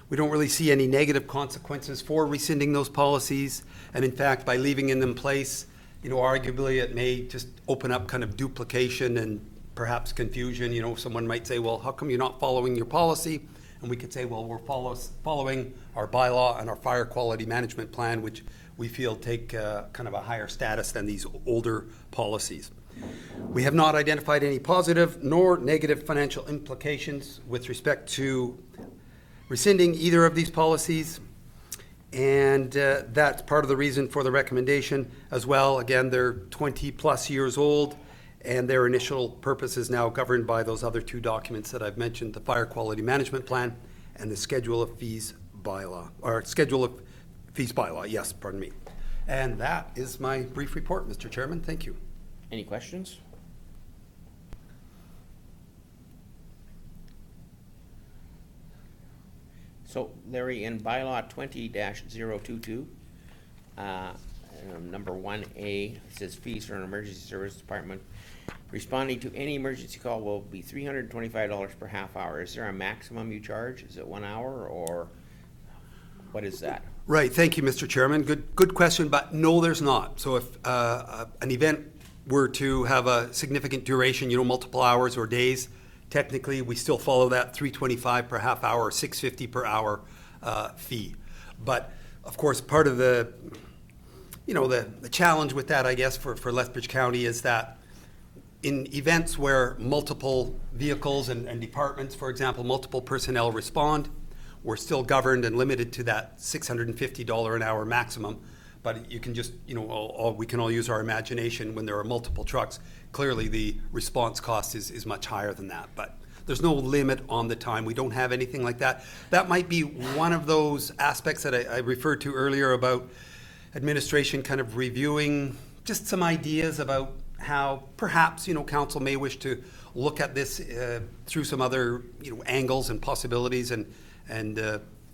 S16: We don't really see any negative consequences for rescinding those policies. And in fact, by leaving them in place, arguably it may just open up kind of duplication and perhaps confusion. Someone might say, well, how come you're not following your policy? And we could say, well, we're following our bylaw and our fire quality management plan, which we feel take kind of a higher status than these older policies. We have not identified any positive nor negative financial implications with respect to rescinding either of these policies. And that's part of the reason for the recommendation as well. Again, they're 20 plus years old, and their initial purpose is now governed by those other two documents that I've mentioned, the Fire Quality Management Plan and the Schedule of Fees bylaw, or Schedule of fees bylaw, yes, pardon me. And that is my brief report, Mr. Chairman. Thank you.
S1: Any questions? So Larry, in bylaw 20-022, number 1A, it says fees for an emergency service department. Responding to any emergency call will be $325 per half hour. Is there a maximum you charge? Is it 1 hour, or what is that?
S16: Right, thank you, Mr. Chairman. Good question, but no, there's not. So if an event were to have a significant duration, multiple hours or days, technically, we still follow that $325 per half hour, $650 per hour fee. But of course, part of the challenge with that, I guess, for Lethbridge County is that in events where multiple vehicles and departments, for example, multiple personnel respond, we're still governed and limited to that $650 an hour maximum. But you can just, we can all use our imagination when there are multiple trucks. Clearly, the response cost is much higher than that. But there's no limit on the time. We don't have anything like that. That might be one of those aspects that I referred to earlier about administration kind of reviewing just some ideas about how perhaps, council may wish to look at this through some other, angles and possibilities and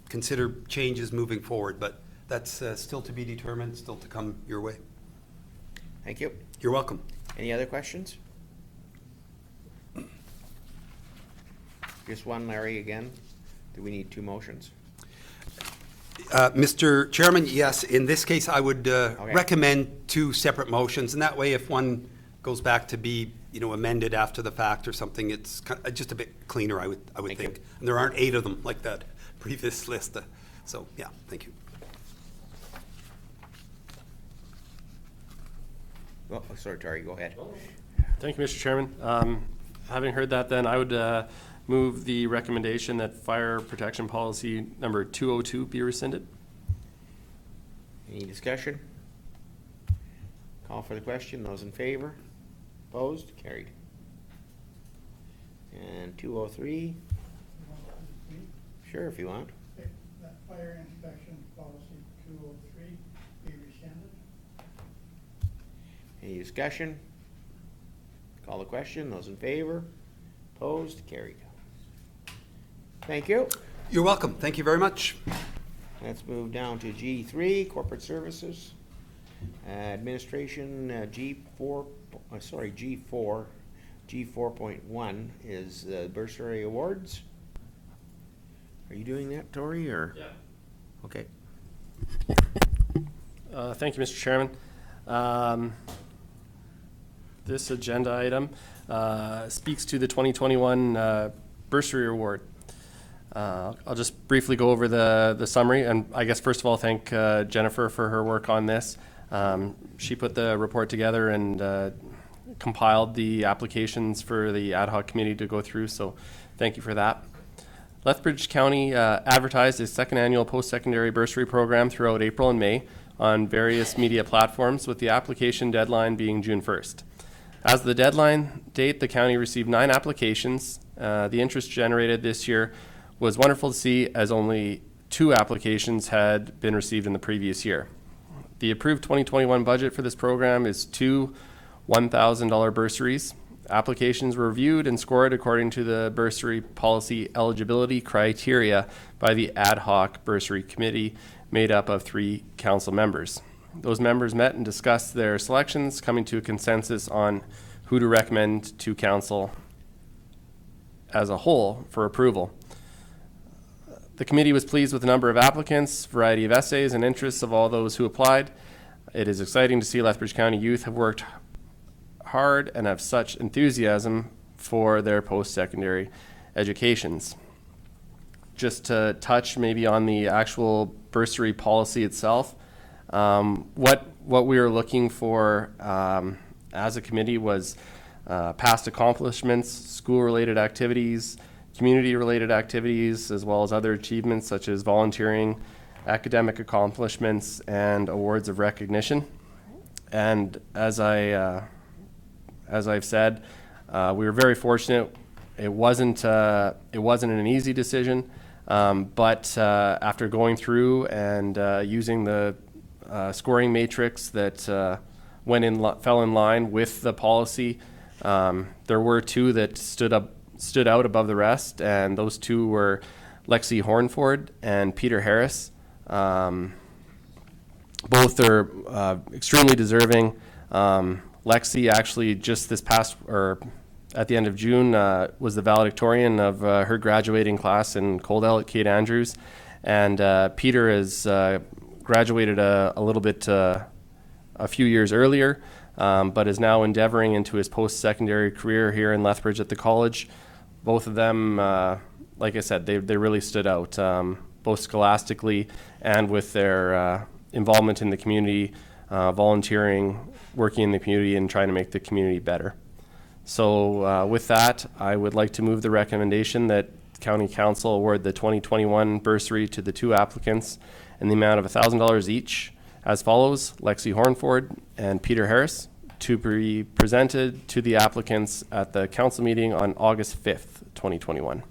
S16: consider changes moving forward. But that's still to be determined, still to come your way.
S1: Thank you.
S16: You're welcome.
S1: Any other questions? Just one, Larry, again. Do we need two motions?
S16: Mr. Chairman, yes. In this case, I would recommend two separate motions, and that way, if one goes back to be, amended after the fact or something, it's just a bit cleaner, I would think. And there aren't 8 of them like that previous list. So, yeah, thank you.
S1: Oh, sorry, Terry, go ahead.
S14: Thank you, Mr. Chairman. Having heard that, then I would move the recommendation that fire protection policy number 202 be rescinded.
S1: Any discussion? Call for the question. Those in favor? Opposed? Carried. And 203? Sure, if you want.
S5: Okay, that fire inspection policy 203 be rescinded.
S1: Any discussion? Call the question. Those in favor? Opposed? Carried. Thank you.
S16: You're welcome. Thank you very much.
S1: Let's move down to G3, corporate services. Administration, G4, G4.1 is bursary awards. Are you doing that, Tori, or?
S14: Yeah.
S1: Okay.
S14: Thank you, Mr. Chairman. This agenda item speaks to the 2021 bursary award. I'll just briefly go over the summary, and I guess first of all thank Jennifer for her work on this. She put the report together and compiled the applications for the ad hoc committee to go through, so thank you for that. Lethbridge County advertised its second annual post-secondary bursary program throughout April and May on various media platforms, with the application deadline being June 1st. As of the deadline date, the county received 9 applications. The interest generated this year was wonderful to see, as only 2 applications had been received in the previous year. The approved 2021 budget for this program is 2 $1,000 bursaries. Applications were reviewed and scored according to the bursary policy eligibility criteria by the ad hoc bursary committee, made up of 3 council members. Those members met and discussed their selections, coming to a consensus on who to recommend to council as a whole for approval. The committee was pleased with the number of applicants, variety of essays, and interests of all those who applied. It is exciting to see Lethbridge County youth have worked hard and have such enthusiasm for their post-secondary educations. Just to touch maybe on the actual bursary policy itself, what we were looking for as a committee was past accomplishments, school-related activities, community-related activities, as well as other achievements such as volunteering, academic accomplishments, and awards of recognition. And as I've said, we were very fortunate. It wasn't an easy decision. But after going through and using the scoring matrix that fell in line with the policy, there were two that stood out above the rest, and those two were Lexi Hornford and Peter Harris. Both are extremely deserving. Lexi actually just this past, or at the end of June, was the valedictorian of her graduating class in Coldell at Kate Andrews. And Peter has graduated a little bit a few years earlier, but is now endeavoring into his post-secondary career here in Lethbridge at the college. Both of them, like I said, they really stood out, both scholastically and with their involvement in the community, volunteering, working in the community, and trying to make the community better. So with that, I would like to move the recommendation that County Council award the 2021 bursary to the two applicants in the amount of $1,000 each as follows: Lexi Hornford and Peter Harris, to be presented to the applicants at the council meeting on August 5th, 2021.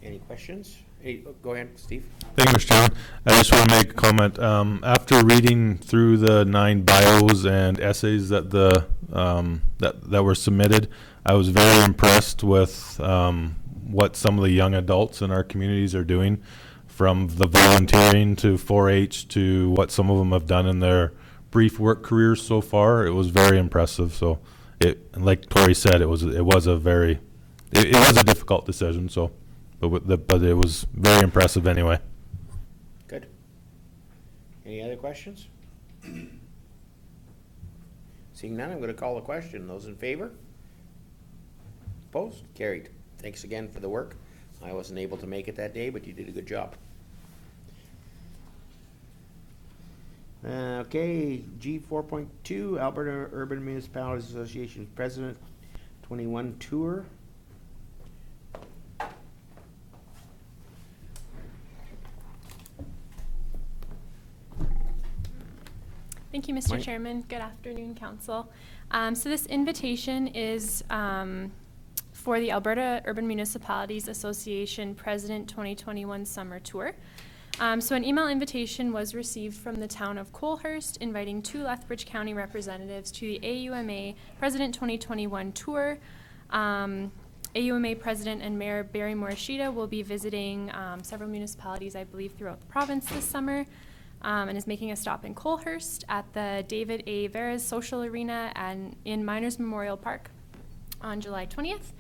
S1: Any questions? Hey, go ahead, Steve.
S12: Thank you, Mr. Chairman. I just want to make a comment. After reading through the 9 bios and essays that that were submitted, I was very impressed with what some of the young adults in our communities are doing, from the volunteering to 4-H to what some of them have done in their brief work careers so far. It was very impressive. So, like Tori said, it was a difficult decision. So. But it was very impressive anyway.
S1: Good. Any other questions? Seeing none, I'm going to call the question. Those in favor? Opposed? Carried. Thanks again for the work. I wasn't able to make it that day, but you did a good job. Okay, G 4.2, Alberta Urban Municipalities Association President 21 Tour.
S17: Thank you, Mr. Chairman. Good afternoon, Council. So this invitation is for the Alberta Urban Municipalities Association President 2021 Summer Tour. So an email invitation was received from the town of Colehurst inviting 2 Lethbridge County representatives to the AUMA President 2021 Tour. AUMA President and Mayor Barry Morishita will be visiting several municipalities, I believe, throughout the province this summer. And is making a stop in Colehurst at the David A. Veras Social Arena and in Miners Memorial Park on July 20th.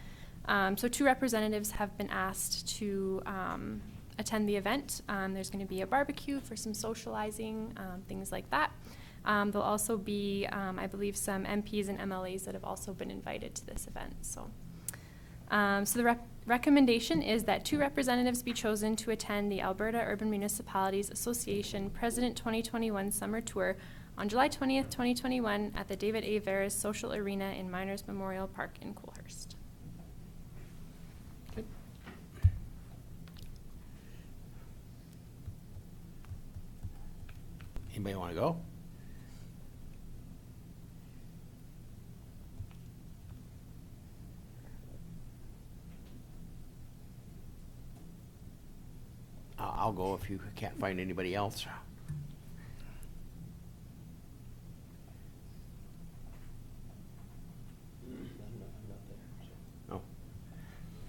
S17: So 2 representatives have been asked to attend the event. There's going to be a barbecue for some socializing, things like that. There'll also be, I believe, some MPs and MLAs that have also been invited to this event. So the recommendation is that 2 representatives be chosen to attend the Alberta Urban Municipalities Association President 2021 Summer Tour on July 20th, 2021 at the David A. Veras Social Arena in Miners Memorial Park in Colehurst.
S1: Anybody want to go? I'll go if you can't find anybody else. No.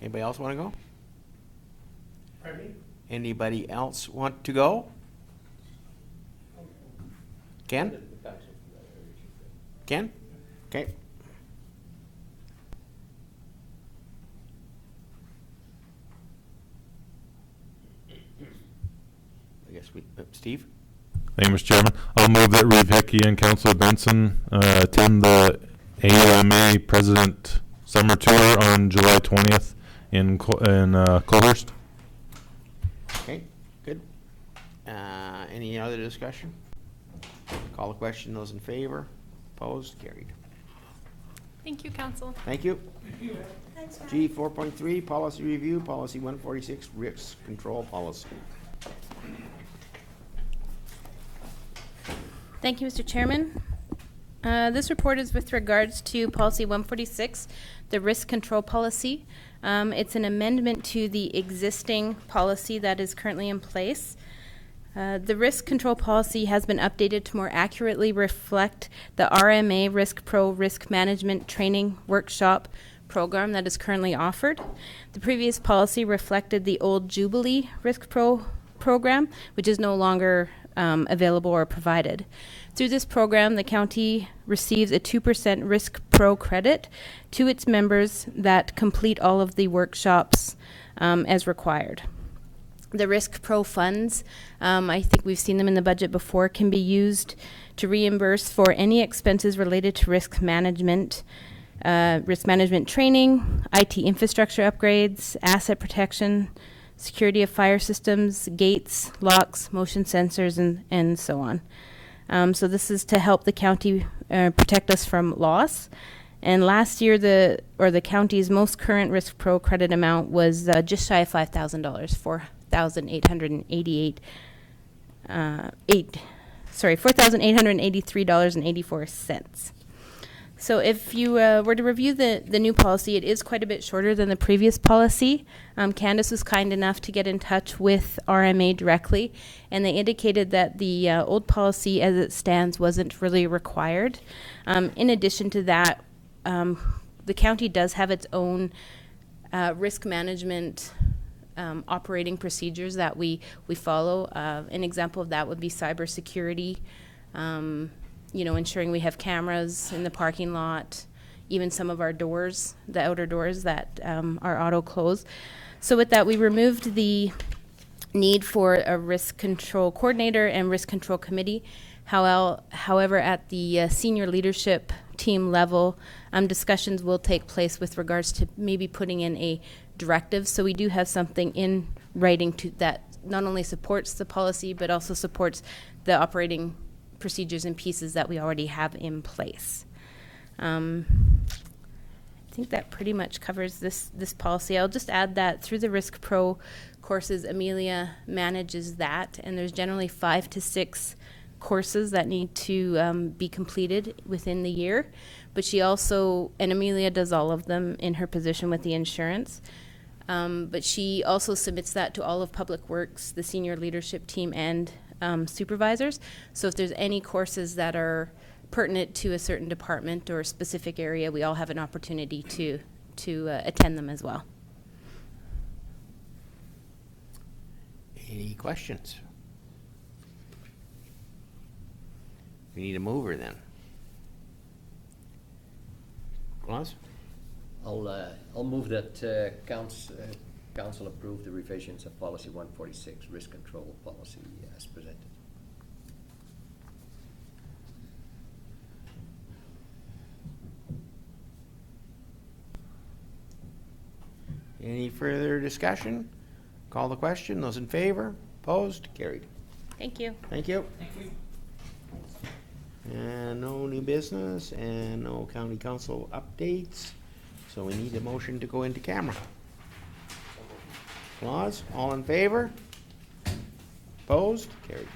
S1: Anybody else want to go?
S5: Pardon me?
S1: Anybody else want to go? Ken? Ken? Okay. I guess Steve?
S12: Thank you, Mr. Chairman. I'll move that Reeve Hickey and Councilor Benson attend the AUMA President Summer Tour on July 20th in Colehurst.
S1: Okay, good. Any other discussion? Call the question. Those in favor? Opposed? Carried.
S17: Thank you, Council.
S1: Thank you.
S17: Thanks, guys.
S1: G 4.3, Policy Review, Policy 146, Risk Control Policy.
S18: Thank you, Mr. Chairman. This report is with regards to policy 146, the risk control policy. It's an amendment to the existing policy that is currently in place. The risk control policy has been updated to more accurately reflect the RMA Risk Pro Risk Management Training Workshop program that is currently offered. The previous policy reflected the old Jubilee Risk Pro program, which is no longer available or provided. Through this program, the county receives a 2% Risk Pro credit to its members that complete all of the workshops as required. The Risk Pro funds, I think we've seen them in the budget before, can be used to reimburse for any expenses related to risk management training, IT infrastructure upgrades, asset protection, security of fire systems, gates, locks, motion sensors, and so on. So this is to help the county protect us from loss. And last year, the county's most current Risk Pro credit amount was just shy of $5,000, $4,883.84. So if you were to review the new policy, it is quite a bit shorter than the previous policy. Candace was kind enough to get in touch with RMA directly, and they indicated that the old policy as it stands wasn't really required. In addition to that, the county does have its own risk management operating procedures that we follow. An example of that would be cybersecurity, ensuring we have cameras in the parking lot, even some of our doors, the outer doors that are auto close. So with that, we removed the need for a risk control coordinator and risk control committee. However, at the senior leadership team level, discussions will take place with regards to maybe putting in a directive. So we do have something in writing that not only supports the policy, but also supports the operating procedures and pieces that we already have in place. I think that pretty much covers this policy. I'll just add that through the Risk Pro courses, Amelia manages that, and there's generally 5 to 6 courses that need to be completed within the year. But she also, and Amelia does all of them in her position with the insurance, but she also submits that to all of Public Works, the senior leadership team, and supervisors. So if there's any courses that are pertinent to a certain department or a specific area, we all have an opportunity to attend them as well.
S1: Any questions? We need a mover then. Claus?
S6: I'll move that council approve the revisions of policy 146, risk control policy as presented.
S1: Any further discussion? Call the question. Those in favor? Opposed? Carried.
S18: Thank you.
S1: Thank you. And no new business and no county council updates. So we need a motion to go into camera. Claus, all in favor? Opposed? Carried.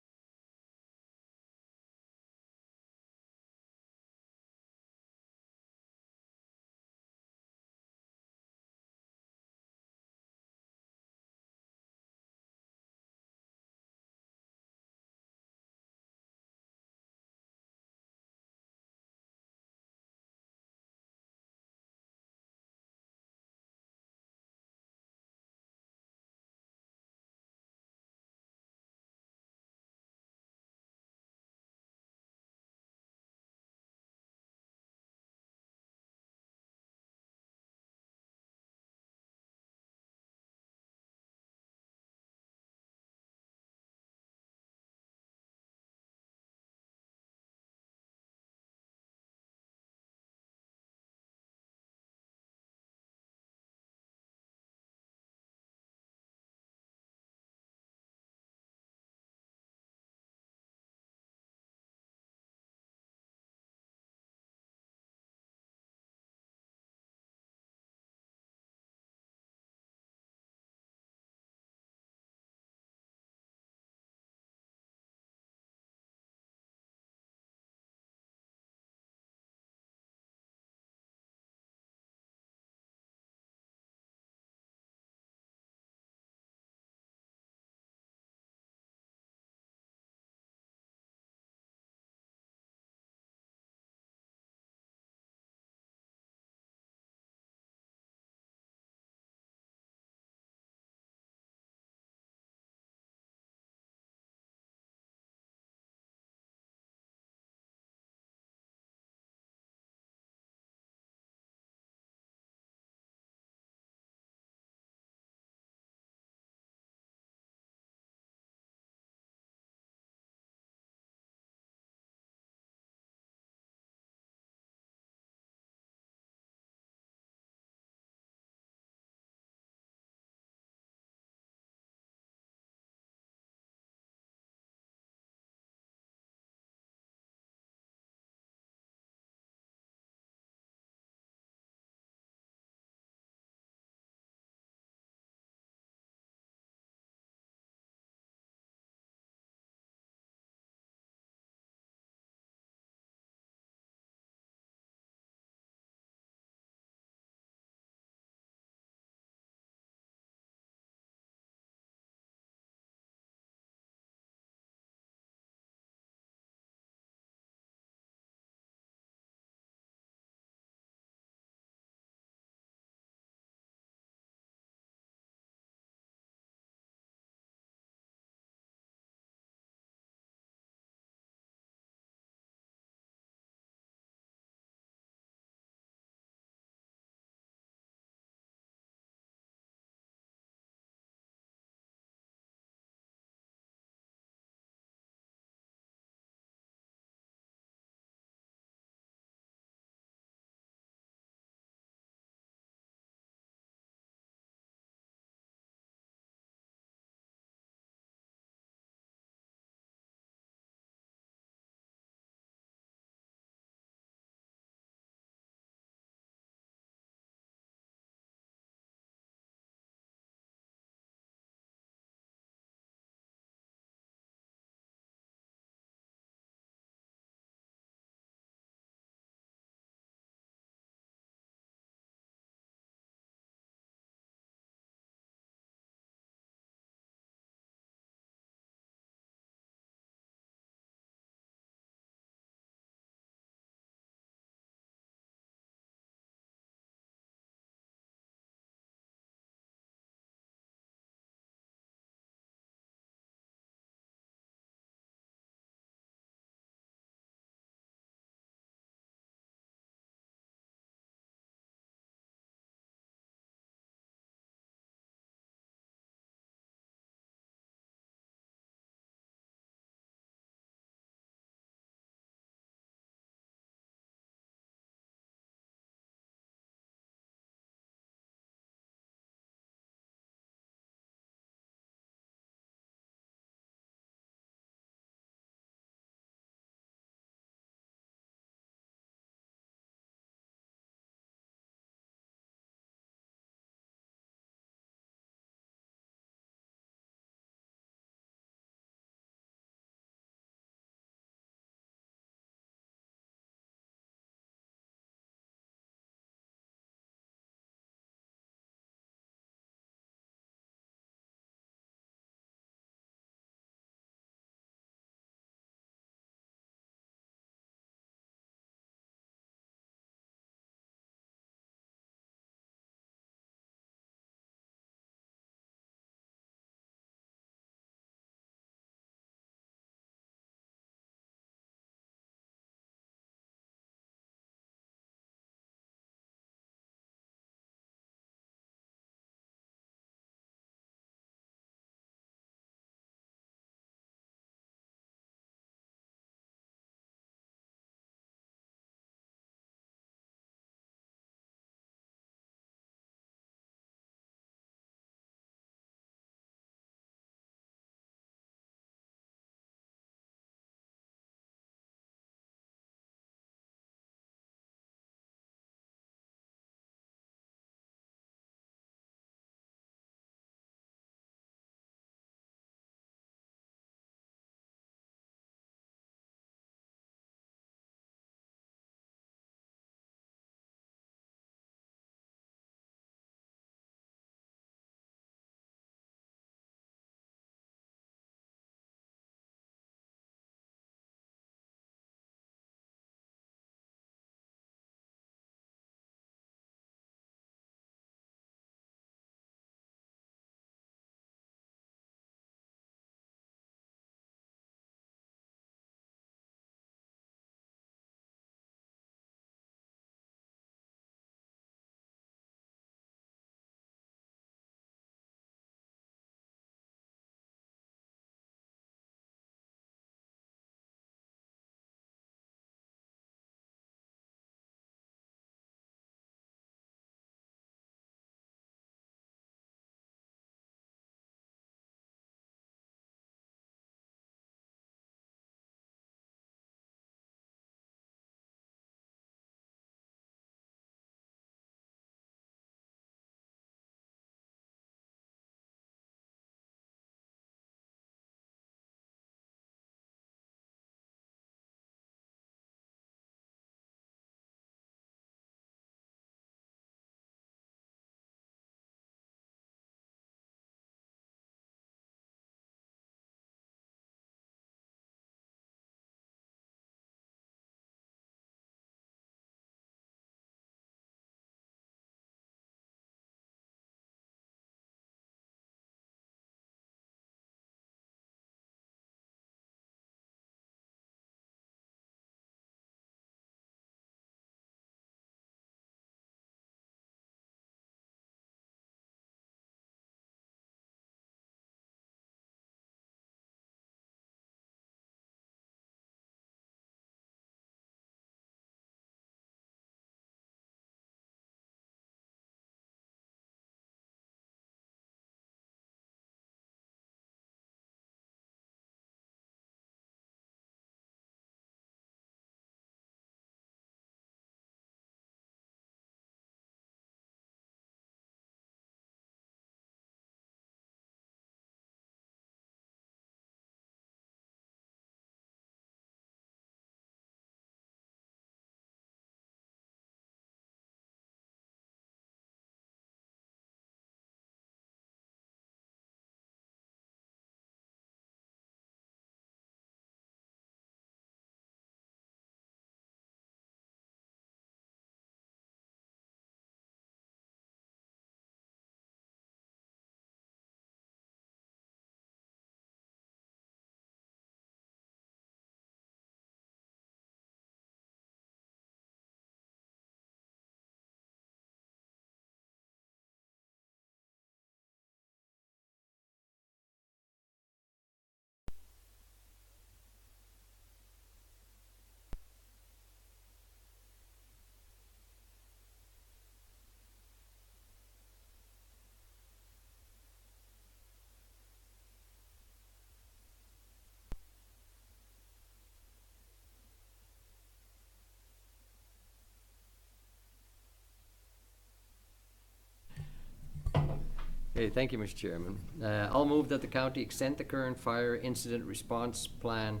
S6: Hey, thank you, Mr. Chairman. I'll move that the county extend the current fire incident response plan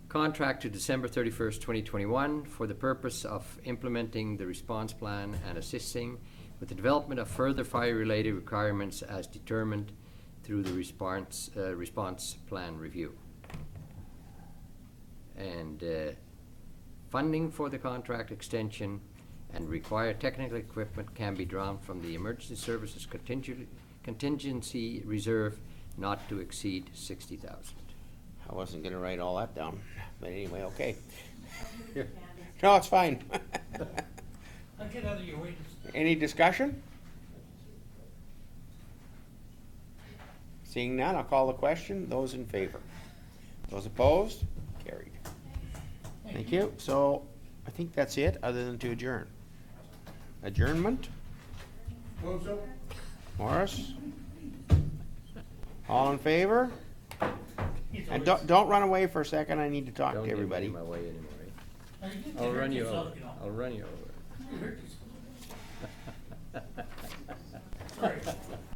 S6: contract to December 31st, 2021 for the purpose of implementing the response plan and assisting with the development of further fire-related requirements as determined through the response plan review. And funding for the contract extension and required technical equipment can be drawn from the Emergency Services Contingency Reserve not to exceed $60,000.
S1: I wasn't gonna write all that down, but anyway, okay. No, it's fine.
S19: I'll get out of your way.
S1: Any discussion? Seeing none, I'll call the question. Those in favor? Those opposed? Carried. Thank you. So, I think that's it, other than to adjourn. Adjournment? Morris? All in favor? And don't run away for a second, I need to talk to everybody.
S6: Don't get in my way anymore, eh? I'll run you over. I'll run you over.
S19: Sorry.